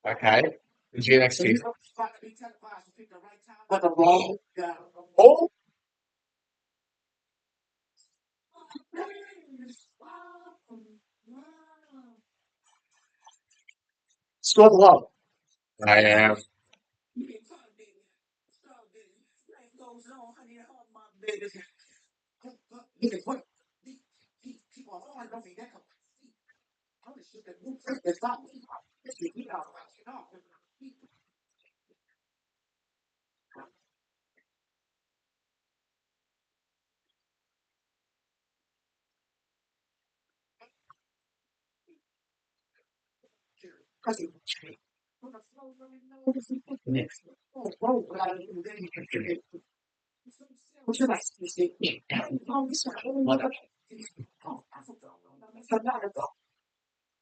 Okay. The GNX teaser. Oh! Score the love. I am.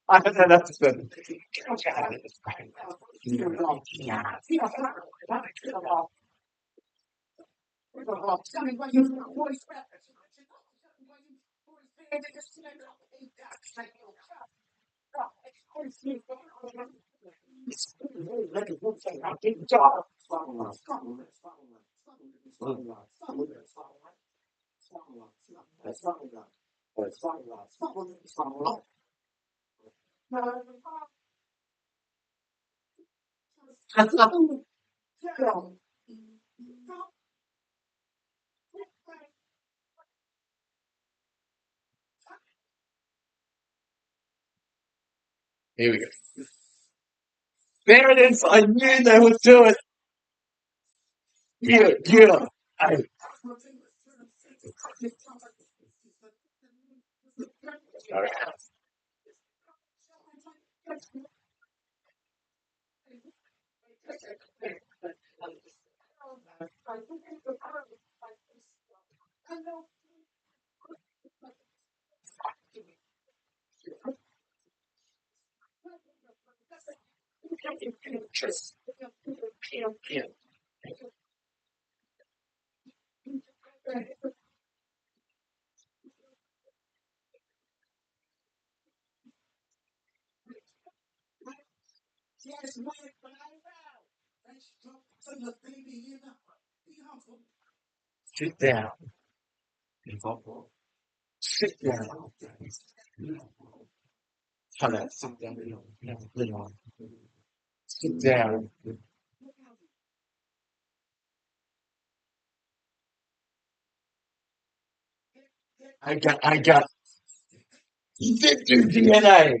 I don't know that's good. Here we go. There it is. I knew they would do it. Yeah, yeah. I, sit down. Sit down. Shut up. Sit down. Sit down. I got victim DNA.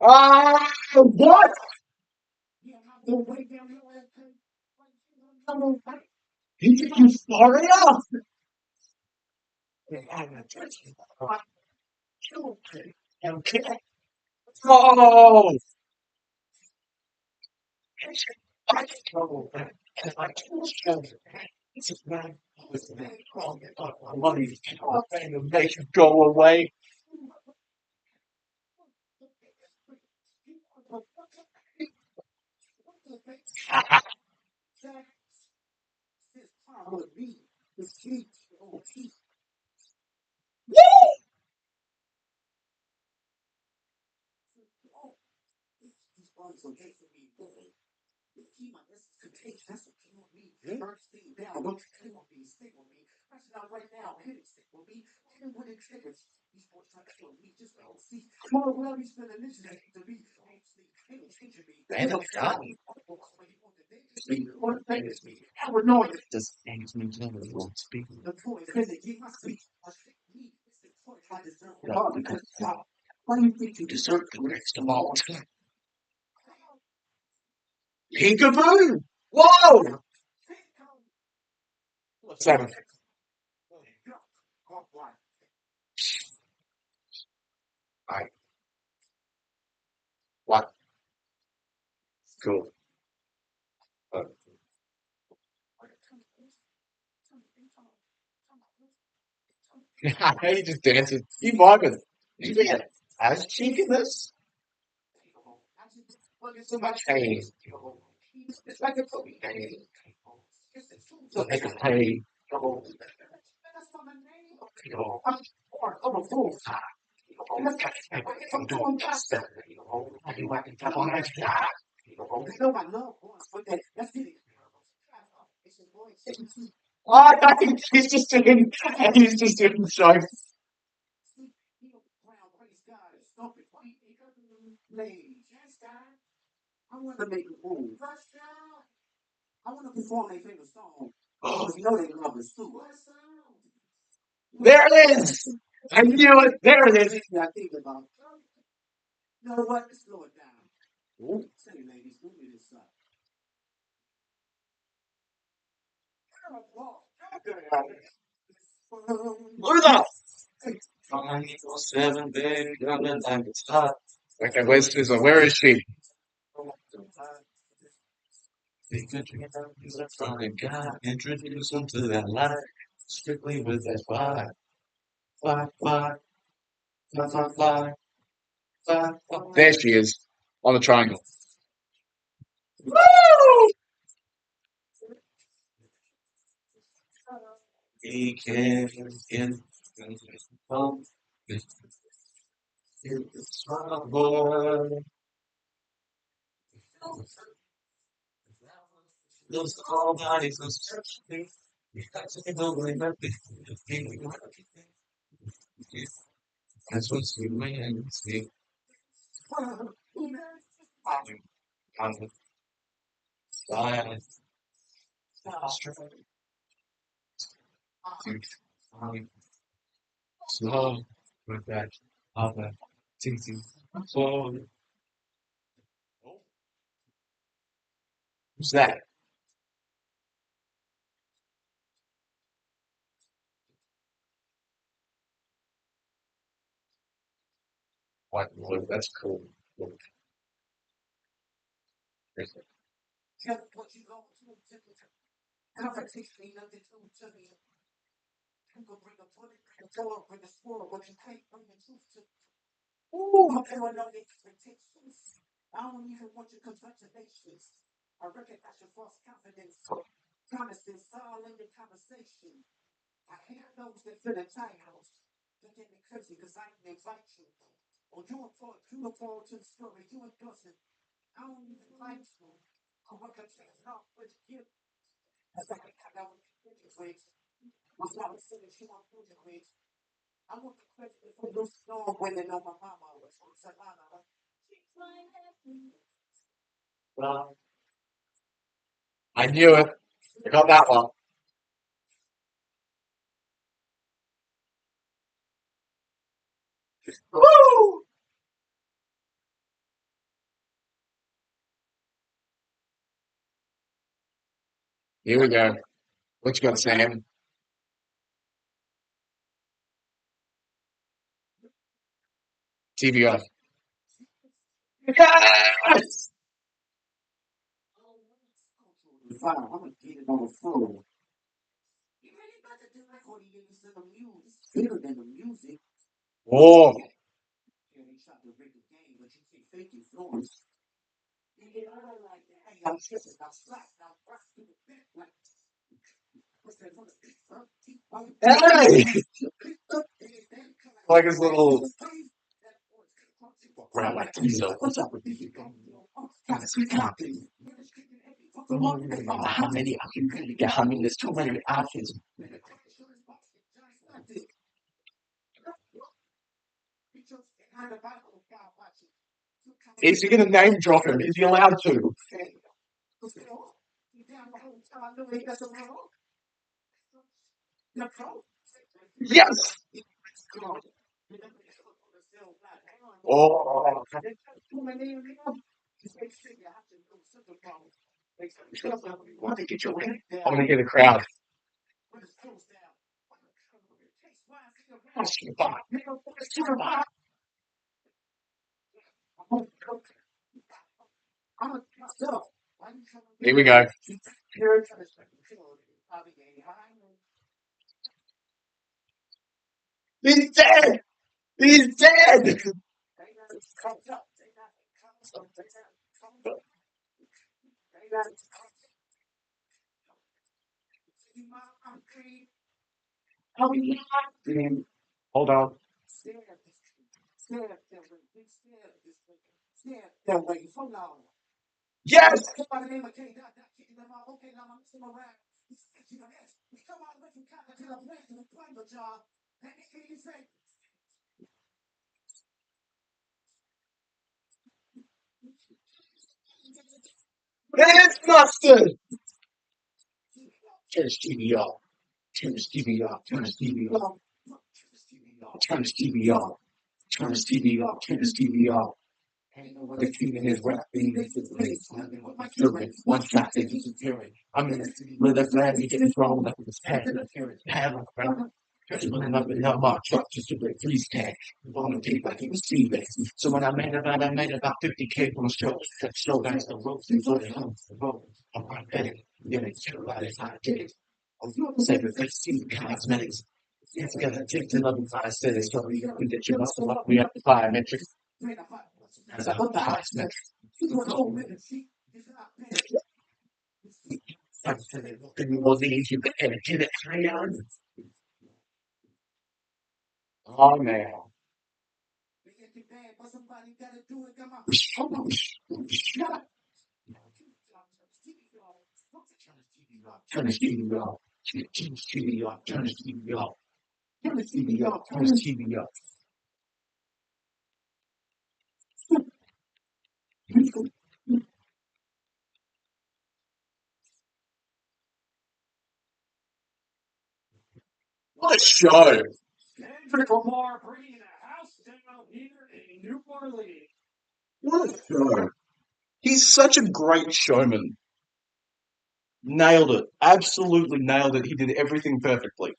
Ah, what? He took you far enough. Okay. Oh, I told them. I told you. This is not was wrong. Money to make you go away. Does things mean you won't speak? You deserve the rest of all. Peekaboo! Whoa! What's that? Alright, what? Cool. Uh, he just dancing. You vibing. You being as cheeky this? So much pain. It's like a pain. So like a pain. I'm a fool. I'm doing justice. Oh, I think he's just doing show. Oh, there it is! I knew it! There it is! Luther! 24/7, baby, coming like it's hot. Okay, where's Susan? Where is she? He's a funny guy. Introduce him to that life. Strictly with that fly. Fly, fly, fly, fly, fly, fly, fly. There she is. On the triangle. Woo! He can in home. It's my boy. Those all bodies are searching. That's what you man see. On the side, slow, with that other teasing. So, who's that? What? That's cool. Well, I knew it. I got that one. Woo! Here we go. What you got, Sam? TV off. Yes! Oh, hey! Like his little round like so. What's up with you? How many are you gonna get? I mean, there's too many options. Is he gonna name drop him? Is he allowed to? Yes! Oh, I'm gonna hear the crowd. Here we go. He's dead! He's dead! Hold on. Yes! It's busted! Turn this TV off. Turn this TV off. Turn this TV off. Turn this TV off. Turn this TV off. Turn this TV off. Ain't no other feeling is rapping. This is place. Living with my children. One shot, they disappearing. I'm in the city with a flag. We getting thrown up in this past interference. Paddle, brother. Just running up and down my truck just to break freeze tag. On the tape like it was T-Bags. So when I made about 50K from a show. That show guys the ropes and for the homes. The road. I'm prophetic. Then they kill about it. How I did it. I'm saving face see cosmetics. It's gonna take to level 5 cities. So we got to get your muscle up. We have to fly metrics. As I hope the highest metrics. Oh man. Turn this TV off. Turn this TV off. Turn this TV off. Turn this TV off. Turn this TV off. What a show! What a show! He's such a great showman. Nailed it. Absolutely nailed it. He did everything perfectly.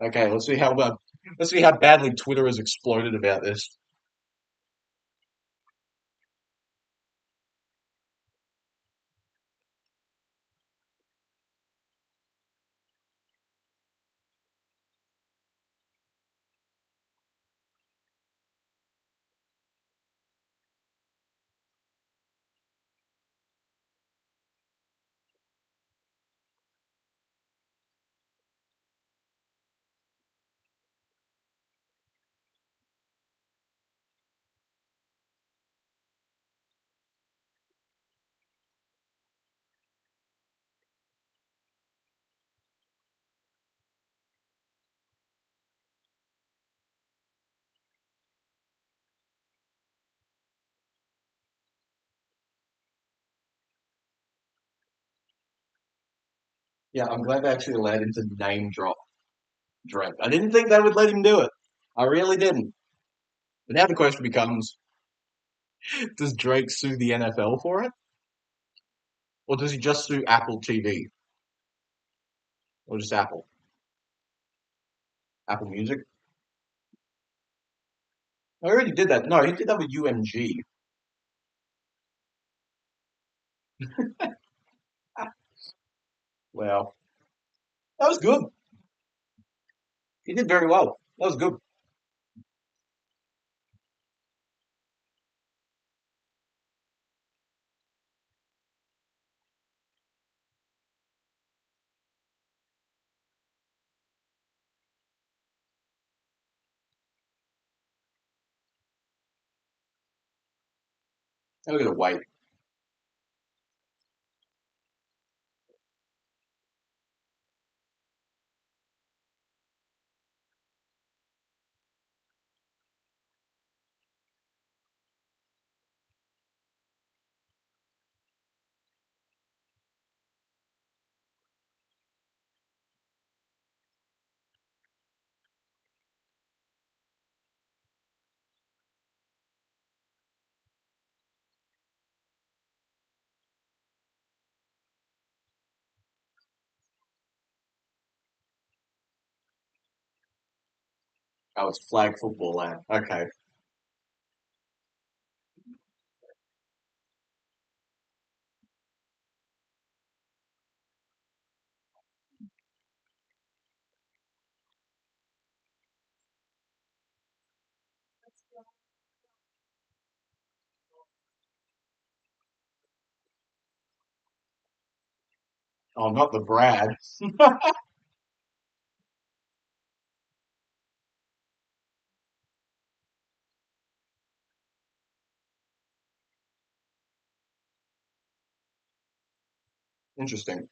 Okay, let's see how badly Twitter has exploded about this. Yeah, I'm glad they actually allowed him to name drop Drake. I didn't think they would let him do it. I really didn't. But now the question becomes, does Drake sue the NFL for it? Or does he just sue Apple TV? Or just Apple? Apple Music? I already did that. No, he did that with UMG. Well, that was good. He did very well. That was good. Now we're gonna wait. Oh, it's flag football land. Okay. Oh, not the Brad. Interesting.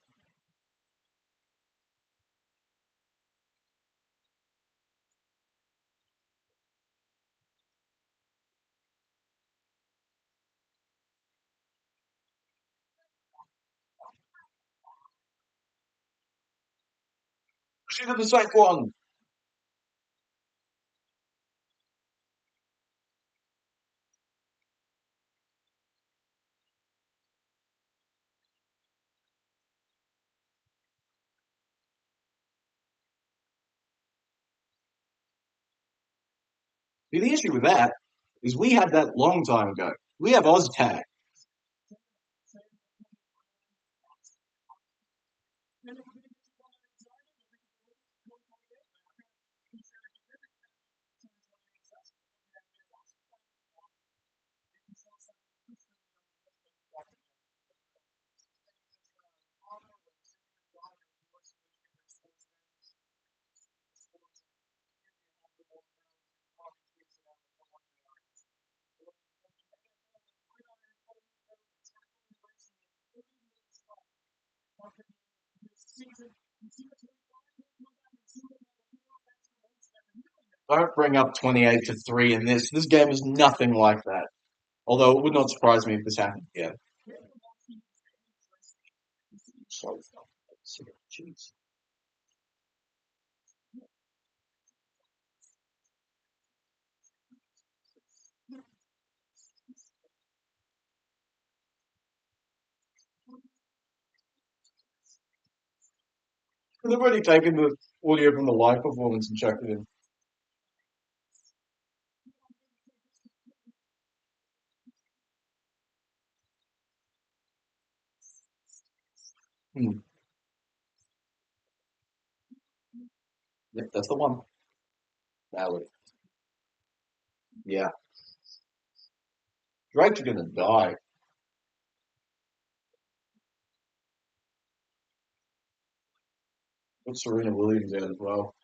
She did the sack one. See, the issue with that is we had that long time ago. We have OzTag. Don't bring up 28-3 in this. This game is nothing like that. Although it would not surprise me if this happened again. So, jeez. They've already taken the audio from the live performance and chucked it in. Hmm. Yep, that's the one. Valid. Yeah. Drake's gonna die. Put Serena Williams out as well.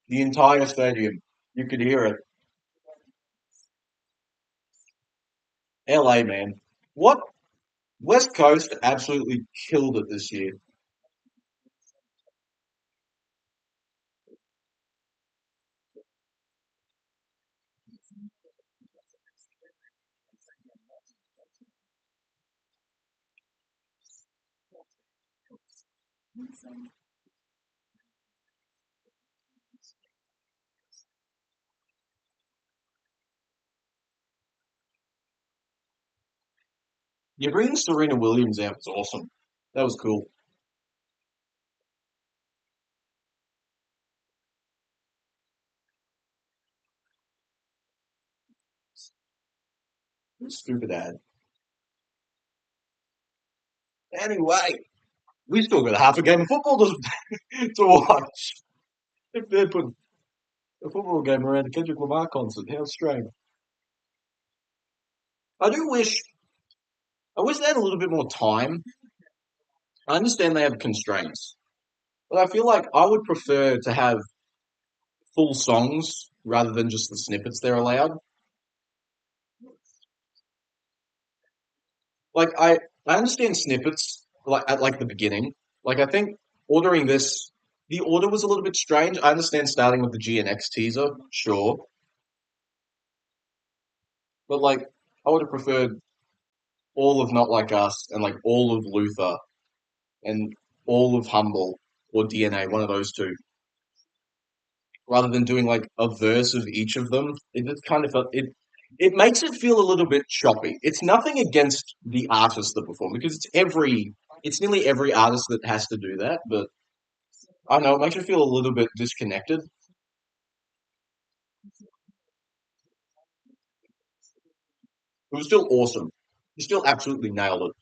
The entire stadium. You could hear it. LA, man. What? West Coast absolutely killed it this year. Yeah, bringing Serena Williams out was awesome. That was cool. Stupid ad. Anyway, we still got half a game of football to watch. If they're putting a football game around a Kendrick Lamar concert, how strange. I do wish, I wish they had a little bit more time. I understand they have constraints, but I feel like I would prefer to have full songs rather than just the snippets they're allowed. Like I understand snippets like at like the beginning. Like I think ordering this, the order was a little bit strange. I understand starting with the GNX teaser, sure, but like I would have preferred all of Not Like Us and like all of Luther and all of Humble or DNA, one of those two, rather than doing like a verse of each of them. It just kind of felt it makes it feel a little bit choppy. It's nothing against the artists that perform because it's nearly every artist that has to do that, but I don't know, it makes you feel a little bit disconnected. It was still awesome. You still absolutely nailed it.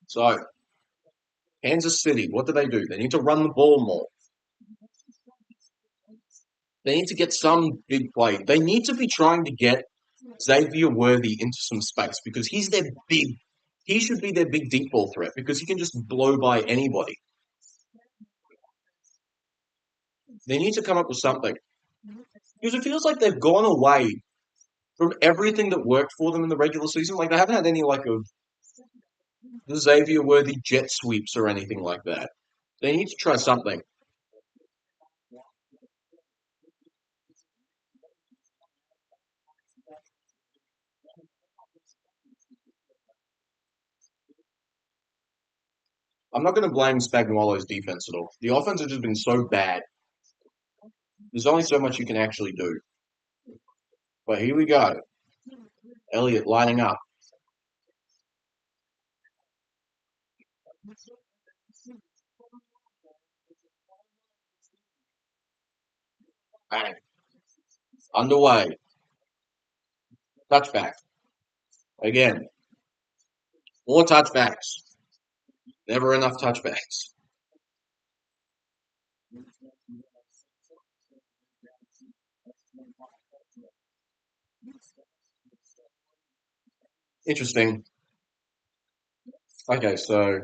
So, Kansas City, what do? They need to run the ball more. They need to get some big play. They need to be trying to get Xavier Worthy into some space because he's their big. He should be their big deep ball threat because he can just blow by anybody. They need to come up with something. Because it feels like they've gone away from everything that worked for them in the regular season. Like they haven't had any like of the Xavier worthy jet sweeps or anything like that. They need to try something. I'm not going to blame Spagnuolo's defense at all. The offense has just been so bad. There's only so much you can actually do. But here we go. Elliott lining up. Bang. Underway. Touchback. Again. More touchbacks. Never enough touchbacks. Interesting. Okay, so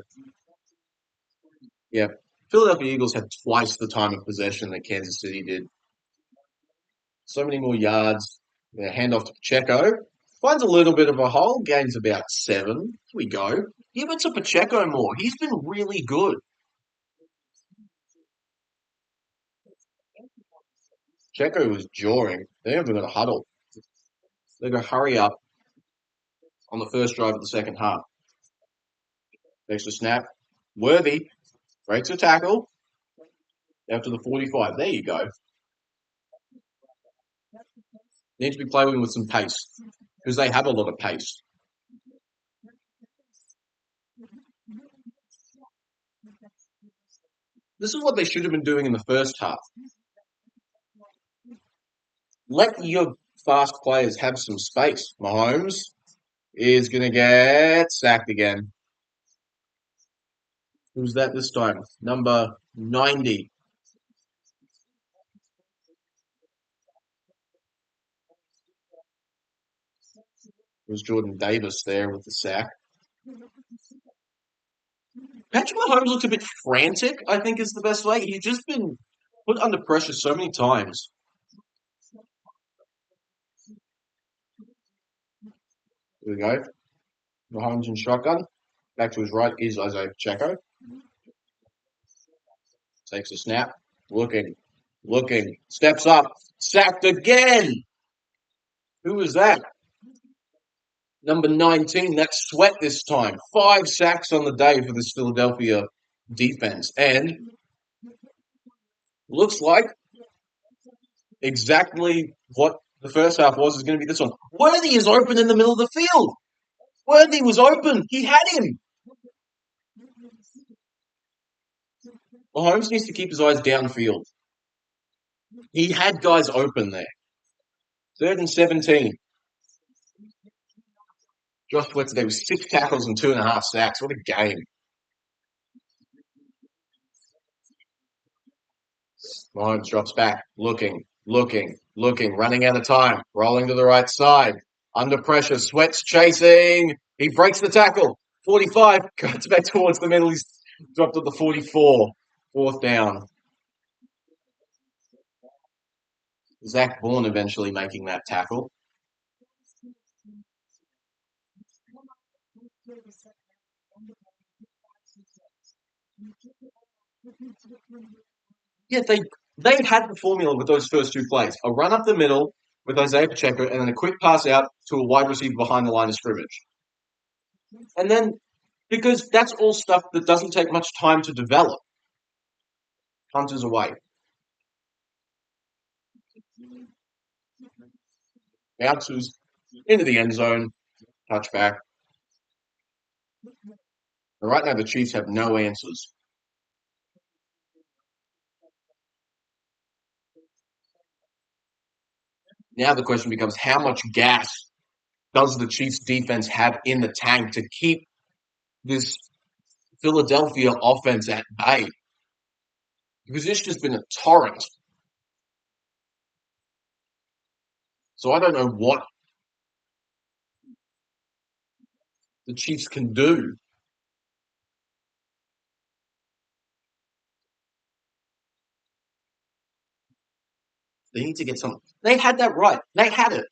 yeah. Philadelphia Eagles had twice the time of possession that Kansas City did. So many more yards. Yeah, handoff to Pacheco. Finds a little bit of a hole. Gains about 7. Here we go. Give it to Pacheco more. He's been really good. Pacheco was jawing. They're even going to huddle. They're going to hurry up on the first drive of the second half. Takes a snap. Worthy breaks a tackle after the 45. There you go. Need to be playing with some pace because they have a lot of pace. This is what they should have been doing in the first half. Let your fast players have some space. Mahomes is going to get sacked again. Who's that this time? Number 90. It was Jordan Davis there with the sack. Patrick Mahomes looks a bit frantic, I think is the best way. He's just been put under pressure so many times. Here we go. Mahomes in shotgun. Back to his right is Isaiah Pacheco. Takes a snap. Looking. Steps up. Sacked again. Who was that? Number 19. That's Sweat this time. 5 sacks on the day for this Philadelphia defense. And looks like exactly what the first half was is going to be this one. Worthy is open in the middle of the field. Worthy was open. He had him. Mahomes needs to keep his eyes downfield. He had guys open there. 3rd and 17. Josh Sweat today was 6 tackles and 2.5 sacks. What a game. Mahomes drops back, looking, running out of time, rolling to the right side. Under pressure, Sweat's chasing. He breaks the tackle. 45, cuts back towards the middle. He's dropped at the 44. 4th down. Zach Bourne eventually making that tackle. Yeah, they had the formula with those first 2 plays. A run up the middle with Isaiah Pacheco and then a quick pass out to a wide receiver behind the line of scrimmage. And then, because that's all stuff that doesn't take much time to develop, Hunter's away. Bounces into the end zone, touchback. And right now, the Chiefs have no answers. Now the question becomes, how much gas does the Chiefs defense have in the tank to keep this Philadelphia offense at bay? Because it's just been a torrent. So I don't know what the Chiefs can do. They need to get some. They had that right. They had it.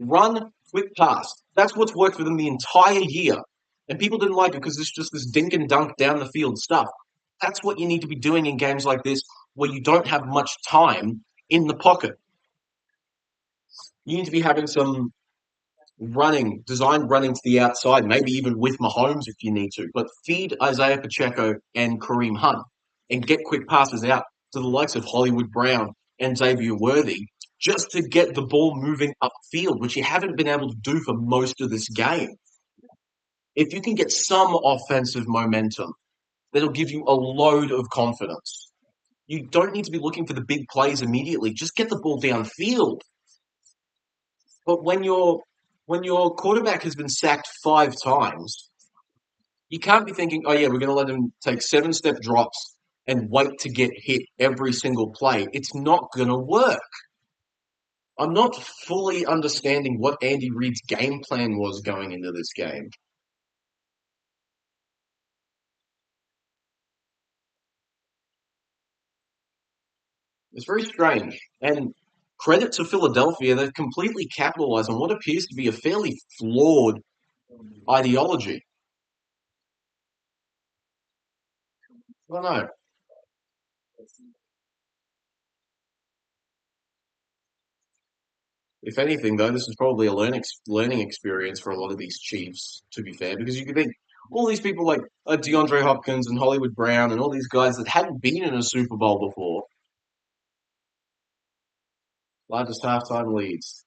Run, quick pass. That's what's worked for them the entire year. And people didn't like it because it's just this dink and dunk down the field stuff. That's what you need to be doing in games like this where you don't have much time in the pocket. You need to be having some running, designed running to the outside, maybe even with Mahomes if you need to. But feed Isaiah Pacheco and Kareem Hunt and get quick passes out to the likes of Hollywood Brown and Xavier Worthy just to get the ball moving upfield, which you haven't been able to do for most of this game. If you can get some offensive momentum, that'll give you a load of confidence. You don't need to be looking for the big plays immediately. Just get the ball downfield. But when your quarterback has been sacked 5 times, you can't be thinking, oh yeah, we're going to let him take 7-step drops and wait to get hit every single play. It's not going to work. I'm not fully understanding what Andy Reid's game plan was going into this game. It's very strange. And credit to Philadelphia, they've completely capitalized on what appears to be a fairly flawed ideology. I don't know. If anything, though, this is probably a learning experience for a lot of these Chiefs, to be fair, because you can think all these people like DeAndre Hopkins and Hollywood Brown and all these guys that hadn't been in a Super Bowl before, largest halftime leads.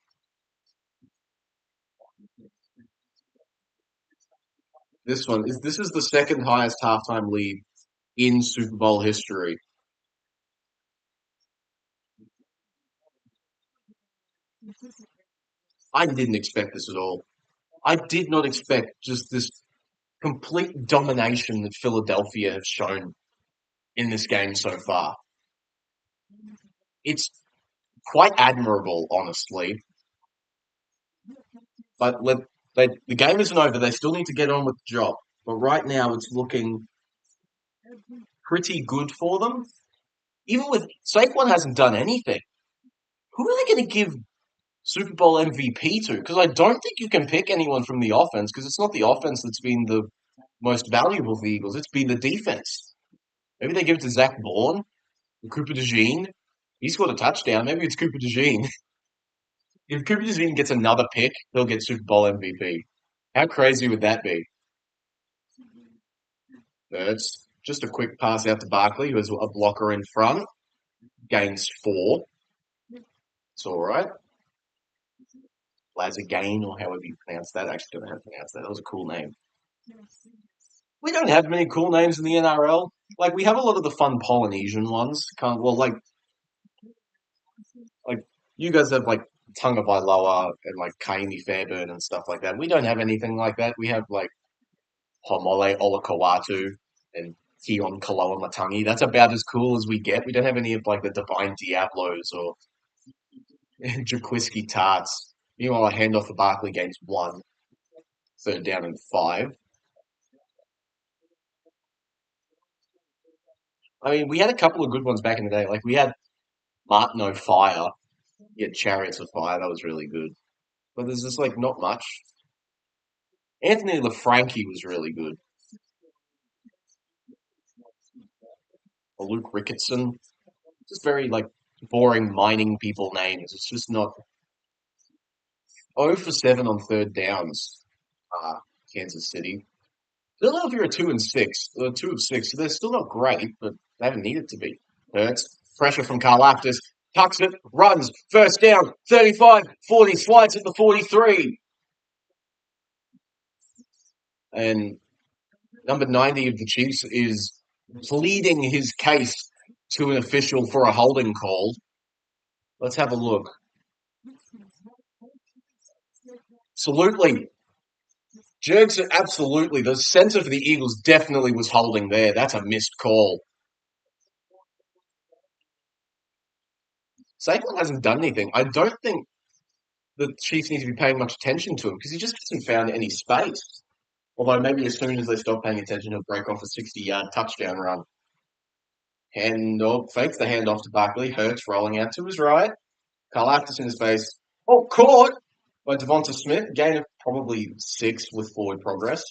This is the second highest halftime lead in Super Bowl history. I didn't expect this at all. I did not expect just this complete domination that Philadelphia have shown in this game so far. It's quite admirable, honestly. But the game isn't over. They still need to get on with the job. But right now, it's looking pretty good for them. Even with Saquon hasn't done anything. Who are they going to give Super Bowl MVP to? Because I don't think you can pick anyone from the offense because it's not the offense that's been the most valuable for the Eagles. It's been the defense. Maybe they give it to Zach Bourne, Cooper DeJean. He scored a touchdown. Maybe it's Cooper DeJean. If Cooper DeJean gets another pick, he'll get Super Bowl MVP. How crazy would that be? It's just a quick pass out to Barkley, who has a blocker in front. Gains 4. It's all right. Lazagain, or however you pronounce that. I actually don't know how to pronounce that. That was a cool name. We don't have many cool names in the NRL. Like, we have a lot of the fun Polynesian ones. Like you guys have, like, Tunga Vailoa and, like, Kaimi Fairburn and stuff like that. We don't have anything like that. We have, like, Homole Olakawatu and Keon Kaloa Matangi. That's about as cool as we get. We don't have any of, like, the Divine Diablos or Jaquiski Tarts. Meanwhile, I hand off the Barkley games 1, third down and 5. I mean, we had a couple of good ones back in the day. Like, we had Martin O'Fire. He had Chariots of Fire. That was really good. But there's just, like, not much. Anthony LaFranchi was really good. Or Luke Ricketson. Just very, like, boring mining people names. It's just not 0 for 7 on third downs. Kansas City. Philadelphia are 2-6. 2 of 6. So they're still not great, but they haven't needed to be. Hurts. Pressure from Karlaftis. Tucks it. Runs. First down. 35. 40. Slides at the 43. And number 90 of the Chiefs is pleading his case to an official for a holding call. Let's have a look. Absolutely. Jerks, absolutely. The center for the Eagles definitely was holding there. That's a missed call. Saquon hasn't done anything. I don't think the Chiefs need to be paying much attention to him because he just hasn't found any space. Although maybe as soon as they stop paying attention, he'll break off a 60-yard touchdown run. Fakes the handoff to Barkley. Hurts rolling out to his right. Karlaftis in his face. Oh, caught by Devonta Smith. Gain of probably 6 with forward progress.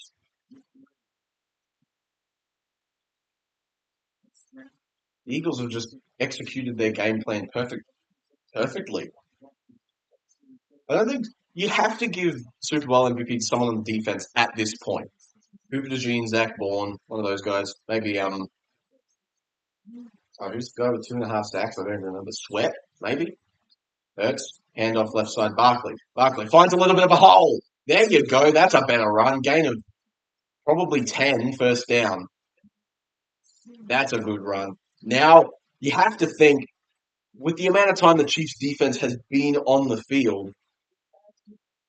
The Eagles have just executed their game plan perfectly. I don't think you have to give Super Bowl MVP to someone on defense at this point. Hooper DeJean, Zach Bourne, one of those guys. Maybe who's the guy with 2.5 sacks? I don't remember. Sweat, maybe. Hurts. Handoff left side. Barkley. Barkley finds a little bit of a hole. There you go. That's a better run. Gain of probably 10 first down. That's a good run. Now you have to think with the amount of time the Chiefs defense has been on the field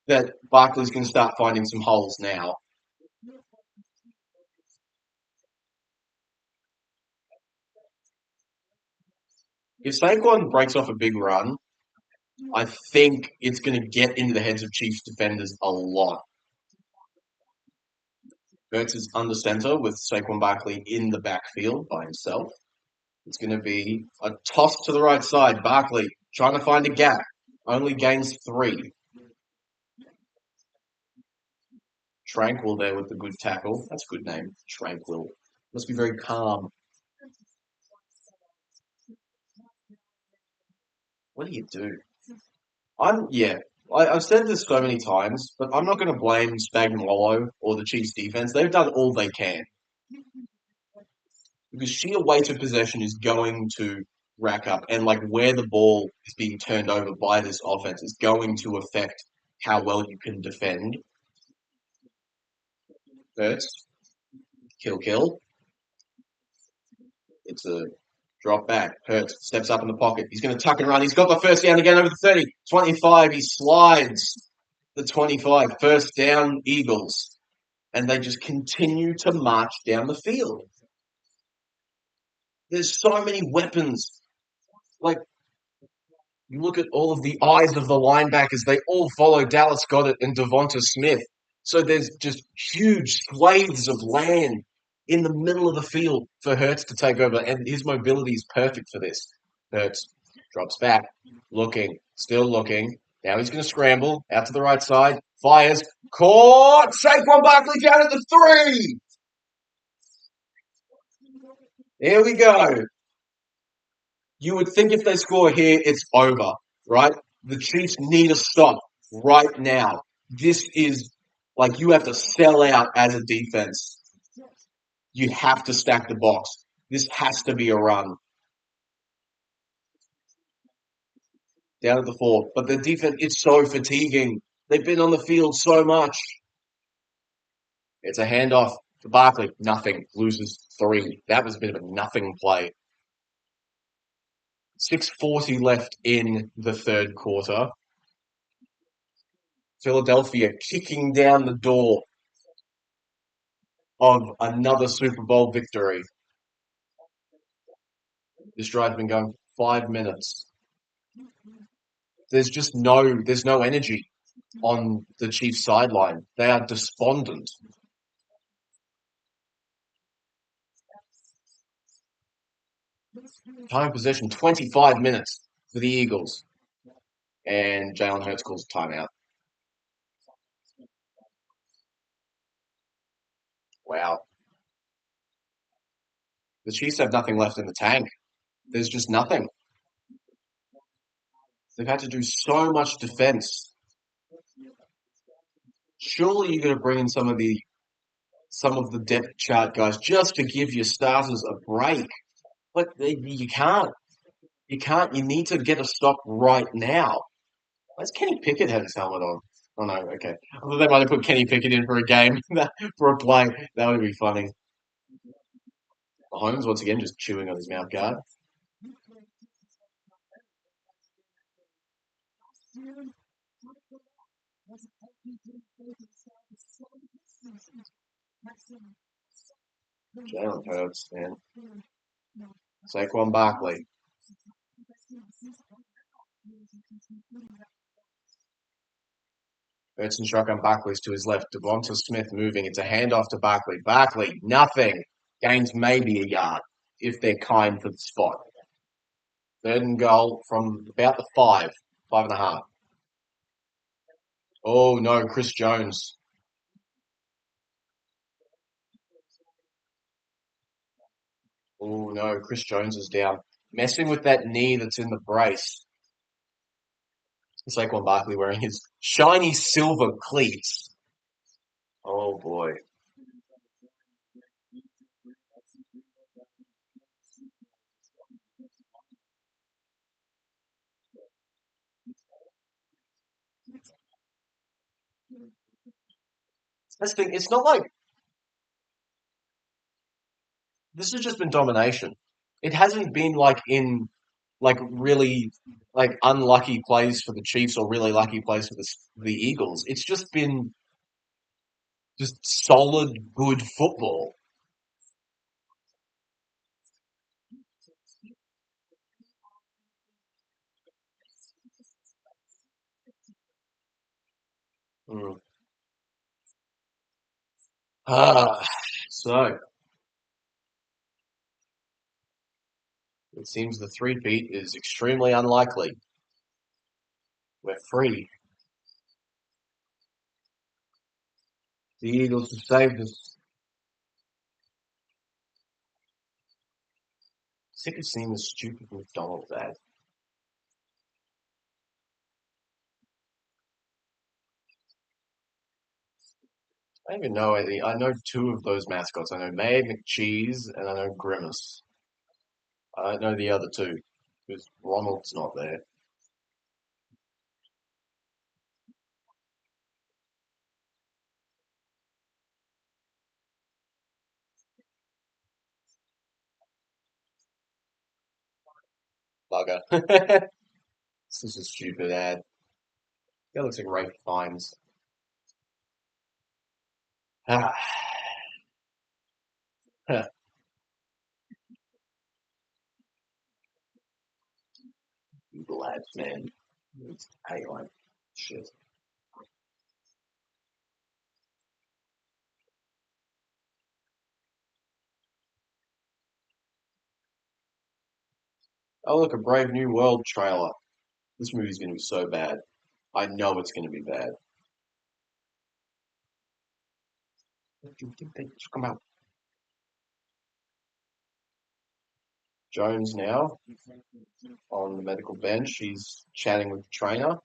that Barkley's going to start finding some holes now. If Saquon breaks off a big run, I think it's going to get into the heads of Chiefs defenders a lot. Ertz is under center with Saquon Barkley in the backfield by himself. It's going to be a toss to the right side. Barkley trying to find a gap. Only gains 3. Tranquil there with the good tackle. That's a good name. Tranquil. Must be very calm. What do you do? I've said this so many times, but I'm not going to blame Spagnuolo or the Chiefs defense. They've done all they can. Because sheer weight of possession is going to rack up. And like where the ball is being turned over by this offense is going to affect how well you can defend. First, kill. It's a drop back. Hurts steps up in the pocket. He's going to tuck and run. He's got the first down again over the 30. 25. He slides the 25. First down, Eagles. And they just continue to march down the field. There's so many weapons. Like, you look at all of the eyes of the linebackers, they all follow Dallas Goedert and Devonta Smith. So there's just huge swathes of land in the middle of the field for Hurts to take over, and his mobility is perfect for this. Hurts drops back, still looking. Now he's going to scramble out to the right side, fires, caught! Saquon Barkley down at the 3! Here we go. You would think if they score here, it's over, right? The Chiefs need a stop right now. This is like you have to sell out as a defense. You have to stack the box. This has to be a run. Down at the 4. But the defense, it's so fatiguing. They've been on the field so much. It's a handoff to Barkley. Nothing. Loses 3. That was a bit of a nothing play. 6:40 left in the third quarter. Philadelphia kicking down the door of another Super Bowl victory. This drive's been going for 5 minutes. There's no energy on the Chiefs sideline. They are despondent. Time possession, 25 minutes for the Eagles. And Jalen Hurts calls a timeout. Wow. The Chiefs have nothing left in the tank. There's just nothing. They've had to do so much defense. Surely you're going to bring in some of the depth chart guys just to give your starters a break. But you can't. You can't. You need to get a stop right now. Where's Kenny Pickett had his helmet on? Oh, no, okay. I thought they might have put Kenny Pickett in for a game, for a play. That would be funny. Mahomes, once again, just chewing on his mouth guard. Jalen Hurts, man. Saquon Barkley. Hurts and shotgun. Barkley's to his left. Devonta Smith moving. It's a handoff to Barkley. Barkley, nothing. Gains maybe a yard if they're kind for the spot. 3rd and goal from about the 5. 5.5. Oh no, Chris Jones. Oh no, Chris Jones is down. Messing with that knee that's in the brace. Saquon Barkley wearing his shiny silver cleats. Oh boy. That's the thing. It's not like this has just been domination. It hasn't been like in like really like unlucky plays for the Chiefs or really lucky plays for the Eagles. It's just been just solid, good football. Mm. Ah, so it seems the three-peat is extremely unlikely. We're free. The Eagles have saved us. Sick of seeing the stupid McDonald's ad. I don't even know any. I know two of those mascots. I know May McCheese and I know Grimace. I don't know the other two because Ronald's not there. Bugger. This is a stupid ad. That looks like Ray Fiennes. Ah, Google ads, man. It's AI. Shit. Oh, look, a Brave New World trailer. This movie's going to be so bad. I know it's going to be bad. What do you think they took him out? Jones now on the medical bench. He's chatting with the trainer.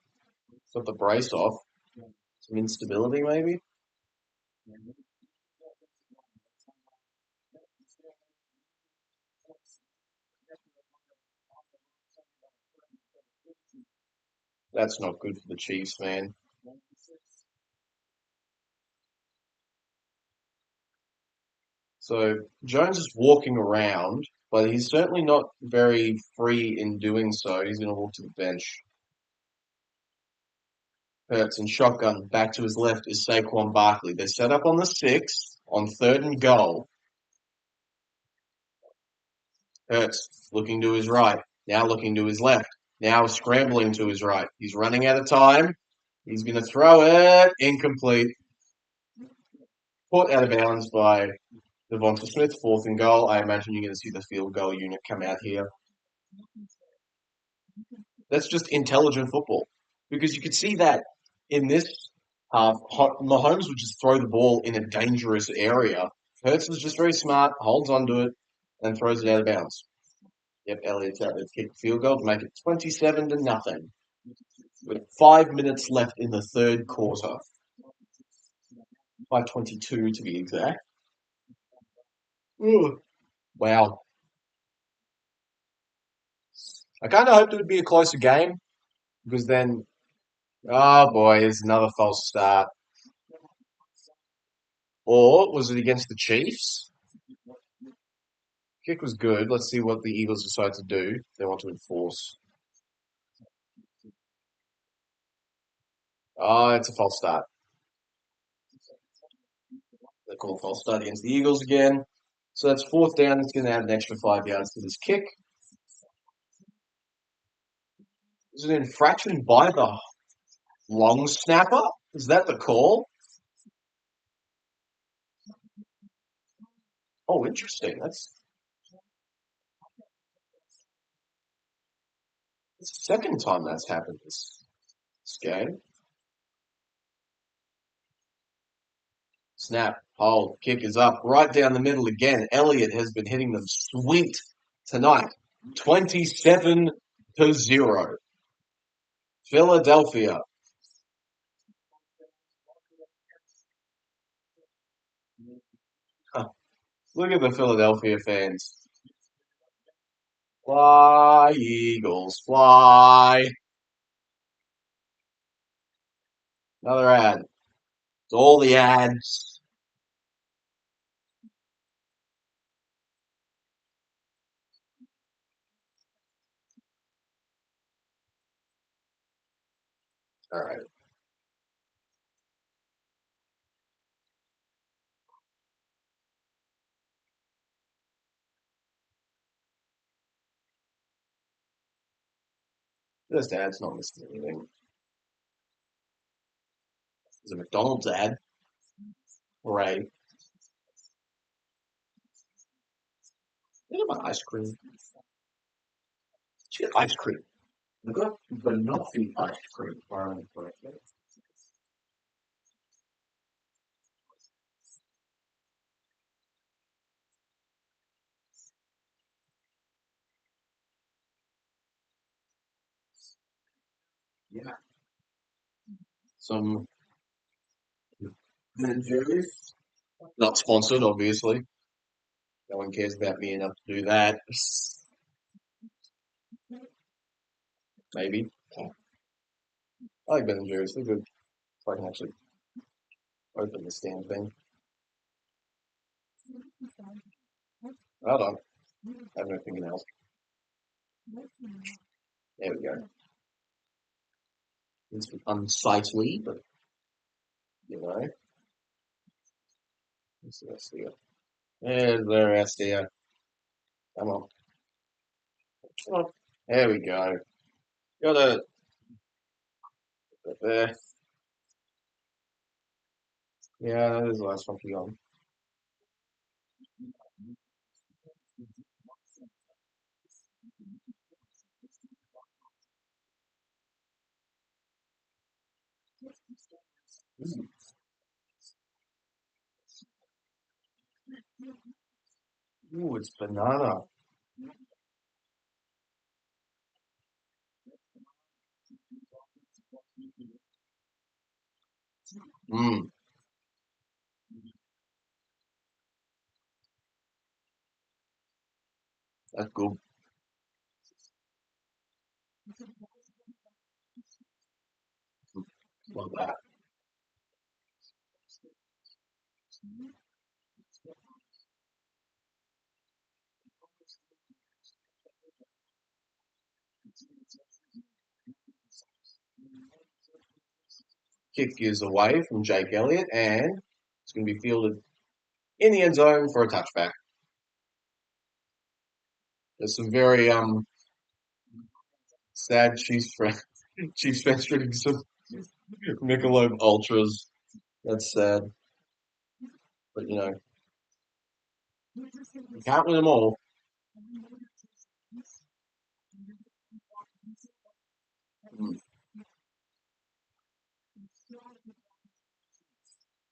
Got the brace off. Some instability, maybe? That's not good for the Chiefs, man. So Jones is walking around, but he's certainly not very free in doing so. He's going to walk to the bench. Hurts and shotgun back to his left is Saquon Barkley. They're set up on the six on third and goal. Hurts looking to his right, now looking to his left, now scrambling to his right. He's running out of time. He's going to throw it. Incomplete. Caught out of bounds by Devonta Smith, fourth and goal. I imagine you're going to see the field goal unit come out here. That's just intelligent football because you could see that in this half, Mahomes would just throw the ball in a dangerous area. Hurts was just very smart, holds onto it, and throws it out of bounds. Yep, Elliott's out there to kick the field goal to make it 27 to nothing. With 5 minutes left in the third quarter. 5:22 to be exact. Ooh, wow. I kind of hoped it would be a closer game because then, oh boy, there's another false start. Or was it against the Chiefs? Kick was good. Let's see what the Eagles decide to do. They want to enforce. Oh, it's a false start. They call a false start against the Eagles again. So that's fourth down. It's going to add an extra 5 yards to this kick. Is it an infraction by the long snapper? Is that the call? Oh, interesting. It's the second time that's happened this game. Snap, hold, kick is up, right down the middle again. Elliott has been hitting them sweet tonight. 27-0. Philadelphia. Huh. Look at the Philadelphia fans. Fly, Eagles, fly. Another ad. It's all the ads. All right. This ad's not missing anything. It's a McDonald's ad. Hooray. Look at my ice cream. She got ice cream. I've got banoffee ice cream. Yeah. Some Ben and Jerry's. Not sponsored, obviously. No one cares about me enough to do that. Maybe. I like Ben and Jerry's. They're good. So I can actually open this damn thing. Hold on. I have no fingernails. There we go. It's unsightly, but you know. Let's see. There's the rest here. Come on. Come on. There we go. Got it. There. Yeah, that is the last one on. Ooh, it's banana. Mmm, that's good. Love that. Kick is away from Jake Elliott, and it's going to be fielded in the end zone for a touchback. There's some very sad Chiefs fans drinking some Michelob Ultras. That's sad, but you can't win them all. Mm,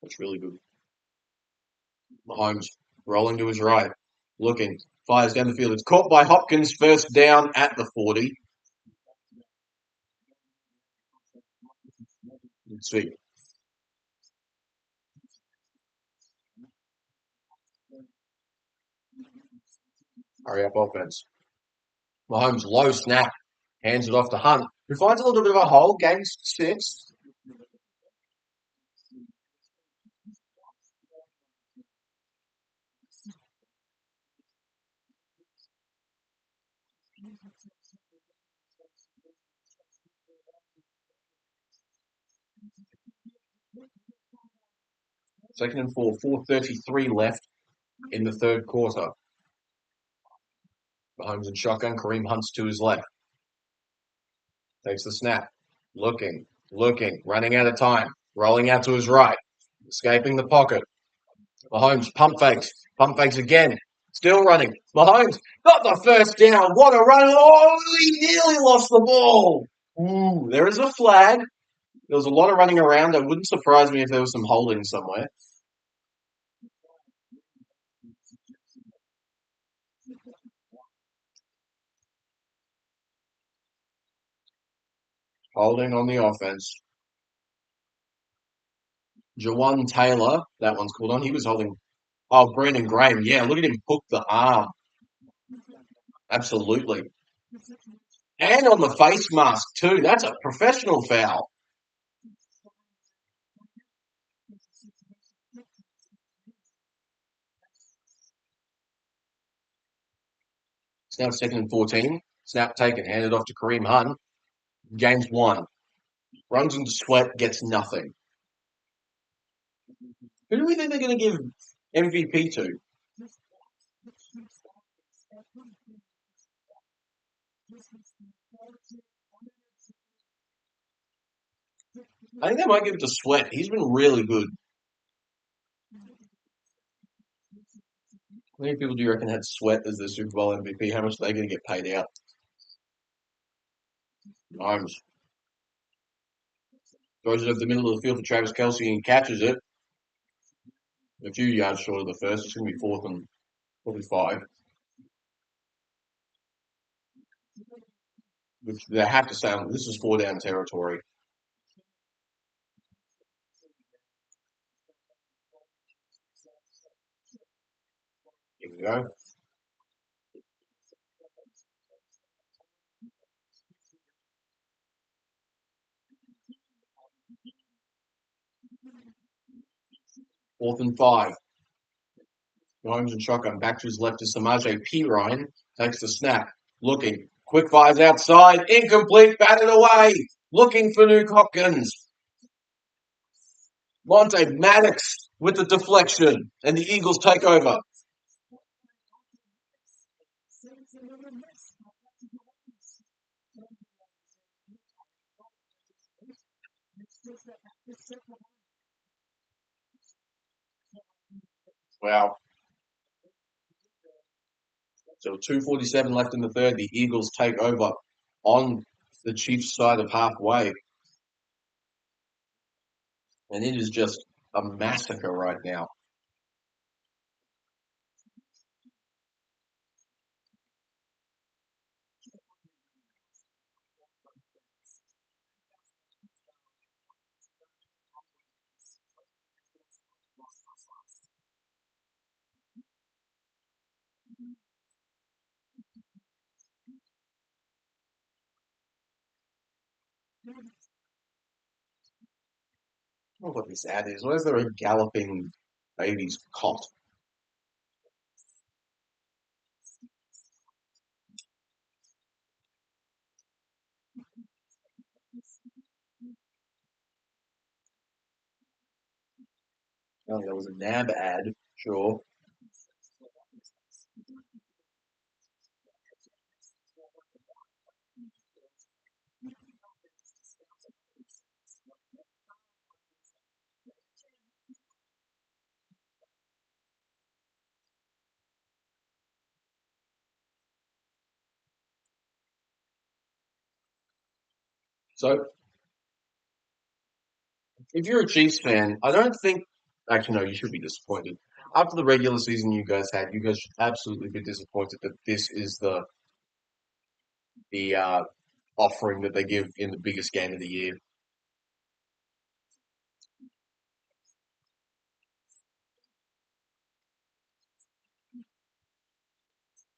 that's really good. Mahomes rolling to his right, looking, fires down the field. It's caught by Hopkins, first down at the 40. Sweet. Hurry up offense. Mahomes low snap, hands it off to Hunt, who finds a little bit of a hole, gains 6. Second and 4, 4:33 left in the third quarter. Mahomes in shotgun, Kareem Hunt's to his left. Takes the snap, looking, running out of time, rolling out to his right, escaping the pocket. Mahomes pump fakes again. Still running. Mahomes got the first down. What a run. Oh, he nearly lost the ball. Ooh, there is a flag. There was a lot of running around. It wouldn't surprise me if there was some holding somewhere. Holding on the offense. Jawan Taylor, that one's called on. He was holding. Oh, Brandon Graham. Yeah, look at him hook the arm. Absolutely. And on the face mask, too. That's a professional foul. It's now 2nd and 14. Snap taken, handed off to Kareem Hunt. Game's won. Runs into sweat, gets nothing. Who do we think they're going to give MVP to? I think they might give it to Sweat. He's been really good. How many people do you reckon had Sweat as their Super Bowl MVP? How much are they going to get paid out? Mahomes throws it over the middle of the field for Travis Kelce and catches it a few yards short of the first. It's going to be 4th and probably 5. Which they have to say, this is 4-down territory. Here we go. Fourth and 5. Mahomes and shotgun. Back to his left is Samaje Perine. Takes the snap. Looking. Quick fires outside. Incomplete. Batted away. Looking for Nuke Hopkins. Monte Maddox with the deflection. And the Eagles take over. Wow. So 2:47 left in the third. The Eagles take over on the Chiefs' side of halfway. And it is just a massacre right now. I don't know what this ad is. Why is there a galloping baby's cot? Oh, there was a NAB ad, sure. So if you're a Chiefs fan, I don't think actually no, you should be disappointed. After the regular season you guys had, you guys should absolutely be disappointed that this is the offering that they give in the biggest game of the year.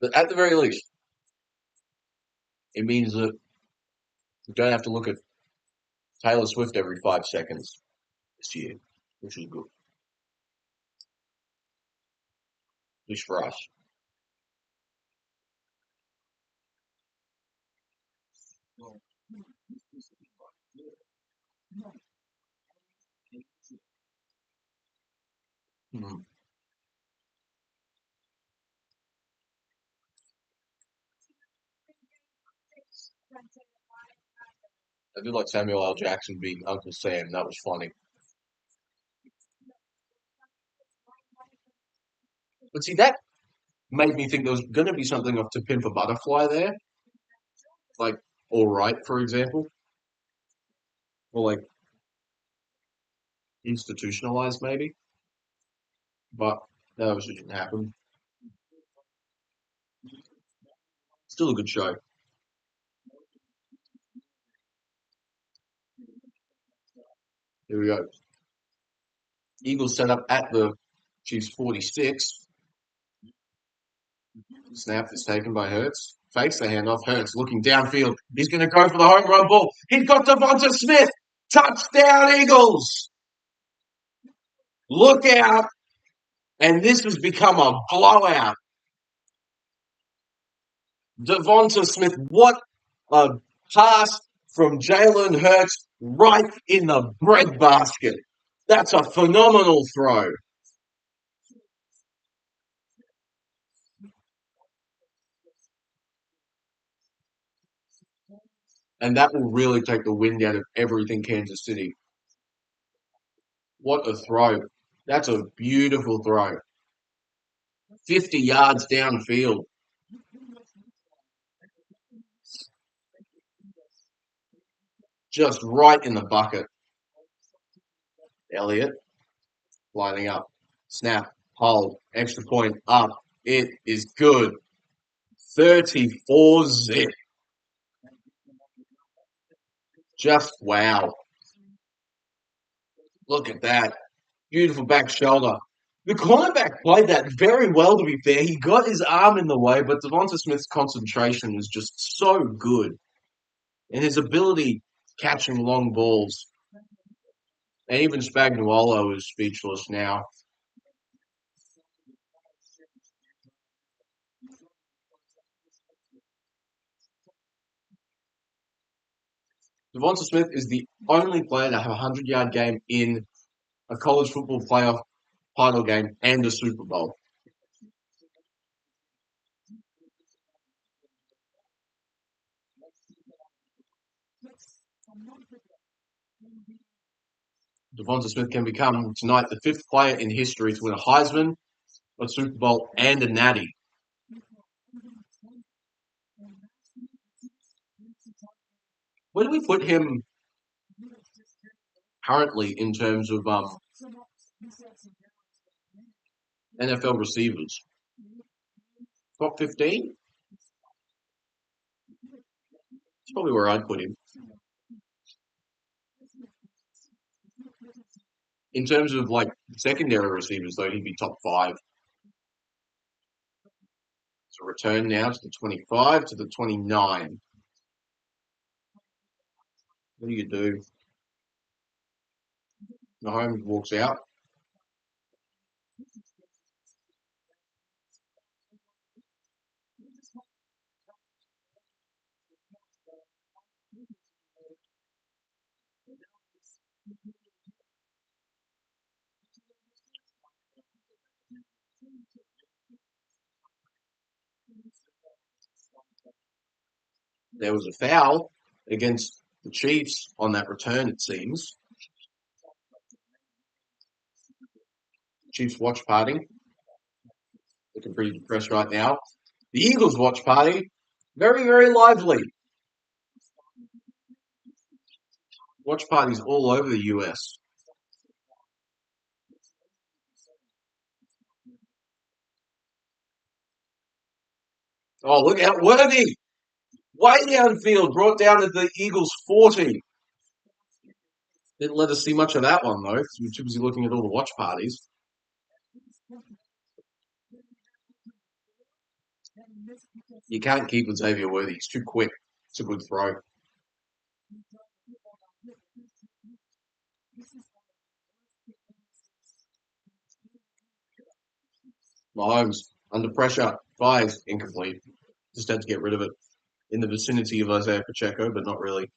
But at the very least, it means that you don't have to look at Taylor Swift every 5 seconds this year, which is good, at least for us. Mhm. I do like Samuel L. Jackson being Uncle Sam. That was funny. But see, made me think there was going to be something off To Pimp a Butterfly there, like All Right, for example, or like Institutionalized, maybe. But that obviously didn't happen. Still a good show. Here we go. Eagles set up at the Chiefs 46. Snap is taken by Hurts. Fakes the handoff. Hurts looking downfield. He's going to go for the home run ball. He's got Devonta Smith. Touchdown, Eagles. Look out. And this has become a blowout. Devonta Smith, what a pass from Jalen Hurts right in the breadbasket. That's a phenomenal throw. And that will really take the wind out of everything Kansas City. What a throw. That's a beautiful throw. 50 yards downfield. Just right in the bucket. Elliott lining up. Snap. Hold. Extra point up. It is good. 34 zip. Just wow. Look at that. Beautiful back shoulder. The cornerback played that very well, to be fair. He got his arm in the way, but Devonta Smith's concentration was just so good. And his ability catching long balls. And even Spagnuolo is speechless now. Devonta Smith is the only player to have a 100-yard game in a college football playoff title game and a Super Bowl. Devonta Smith can become tonight the fifth player in history to win a Heisman, a Super Bowl, and a Natty. Where do we put him currently in terms of NFL receivers? Top 15? That's probably where I'd put him. In terms of like secondary receivers, though, he'd be top 5. So return now to the 25 to the 29. What do you do? Mahomes walks out. There was a foul against the Chiefs on that return, it seems. Chiefs watch party. Looking pretty depressed right now. The Eagles watch party. Very, very lively. Watch parties all over the US. Oh, look out. Worthy. Way downfield. Brought down to the Eagles 40. Didn't let us see much of that one, though, because we were too busy looking at all the watch parties. You can't keep with Xavier Worthy. He's too quick. It's a good throw. Mahomes, under pressure, fires, incomplete. Just had to get rid of it. In the vicinity of Isaiah Pacheco, but not really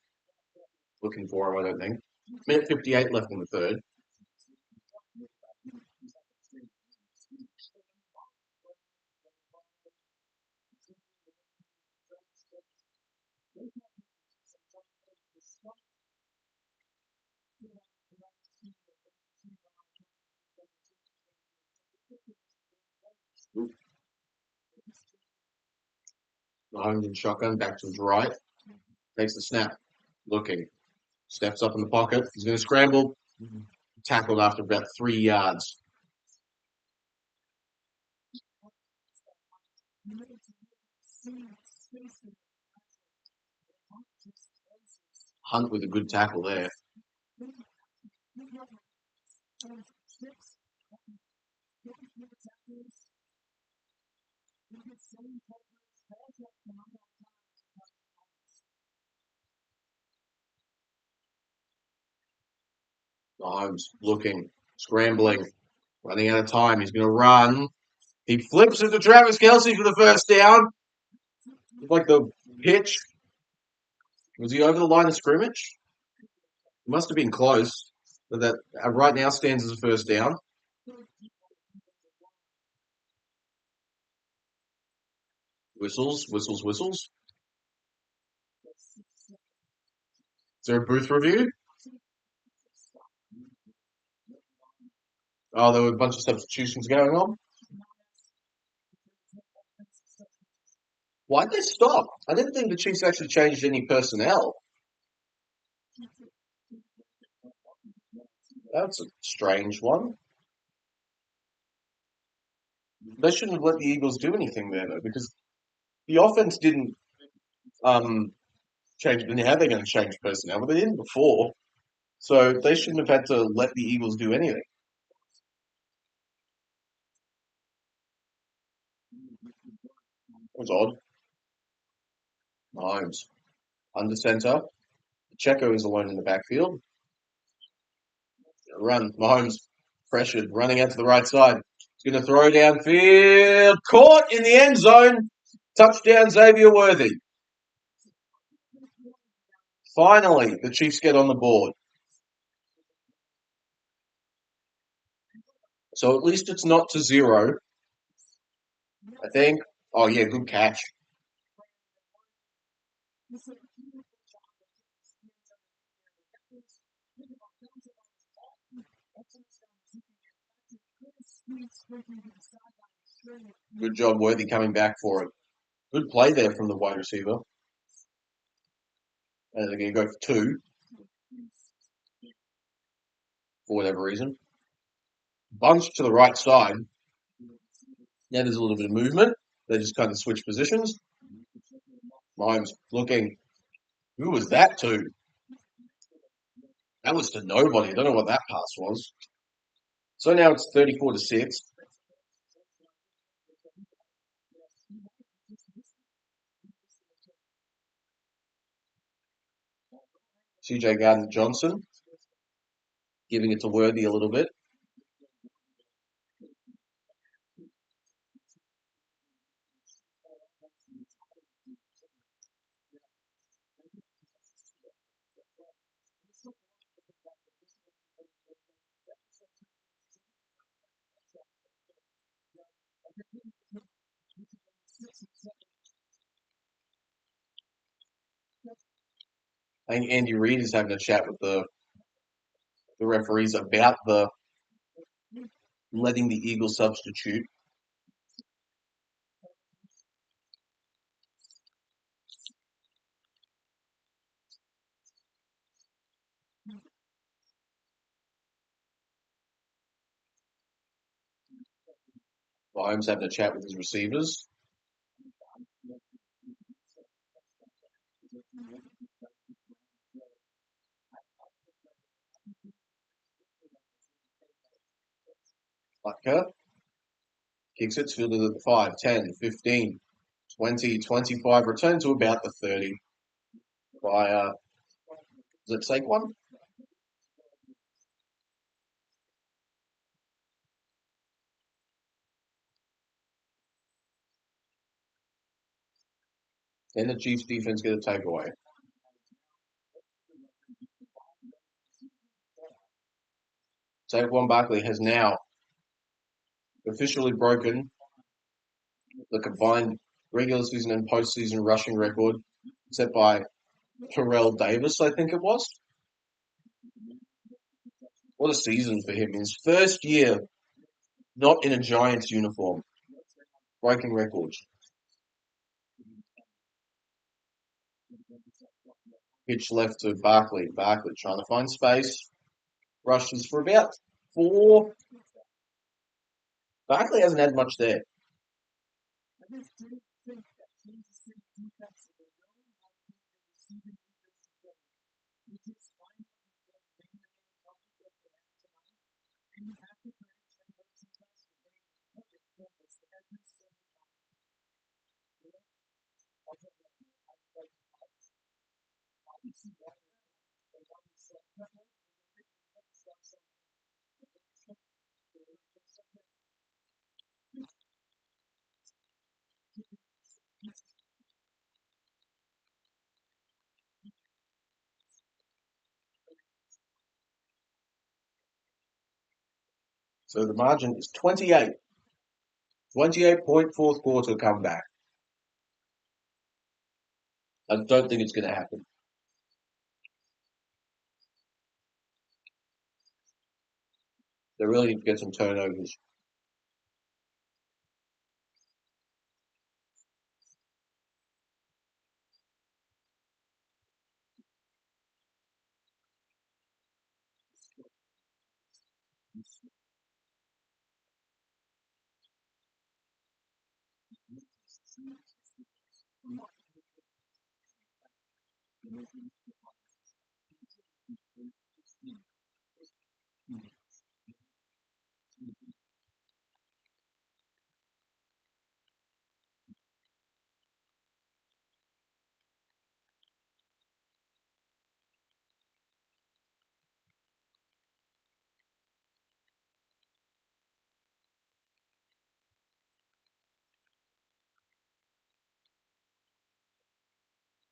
looking for him, I don't think. Minute 58 left in the third. Mahomes in shotgun, back to his right. Takes the snap. Looking. Steps up in the pocket. He's going to scramble. Tackled after about 3 yards. Hunt with a good tackle there. Mahomes looking, scrambling, running out of time. He's going to run. He flips it to Travis Kelce for the first down. Like the pitch. Was he over the line of scrimmage? Must have been close. But that right now stands as a first down. Whistles, whistles, whistles. Is there a booth review? Oh, there were a bunch of substitutions going on. Why'd they stop? I didn't think the Chiefs actually changed any personnel. That's a strange one. They shouldn't have let the Eagles do anything there, though, because the offense didn't change. Now they're going to change personnel, but they didn't before. So they shouldn't have had to let the Eagles do anything. It was odd. Mahomes under center. Checo is alone in the backfield. Run. Mahomes pressured, running out to the right side. He's going to throw downfield. Caught in the end zone. Touchdown, Xavier Worthy. Finally, the Chiefs get on the board. So at least it's not to 0. I think. Oh, yeah, good catch. Good job, Worthy, coming back for it. Good play there from the wide receiver. And they're going to go for 2 for whatever reason. Bunch to the right side. Now there's a little bit of movement. They just kind of switch positions. Mahomes looking. Who was that to? That was to nobody. I don't know what that pass was. So now it's 34-6. CJ Gardner-Johnson giving it to Worthy a little bit. I think Andy Reid is having a chat with the referees about the letting the Eagles substitute. Mahomes having a chat with his receivers. Butker kicks it, fielded at the 5, 10, 15, 20, 25, return to about the 30 by, is it Saquon? Then the Chiefs defense get a takeaway. Saquon Barkley has now officially broken the combined regular season and postseason rushing record set by Terrell Davis, I think it was. What a season for him. His first year not in a Giants uniform, breaking records. Pitch left to Barkley. Barkley trying to find space. Rushes for about 4. Barkley hasn't had much there. So the margin is 28. 28-point fourth quarter comeback. I don't think it's going to happen. They really need to get some turnovers.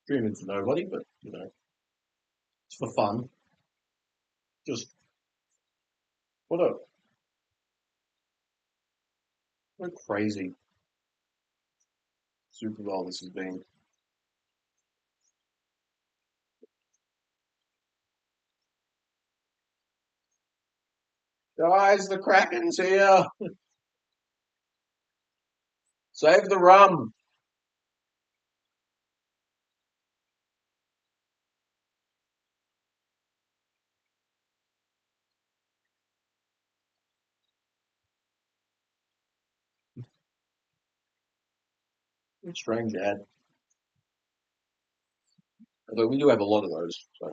Dreaming for nobody, but, it's for fun. Just, what a, what a crazy Super Bowl this has been. Guys, the Kraken's here. Save the rum. Strange ad. Although we do have a lot of those. So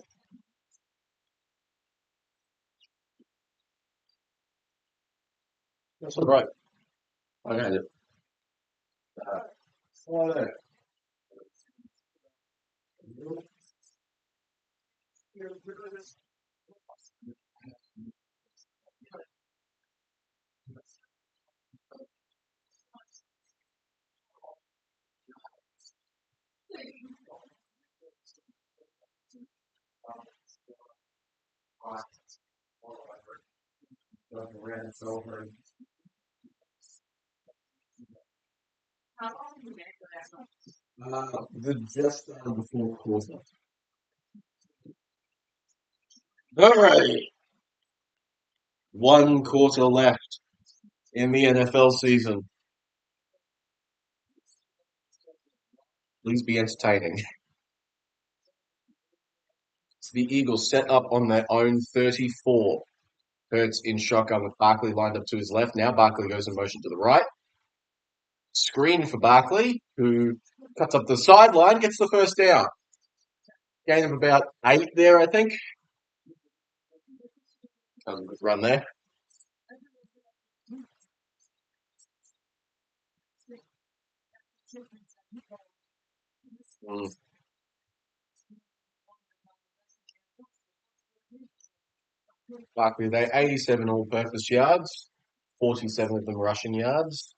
that's all right. I got it. Uh, the just before quarter. All right. 1 quarter left in the NFL season. Please be entertaining. So the Eagles set up on their own 34. Hurts in shotgun with Barkley lined up to his left. Now Barkley goes in motion to the right. Screen for Barkley, who cuts up the sideline, gets the first down. Gain of about 8 there, I think. Good run there. Mm. Barkley, they 87 all-purpose yards, 47 of them rushing yards.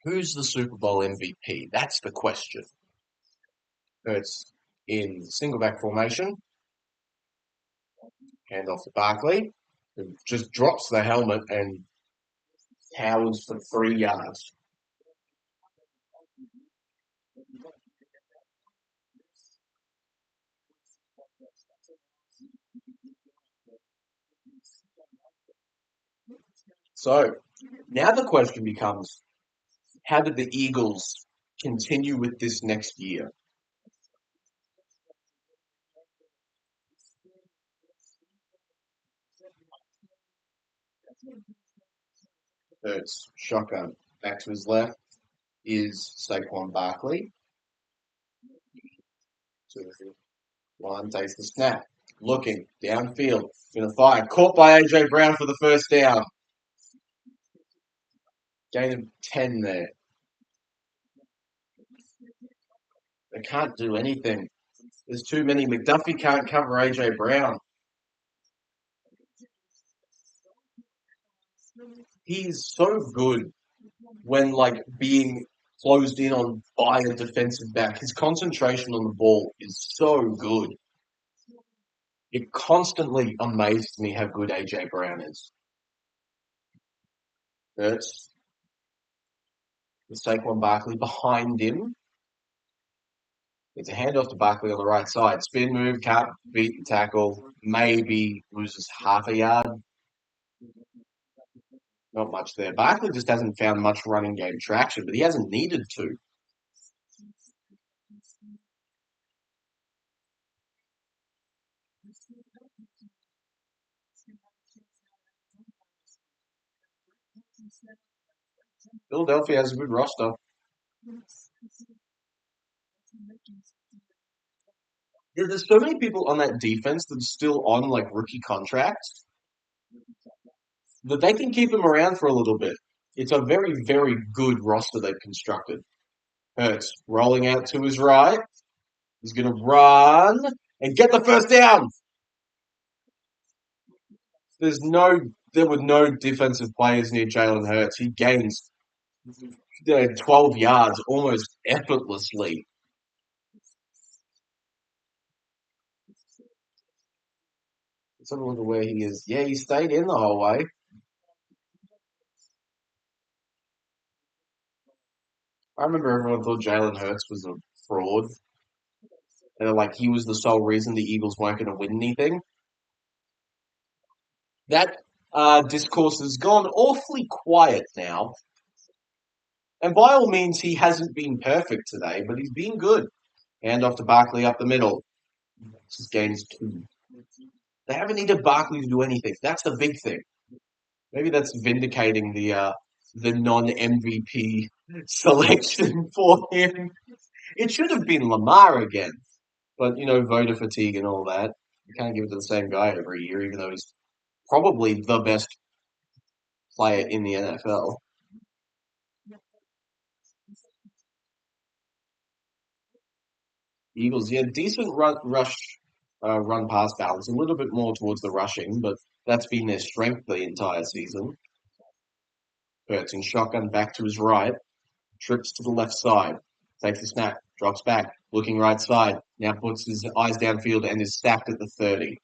Who's the Super Bowl MVP? That's the question. Hurts in single back formation. Hand off to Barkley, who just drops the helmet and towers for 3 yards. So now the question becomes, how did the Eagles continue with this next year? Hurts, shotgun. Back to his left is Saquon Barkley. To the line, takes the snap. Looking, downfield, gonna fire. Caught by AJ Brown for the first down. Gain of 10 there. They can't do anything. There's too many. McDuffie can't cover AJ Brown. He's so good when like being closed in on by a defensive back. His concentration on the ball is so good. It constantly amazes me how good AJ Brown is. Hurts. With Saquon Barkley behind him. It's a handoff to Barkley on the right side. Spin move, can't beat the tackle. Maybe loses half a yard. Not much there. Barkley just hasn't found much running game traction, but he hasn't needed to. Philadelphia has a good roster. There's so many people on that defense that's still on like rookie contracts that they can keep him around for a little bit. It's a very, very good roster they've constructed. Hurts rolling out to his right. He's going to run and get the first down. There were no defensive players near Jalen Hurts. He gains 12 yards almost effortlessly. Let's have a look at where he is. Yeah, he stayed in the whole way. I remember everyone thought Jalen Hurts was a fraud. And like he was the sole reason the Eagles weren't going to win anything. That discourse has gone awfully quiet now. And by all means, he hasn't been perfect today, but he's been good. Hand off to Barkley up the middle. This gains 2. They haven't needed Barkley to do anything. That's the big thing. Maybe that's vindicating the non MVP selection for him. It should have been Lamar again, but voter fatigue and all that. You can't give it to the same guy every year, even though he's probably the best player in the NFL. Eagles, yeah, decent run pass balance, a little bit more towards the rushing, but that's been their strength the entire season. Hurts in shotgun back to his right, trips to the left side, takes the snap, drops back, looking right side, now puts his eyes downfield and is sacked at the 30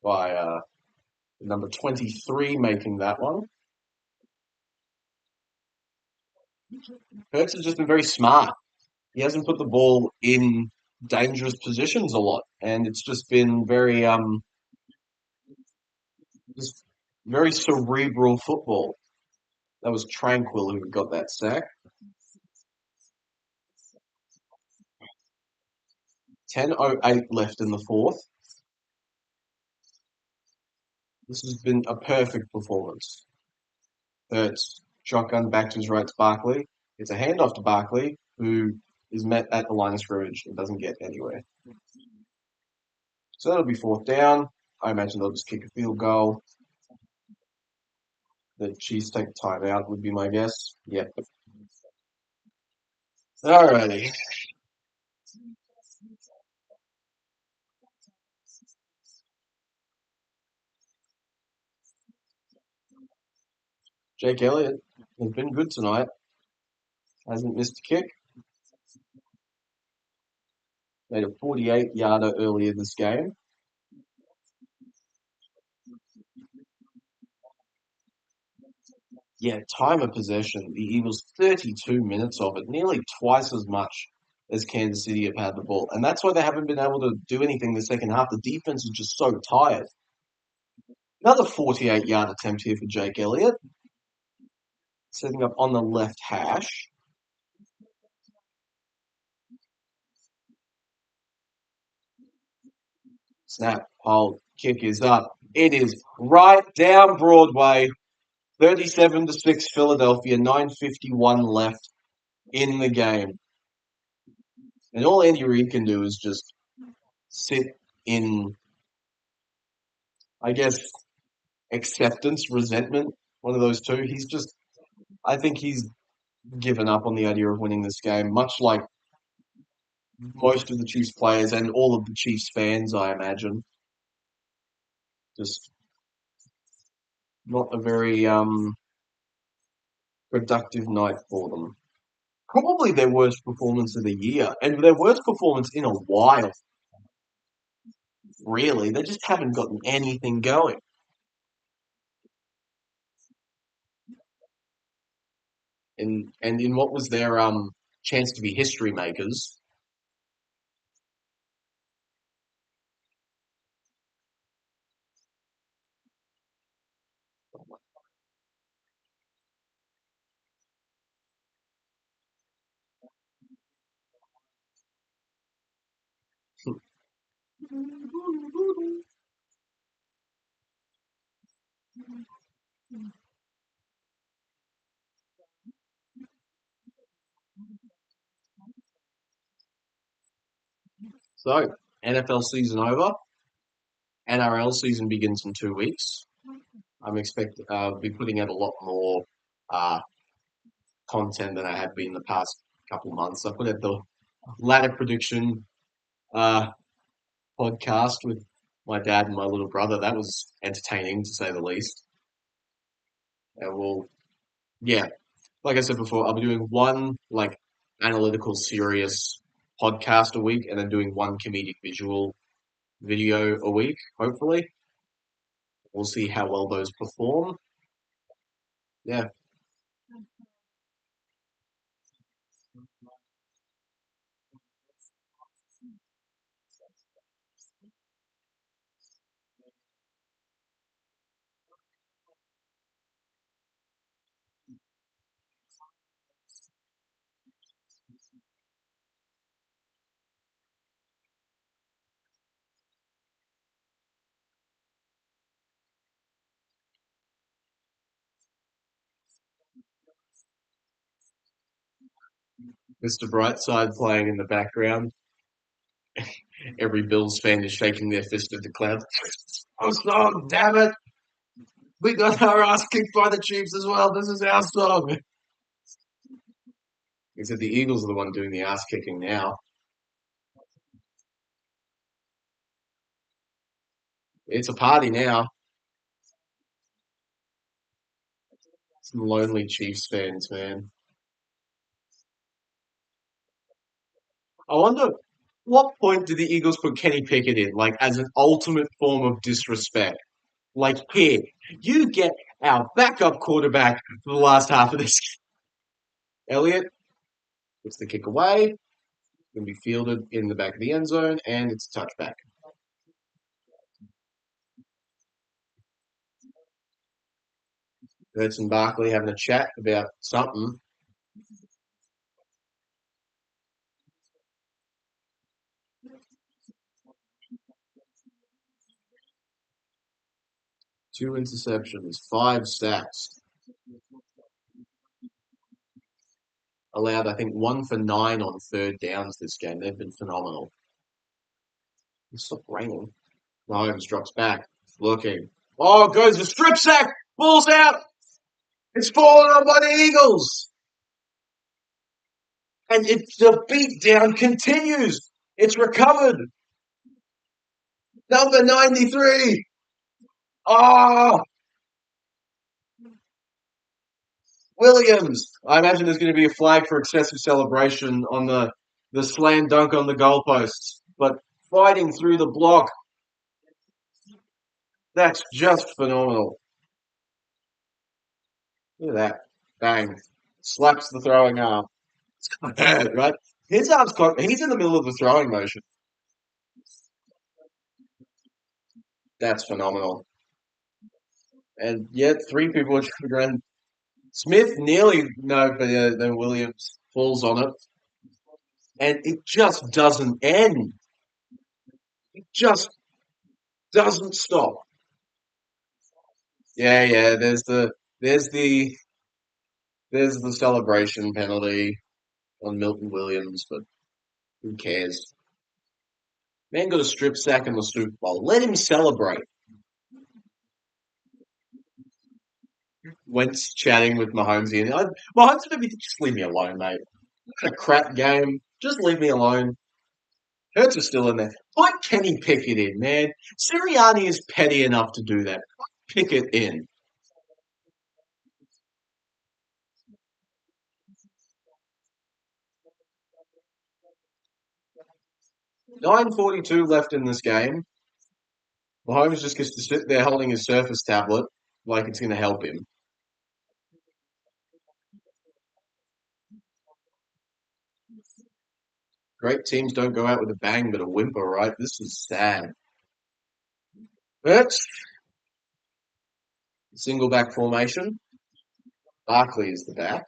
by number 23 making that one. Hurts has just been very smart. He hasn't put the ball in dangerous positions a lot, and it's just been just very cerebral football. That was Tranquil who got that sack. 10:08 left in the fourth. This has been a perfect performance. Hurts shotgun back to his right to Barkley. It's a handoff to Barkley, who is met at the line of scrimmage and doesn't get anywhere. So that'll be fourth down. I imagine they'll just kick a field goal. The Chiefs take timeout would be my guess. Yep. Alrighty. Jake Elliott has been good tonight. Hasn't missed a kick. Made a 48-yarder earlier this game. Yeah, time of possession. The Eagles 32 minutes of it, nearly twice as much as Kansas City have had the ball. And that's why they haven't been able to do anything in the second half. The defense is just so tired. Another 48-yard attempt here for Jake Elliott. Setting up on the left hash. Snap, hold, kick is up. It is right down Broadway, 37-6 Philadelphia, 9:51 left in the game. And all Andy Reid can do is just sit in, I guess, acceptance, resentment, one of those two. I think he's given up on the idea of winning this game, much like most of the Chiefs players and all of the Chiefs fans, I imagine. Just not a very productive night for them. Probably their worst performance of the year, and their worst performance in a while, really. They just haven't gotten anything going. And in what was their chance to be history makers. So, NFL season over. NRL season begins in 2 weeks. I'm expect be putting out a lot more uh, content than I have been the past couple months. I put out the ladder prediction uh, podcast with my dad and my little brother. That was entertaining to say the least. And yeah, like I said before, I'll be doing one like analytical, serious podcast a week, and then doing one comedic visual video a week. Hopefully, we'll see how well those perform. Yeah, Mr. Brightside playing in the background. Every Bills fan is shaking their fist at the clouds. Oh, song, damn it! We got our ass kicked by the Chiefs as well. This is our song. Except the Eagles are the one doing the ass kicking now. It's a party now. Some lonely Chiefs fans, man. I wonder what point did the Eagles put Kenny Pickett in, like as an ultimate form of disrespect? Like, here, you get our backup quarterback for the last half of this. Elliott puts the kick away, going to be fielded in the back of the end zone, and it's a touchback. Hurts and Barkley having a chat about something. Two interceptions, 5 sacks. Allowed, I think, 1 for 9 on third downs this game. They've been phenomenal. It's stopped raining. Mahomes drops back, looking. Oh, goes the strip sack. Ball's out. It's fallen on by the Eagles. And the beatdown continues. It's recovered. Number 93. Ah, Williams. I imagine there's going to be a flag for excessive celebration on the slam dunk on the goalposts. But fighting through the block, that's just phenomenal. Look at that. Bang. Slaps the throwing arm. Right? His arm's he's in the middle of the throwing motion. That's phenomenal. And yet, three people are trying to run. Smith nearly no, but then Williams falls on it, and it just doesn't end. It just doesn't stop. Yeah, yeah. There's the there's the celebration penalty on Milton Williams, but who cares? Man got a strip sack in the Super Bowl. Let him celebrate. Wentz chatting with Mahomes and Mahomes would be just leave me alone, mate. A crap game. Just leave me alone. Hurts are still in there. Put Kenny Pickett in, man. Sirianni is petty enough to do that. Put Pickett in. 9:42 left in this game. Mahomes just gets to sit there holding his Surface tablet like it's going to help him. Great teams don't go out with a bang but a whimper, right? This is sad. Hurts, single back formation. Barkley is the back.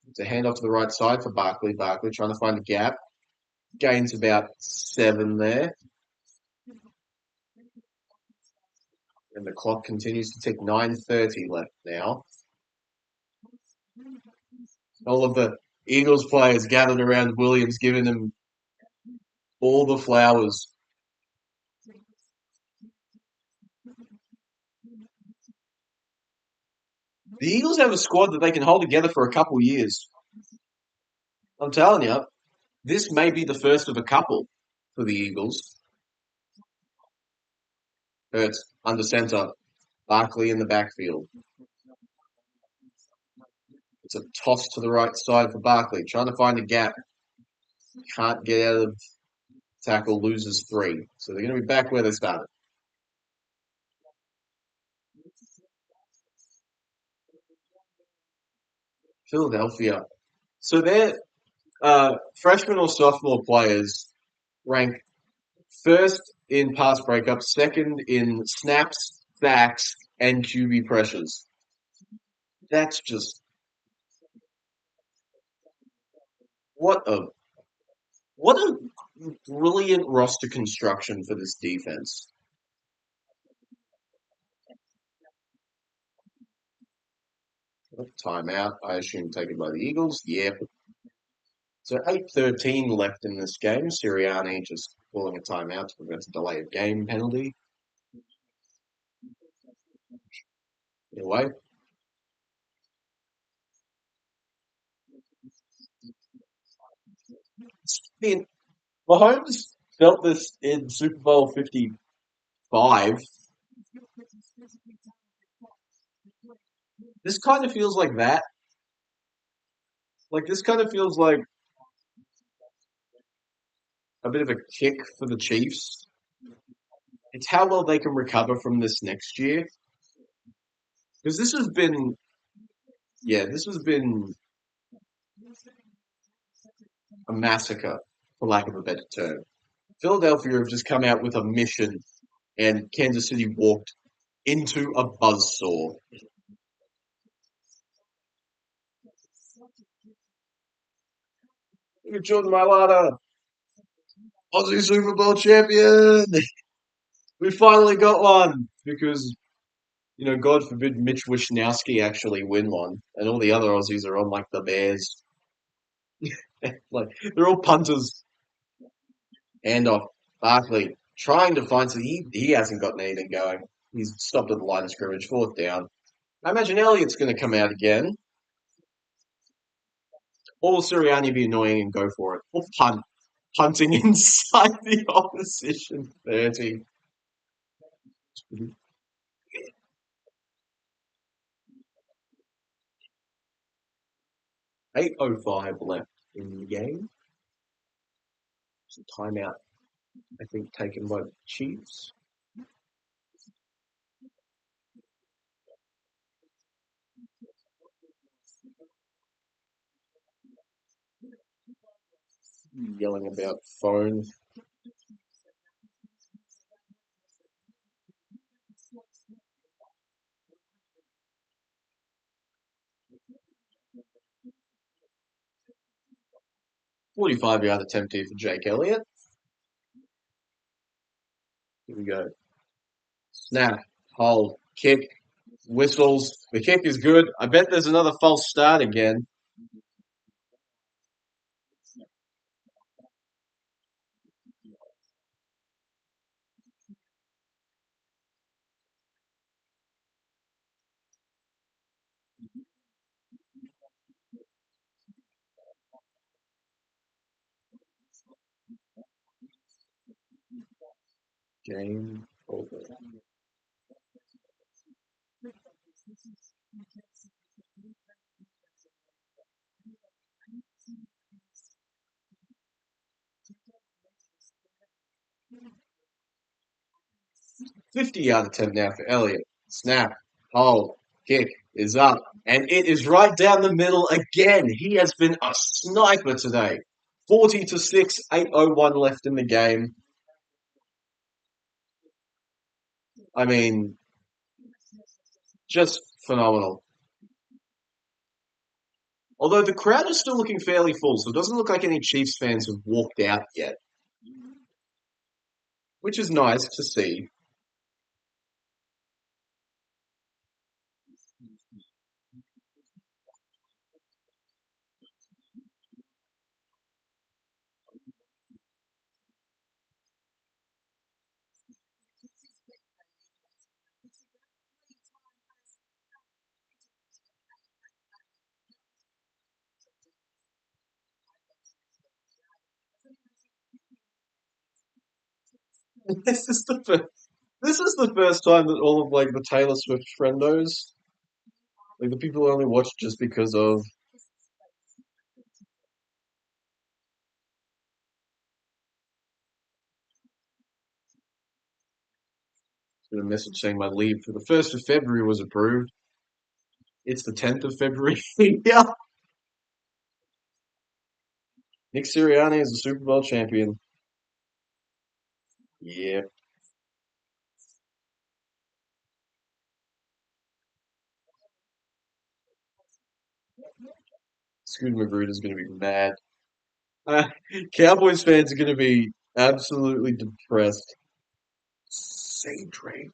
It's a handoff to the right side for Barkley. Barkley trying to find a gap. Gains about 7 there. And the clock continues to tick. 9:30 left now. All of the Eagles players gathered around Williams, giving him all the flowers. The Eagles have a squad that they can hold together for a couple years. I'm telling you, this may be the first of a couple for the Eagles. Hurts under center. Barkley in the backfield. It's a toss to the right side for Barkley, trying to find a gap. Can't get out of tackle, loses 3. So they're going to be back where they started. Philadelphia. So their freshman or sophomore players rank first in pass breakup, second in snaps, sacks, and QB pressures. That's just what a what a brilliant roster construction for this defense. Timeout, I assume taken by the Eagles. Yep. So 8:13 left in this game. Sirianni just calling a timeout to prevent a delay of game penalty. Anyway, I mean, Mahomes felt this in Super Bowl 55. This kind of feels like that. Like, this kind of feels like a bit of a kick for the Chiefs. It's how well they can recover from this next year. Because this has been a massacre, for lack of a better term. Philadelphia have just come out with a mission, and Kansas City walked into a buzzsaw. Look at Jordan Mailata, Aussie Super Bowl champion. We finally got one because God forbid Mitch Wishnowsky actually win one, and all the other Aussies are on like the Bears. Like they're all punters. Hand off. Barkley trying to find, so he hasn't gotten anything going. He's stopped at the line of scrimmage, 4th down. I imagine Elliott's going to come out again. Or will Sirianni be annoying and go for it? Or punt. Punting inside the opposition 30. 8:05 left in the game. It's a timeout, I think, taken by the Chiefs. Yelling about phone. 45-yard attempt here for Jake Elliott. Here we go. Snap. hold, kick, whistles. The kick is good. I bet there's another false start again. Game over. 50 out of 10 now for Elliott. Snap, hold, kick is up, and it is right down the middle again. He has been a sniper today. 40 to 6, 8:01 left in the game. I mean, just phenomenal. Although the crowd is still looking fairly full, so it doesn't look like any Chiefs fans have walked out yet, which is nice to see. This is the first, this is the first time that all of like the Taylor Swift friendos, like the people who only watch just because of a message saying my leave for the 1st of February was approved. It's the 10th of February. Yeah. Nick Sirianni is a Super Bowl champion. Yeah. Scooter Magruder's going to be mad. Uh, Cowboys fans are going to be absolutely depressed. Say Drake.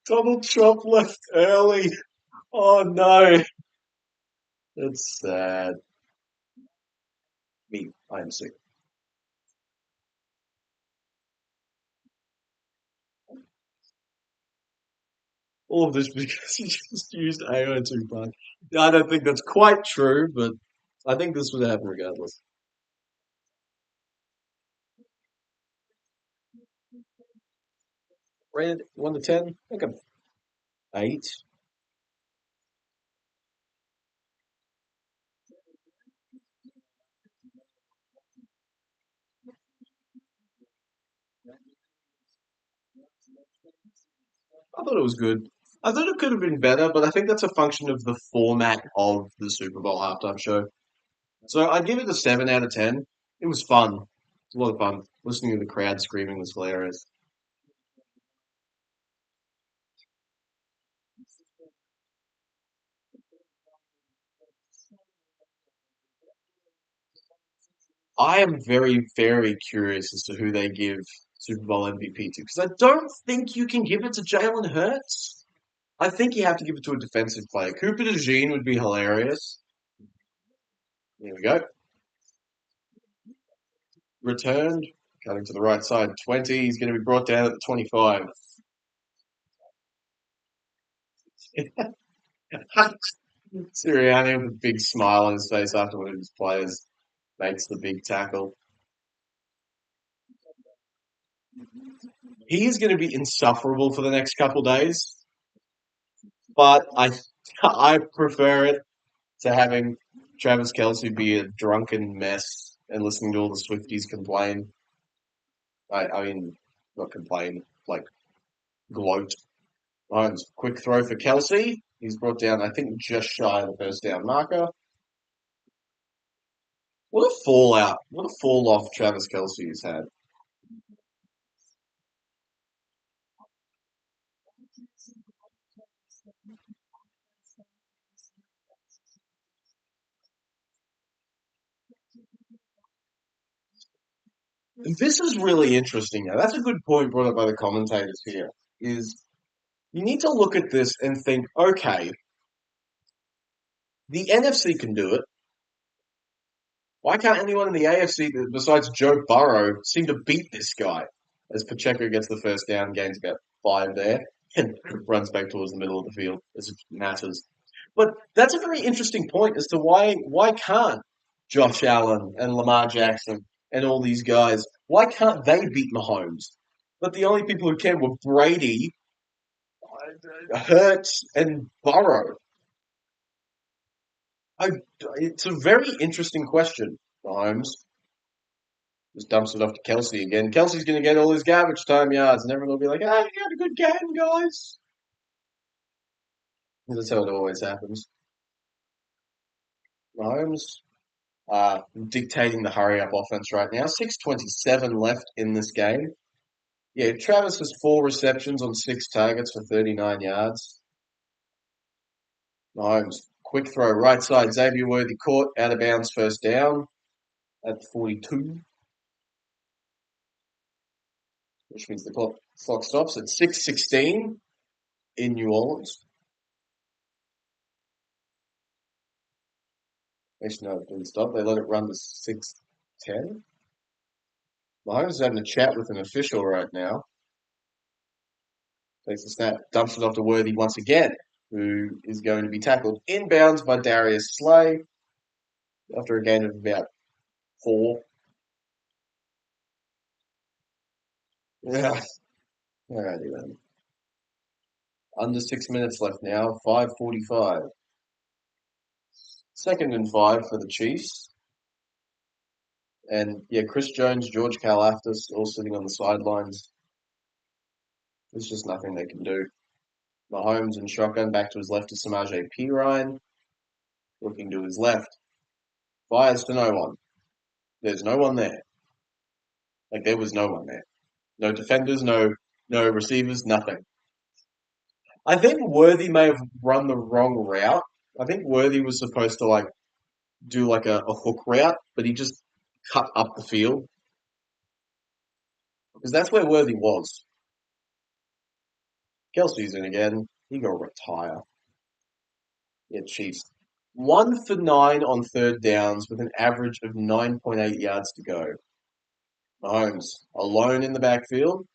Donald Trump left early. Oh no. That's sad. Me, I'm sick. All of this because he just used AO2 Park. I don't think that's quite true, but I think this would happen regardless. Rated 1 to 10? I think I'm 8. I thought it was good. I thought it could have been better, but I think that's a function of the format of the Super Bowl halftime show. So I'd give it a 7 out of 10. It was fun. It was a lot of fun. Listening to the crowd screaming was hilarious. I am very, very curious as to who they give Super Bowl MVP to because I don't think you can give it to Jalen Hurts. I think you have to give it to a defensive player. Cooper DeJean would be hilarious. There we go. Returned, cutting to the right side, 20. He's going to be brought down at the 25. Sirianni with a big smile on his face after one of his players makes the big tackle. He is going to be insufferable for the next couple days, but I prefer it to having Travis Kelce be a drunken mess and listening to all the Swifties complain. I mean, not complain, like gloat. Mahomes, quick throw for Kelsey. He's brought down, I think, just shy of the first down marker. What a fallout. What a fall off Travis Kelsey has had. This is really interesting now. That's a good point brought up by the commentators here. Is you need to look at this and think, okay, the NFC can do it. Why can't anyone in the AFC besides Joe Burrow seem to beat this guy? As Pacheco gets the first down, gains about 5 there, and runs back towards the middle of the field as it matters. But that's a very interesting point as to why can't Josh Allen and Lamar Jackson and all these guys, why can't they beat Mahomes? But the only people who can were Brady, Hurts, and Burrow. I, it's a very interesting question, Mahomes. Just dumps it off to Kelsey again. Kelsey's going to get all his garbage time yards, and everyone will be like, "Ah, you had a good game, guys." That's how it always happens. Mahomes dictating the hurry up offense right now. 6:27 left in this game. Yeah, Travis has 4 receptions on 6 targets for 39 yards. Mahomes, quick throw, right side. Xavier Worthy caught, out of bounds, first down at 42, which means the clock stops at 6:16 in New Orleans. Actually, no, it didn't stop. They let it run to 6:10. Mahomes is having a chat with an official right now. Takes the snap, dumps it off to Worthy once again, who is going to be tackled inbounds by Darius Slay after a gain of about 4. Yeah. Alrighty then. Under 6 minutes left now. 5:45. 2nd and 5 for the Chiefs. And yeah, Chris Jones, George Karlaftis all sitting on the sidelines. There's just nothing they can do. Mahomes in shotgun, back to his left is Samaje Perine. Looking to his left. Fires to no one. There's no one there. Like there was no one there. No defenders, no receivers, nothing. I think Worthy may have run the wrong route. I think Worthy was supposed to do a hook route, but he just cut up the field. Because that's where Worthy was. Kelsey's in again. He got to retire. Yeah, Chiefs. 1 for 9 on third downs with an average of 9.8 yards to go. Mahomes alone in the backfield.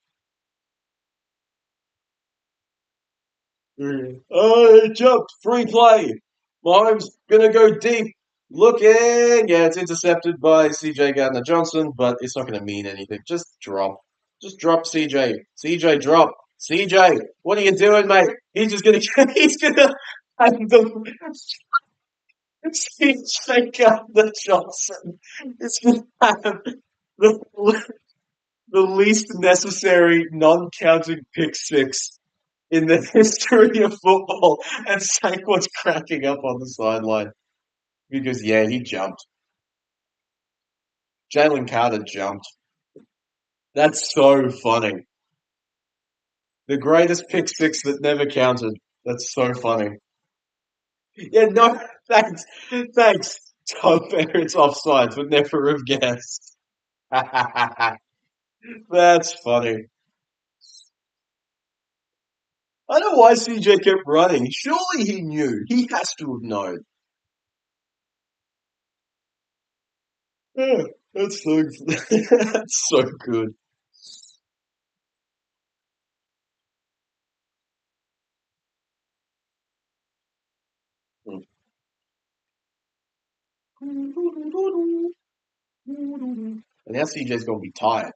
Oh, he jumped. Free play. Mahomes gonna go deep. Looking. Yeah, it's intercepted by CJ Gardner Johnson, but it's not gonna mean anything. Just drop. Just drop CJ. CJ drop. CJ, what are you doing, mate? He's just gonna he's gonna have the CJ Gardner Johnson is gonna have the, the least necessary non-counting pick six in the history of football, and Saquon's cracking up on the sideline because yeah, he jumped. Jalen Carter jumped. That's so funny. The greatest pick six that never counted. That's so funny. Yeah, no, thanks, thanks. Tom Barrett's offsides would never have guessed. That's funny. I don't know why CJ kept running. Surely he knew. He has to have known. Yeah, that's so that's so good. And now CJ's going to be tired.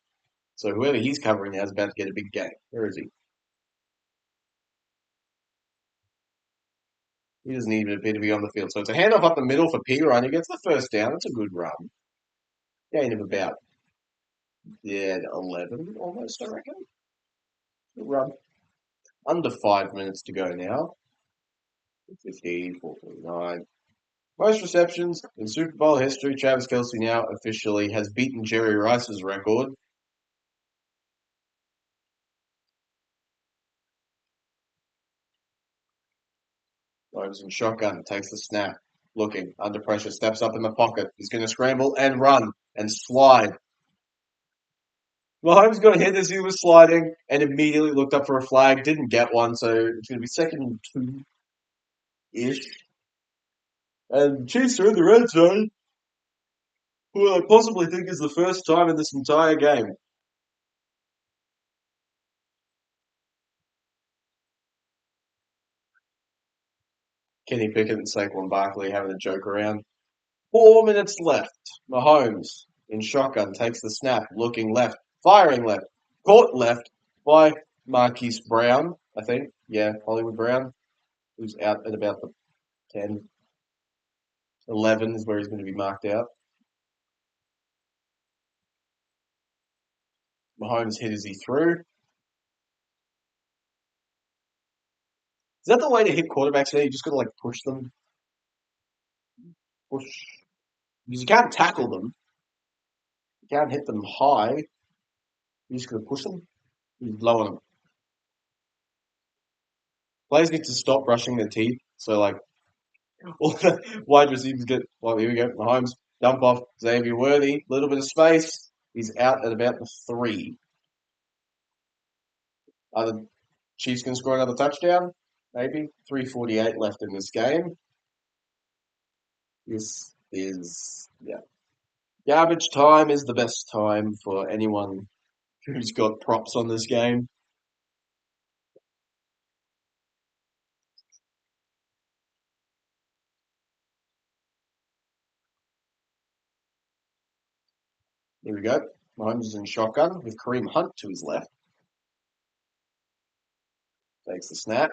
So whoever he's covering now is about to get a big game. Where is he? He doesn't even appear to be on the field. So it's a handoff up the middle for Peter, and he gets the first down. It's a good run. Gain of about, yeah, 11 almost, I reckon. Good run. Under 5 minutes to go now. 15, 4:49. Most receptions in Super Bowl history. Travis Kelsey now officially has beaten Jerry Rice's record. Goes in shotgun, takes the snap, looking, under pressure, steps up in the pocket. He's going to scramble and run and slide. Mahomes got hit as he was sliding and immediately looked up for a flag. Didn't get one, so it's going to be second and two-ish. And Chiefs are in the red zone. Who I possibly think is the first time in this entire game. Kenny Pickett and Saquon Barkley having a joke around. 4 minutes left. Mahomes in shotgun takes the snap, looking left, firing left, caught left by Marquise Brown, I think. Yeah, Hollywood Brown, who's out at about the 10, 11 is where he's going to be marked out. Mahomes hit as he threw. Is that the way to hit quarterbacks now? You just got to like push them, push. Because you can't tackle them. You can't hit them high. You just got to push them. You lower them. Players get to stop brushing their teeth. So like all the wide receivers get. Well, here we go. Mahomes dump off Xavier Worthy. Little bit of space. He's out at about the 3. Are the Chiefs going to score another touchdown? Maybe 3:48 left in this game. This is garbage time is the best time for anyone who's got props on this game. Here we go. Mahomes is in shotgun with Kareem Hunt to his left. Takes the snap.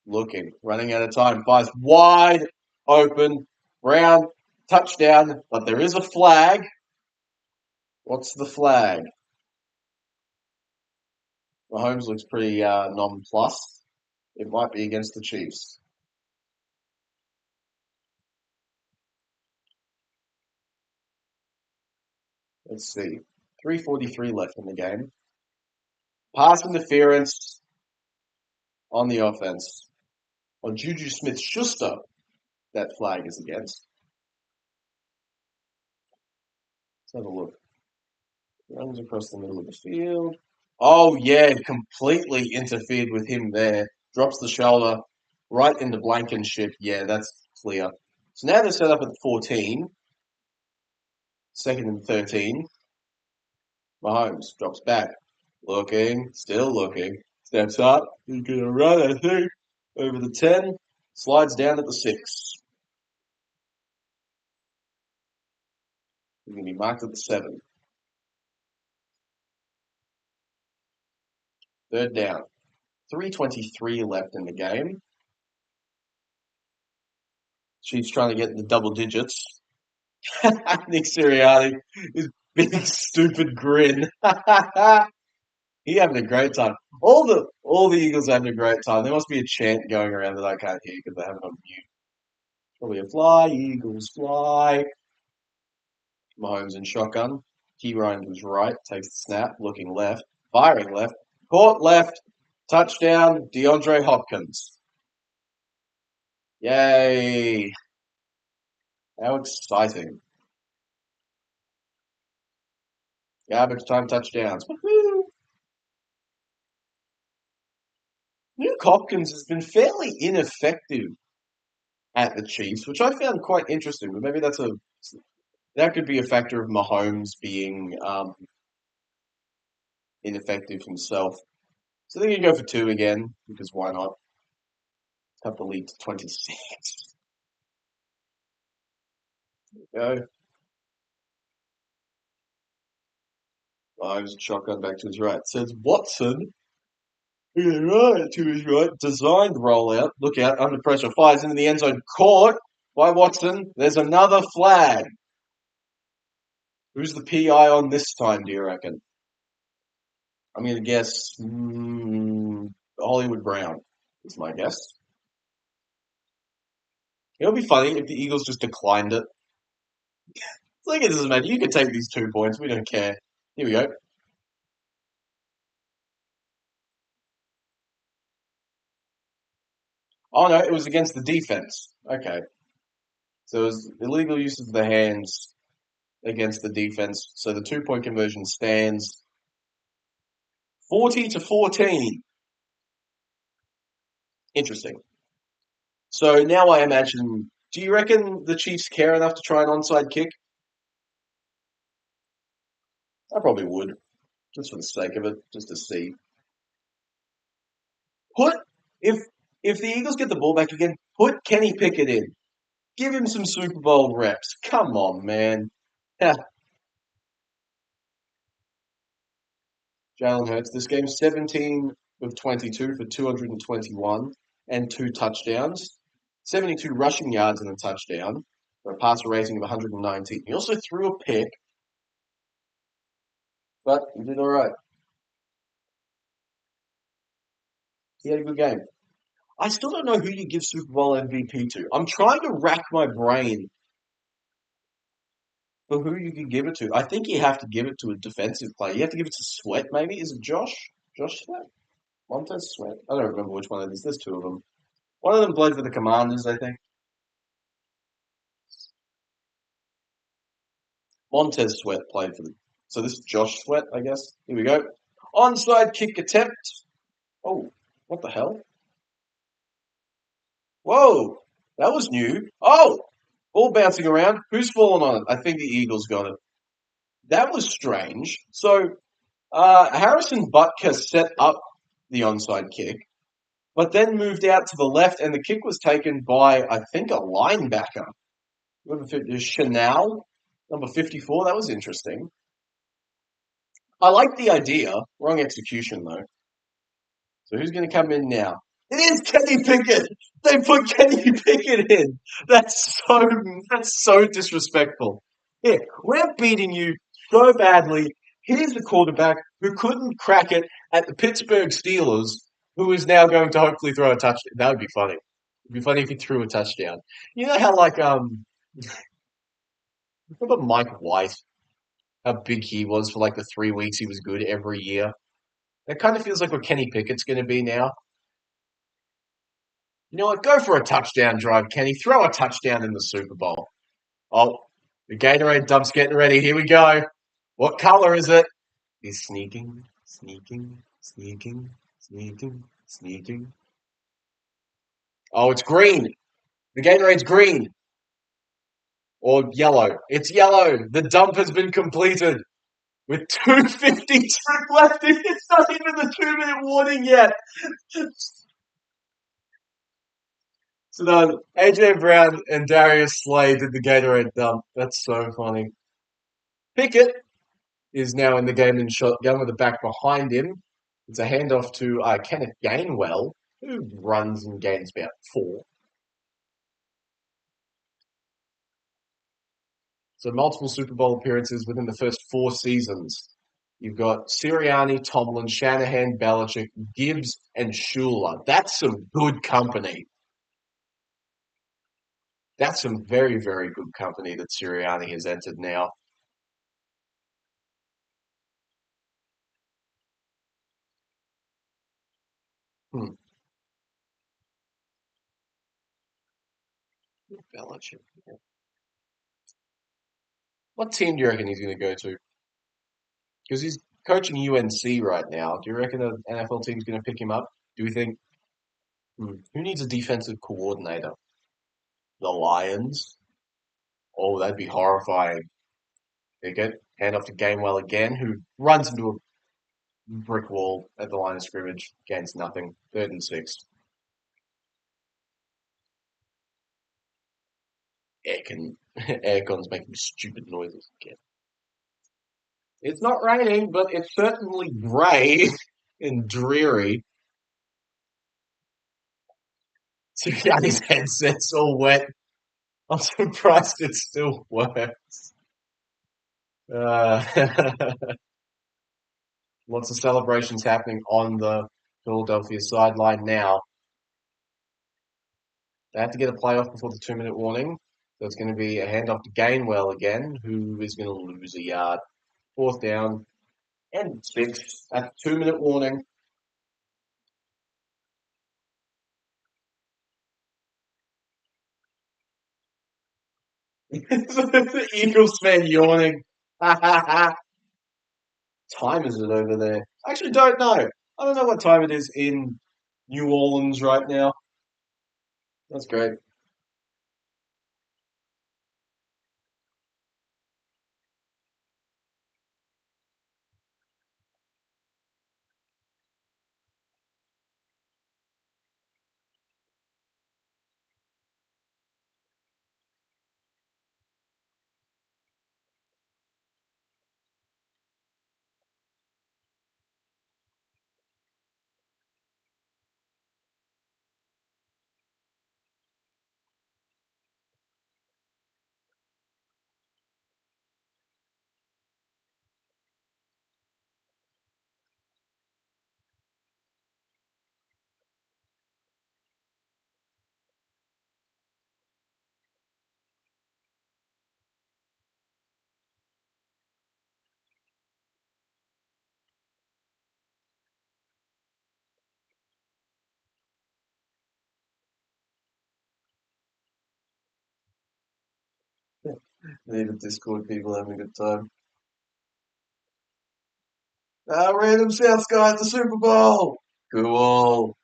Looking, running out of time. Fires wide open. Brown, touchdown. But there is a flag. What's the flag? Mahomes looks pretty nonplussed. It might be against the Chiefs. Let's see. 3:43 left in the game. Pass interference on the offense. On Juju Smith-Schuster, that flag is against. Let's have a look. Runs across the middle of the field. Oh, yeah, completely interfered with him there. Drops the shoulder right into Blankenship. Yeah, that's clear. So now they're set up at 14. Second and 13. Mahomes drops back. Looking, still looking. Steps up. He's going to run, I think, over the 10. Slides down at the 6. He's going to be marked at the 7. Third down. 3:23 left in the game. Chiefs trying to get the double digits. Nick Sirianni, his big stupid grin. He having a great time. All the Eagles are having a great time. There must be a chant going around that I can't hear because they have it on mute. Probably a fly, Eagles fly. Mahomes in shotgun. Key Ryan was right, takes the snap, looking left, firing left, caught left, touchdown, DeAndre Hopkins. Yay! How exciting. Garbage time touchdowns. Woo-hoo! Luke Hopkins has been fairly ineffective at the Chiefs, which I found quite interesting. But maybe that could be a factor of Mahomes being ineffective himself. So they're going to go for 2 again, because why not? Cut the lead to 26. Go. Mahomes shotgun back to his right. Says Watson. Right to his right. Designed rollout. Look out. Under pressure. Fires into the end zone. Caught by Watson. There's another flag. Who's the PI on this time, do you reckon? I'm going to guess Hollywood Brown is my guess. It would be funny if the Eagles just declined it. It's like it doesn't matter. You can take these 2 points. We don't care. Here we go. Oh no, it was against the defense. Okay. So it was illegal use of the hands against the defense. So the 2 point conversion stands 40-14. Interesting. So now I imagine, do you reckon the Chiefs care enough to try an onside kick? I probably would, just for the sake of it, just to see. Put if if the Eagles get the ball back again, put Kenny Pickett in. Give him some Super Bowl reps. Come on, man. Jalen Hurts this game, 17 of 22 for 221 and 2 touchdowns, 72 rushing yards and a touchdown for a passer rating of 119. He also threw a pick, but he did all right. He had a good game. I still don't know who you give Super Bowl MVP to. I'm trying to rack my brain for who you could give it to. I think you have to give it to a defensive player. You have to give it to Sweat, maybe. Is it Josh? Josh Sweat? Montez Sweat? I don't remember which one it is. There's two of them. One of them played for the Commanders, I think. Montez Sweat played for the. So this is Josh Sweat, I guess. Here we go. Onside kick attempt. Oh, what the hell? Whoa, that was new. Oh, ball bouncing around. Who's fallen on it? I think the Eagles got it. That was strange. So Harrison Butker set up the onside kick, but then moved out to the left, and the kick was taken by, I think, a linebacker. Chanel, number 54. That was interesting. I like the idea. Wrong execution, though. So who's going to come in now? It is Kenny Pickett. They put Kenny Pickett in. That's so disrespectful. Yeah, we're beating you so badly. Here's the quarterback who couldn't crack it at the Pittsburgh Steelers, who is now going to hopefully throw a touchdown. That would be funny. It'd be funny if he threw a touchdown. You know how remember Mike White, how big he was for like the 3 weeks he was good every year. It kind of feels like what Kenny Pickett's going to be now. You know what? Go for a touchdown drive, Kenny. Throw a touchdown in the Super Bowl. Oh, the Gatorade dump's getting ready. Here we go. What color is it? He's sneaking, sneaking, sneaking, sneaking, sneaking. Oh, it's green. The Gatorade's green or yellow. It's yellow. The dump has been completed with 2:52 left. It's not even the 2 minute warning yet. So no, AJ Brown and Darius Slade did the Gatorade dump. That's so funny. Pickett is now in the game in shotgun with the back behind him. It's a handoff to Kenneth Gainwell, who runs and gains about 4. So multiple Super Bowl appearances within the first 4 seasons. You've got Sirianni, Tomlin, Shanahan, Belichick, Gibbs, and Shula. That's some good company. That's some very, very good company that Sirianni has entered now. Hmm. Belichick. What team do you reckon he's going to go to? Because he's coaching UNC right now. Do you reckon an NFL team's going to pick him up? Do we think who needs a defensive coordinator? The Lions? Oh, that'd be horrifying. They get hand off to Gainwell again, who runs into a brick wall at the line of scrimmage, gains nothing. 3rd and 6. Aircon, aircon's making stupid noises again. It's not raining, but it's certainly grey and dreary. Sirianni's headset's all wet. I'm surprised it still works. Uh, lots of celebrations happening on the Philadelphia sideline now. They have to get a playoff before the 2 minute warning. So it's going to be a handoff to Gainwell again, who is going to lose a yard. 4th down and 6 at the 2 minute warning. The Eagles fan yawning. Time is it over there? I actually don't know. I don't know what time it is in New Orleans right now. That's great. Native Discord people having a good time. Random South guy at the Super Bowl. Cool.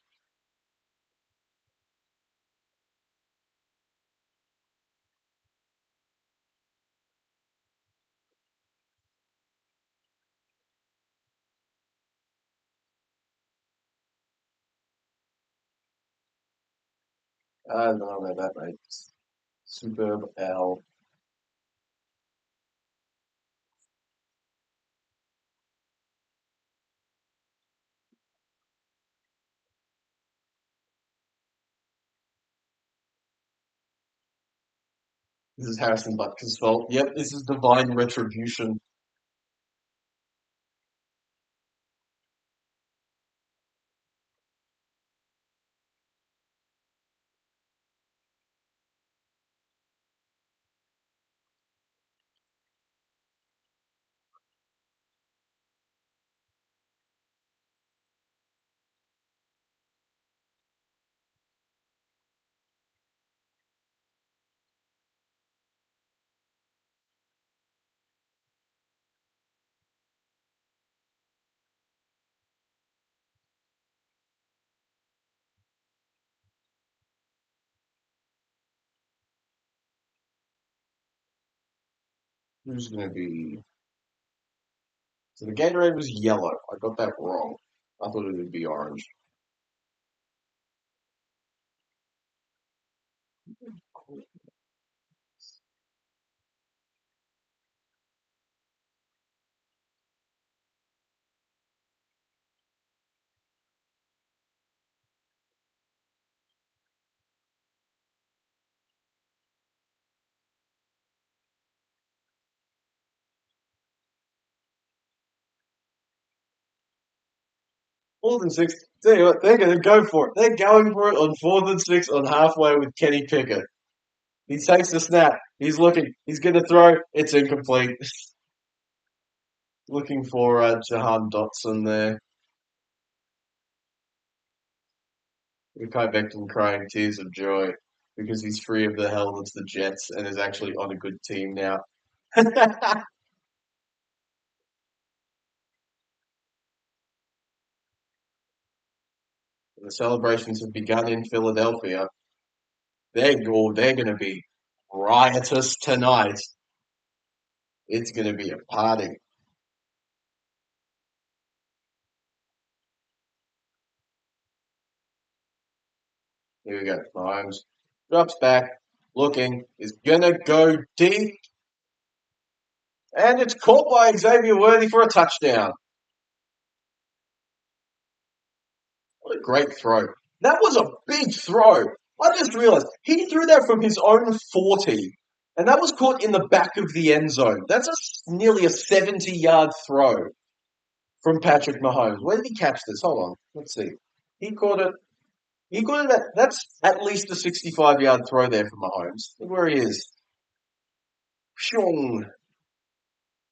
I don't know about that, mate. Superbowl. This is Harrison Butker's fault. Yep, this is divine retribution. Who's going to be? So the Gatorade was yellow. I got that wrong. I thought it would be orange. Fourth and six. Tell you what, they're going to go for it. They're going for it on fourth and six on halfway with Kenny Pickett. He takes the snap. He's looking. He's going to throw. It's incomplete. Looking for Jahan Dotson there. Kai Becton crying tears of joy because he's free of the hell that's the Jets and is actually on a good team now. The celebrations have begun in Philadelphia. They're going to be riotous tonight. It's going to be a party. Here we go. Mahomes drops back, looking, is going to go deep, and it's caught by Xavier Worthy for a touchdown. What a great throw. That was a big throw. I just realized he threw that from his own 40, and that was caught in the back of the end zone. That's nearly a 70-yard throw from Patrick Mahomes. Where did he catch this? Hold on. Let's see. He caught it. He got it that's at least a 65-yard throw there from Mahomes. Look where he is. Pshong.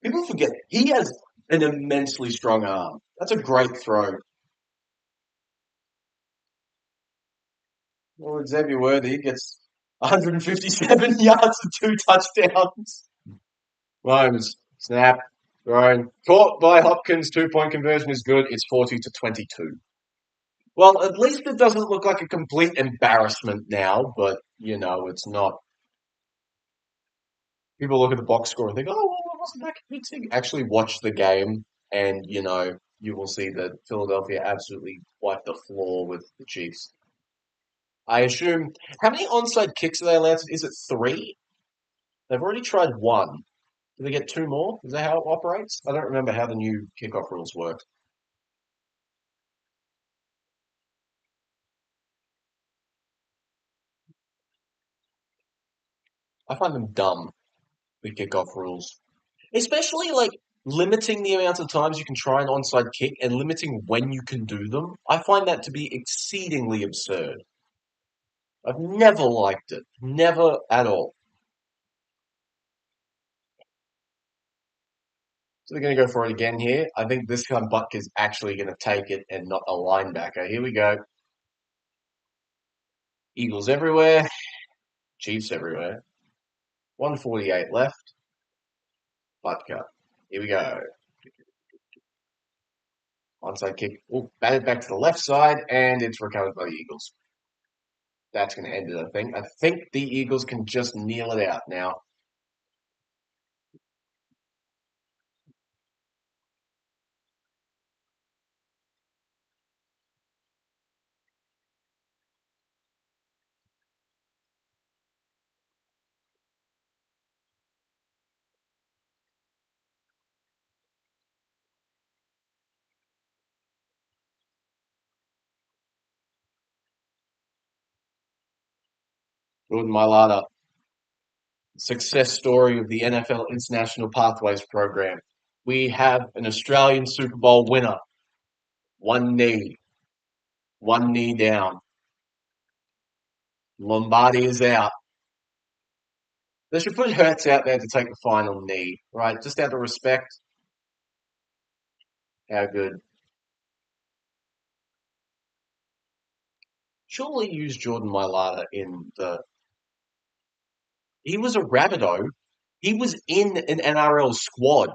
People forget he has an immensely strong arm. That's a great throw. Well, Xavier Worthy gets 157 yards and two touchdowns. Mahomes, snap, thrown, caught by Hopkins. 2-point conversion is good. It's 40 to 22. Well, at least it doesn't look like a complete embarrassment now, but it's not. People look at the box score and think, "Oh, well, it wasn't that convincing." Actually, watch the game, and you will see that Philadelphia absolutely wiped the floor with the Chiefs. I assume. How many onside kicks are they allowed to? Is it three? They've already tried one. Do they get two more? Is that how it operates? I don't remember how the new kickoff rules work. I find them dumb, the kickoff rules. Especially like limiting the amount of times you can try an onside kick and limiting when you can do them. I find that to be exceedingly absurd. I've never liked it. Never at all. So they're going to go for it again here. I think this time Butker's actually going to take it and not a linebacker. Here we go. Eagles everywhere. Chiefs everywhere. 148 left. Butker. Here we go. Onside kick. Oh, batted back to the left side, and it's recovered by the Eagles. That's going to end it, I think. I think the Eagles can just kneel it out now. Jordan Mailata, success story of the NFL International Pathways Program. We have an Australian Super Bowl winner. One knee down. Lombardi is out. They should put Hurts out there to take the final knee, right? Just out of respect. How good. Surely use Jordan Mailata in the. He was a Rabbitoh. He was in an NRL squad.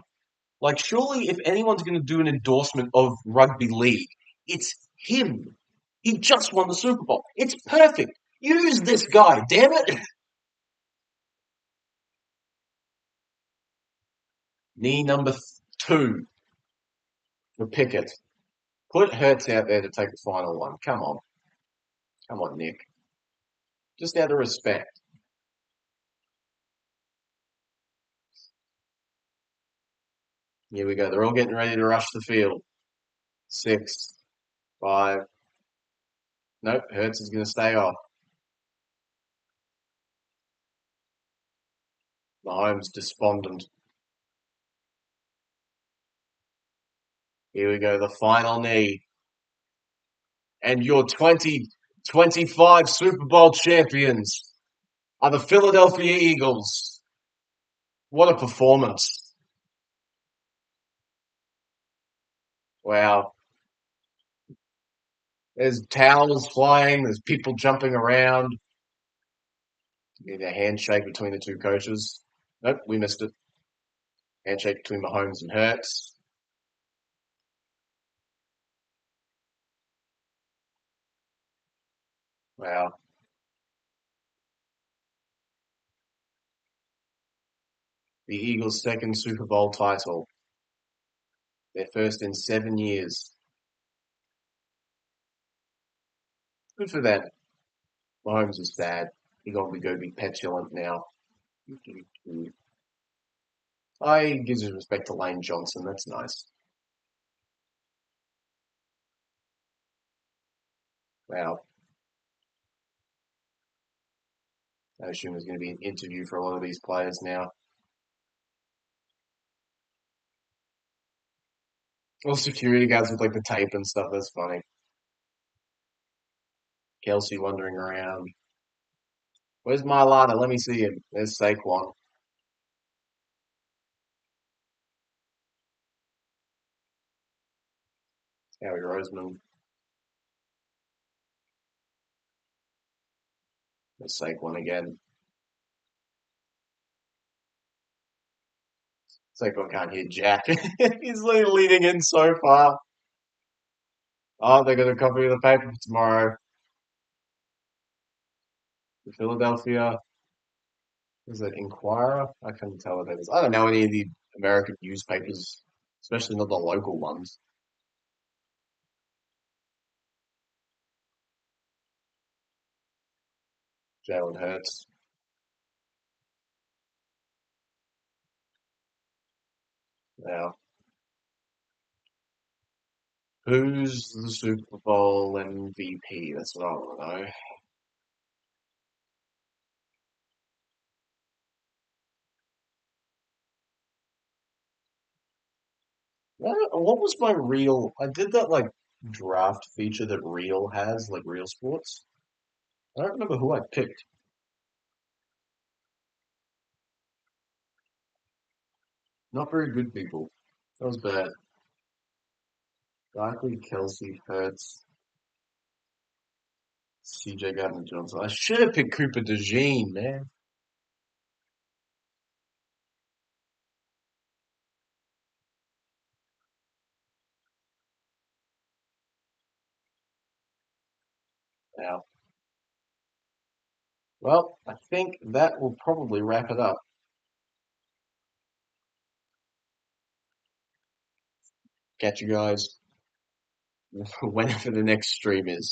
Like, surely if anyone's going to do an endorsement of rugby league, it's him. He just won the Super Bowl. It's perfect. Use this guy, damn it. Knee number two for Pickett. Put Hurts out there to take the final one. Come on. Come on, Nick. Just out of respect. Here we go. They're all getting ready to rush the field. Six, five. Nope, Hurts is going to stay off. Mahomes despondent. Here we go. The final knee. And your 2025 Super Bowl champions are the Philadelphia Eagles. What a performance. Wow. There's towels flying, there's people jumping around. Need a handshake between the two coaches. Nope, we missed it. Handshake between Mahomes and Hurts. Wow. The Eagles' second Super Bowl title. Their first in 7 years. Good for them. Mahomes is sad. He got to go be petulant now. I gives his respect to Lane Johnson. That's nice. Wow. I assume there's going to be an interview for a lot of these players now. All security guards with like the tape and stuff. That's funny. Kelsey wandering around. Where's Marlana? Let me see him. There's Saquon. Howie Roseman. The Saquon again. Saquon can't hit Jack. He's leading in so far. Oh, they're going to copy the paper for tomorrow. The Philadelphia, is it Inquirer? I couldn't tell what that is. I don't know any of the American newspapers, especially not the local ones. Jalen Hurts. Now, who's the Super Bowl MVP? That's what I want to know. What was my real? I did that like draft feature that Real has, like Real Sports. I don't remember who I picked. Not very good people. That was bad. Likely Kelsey Hurts, CJ Gardner Johnson. I should have picked Cooper DeJean, man. Now, well, I think that will probably wrap it up. Catch you guys whenever the next stream is.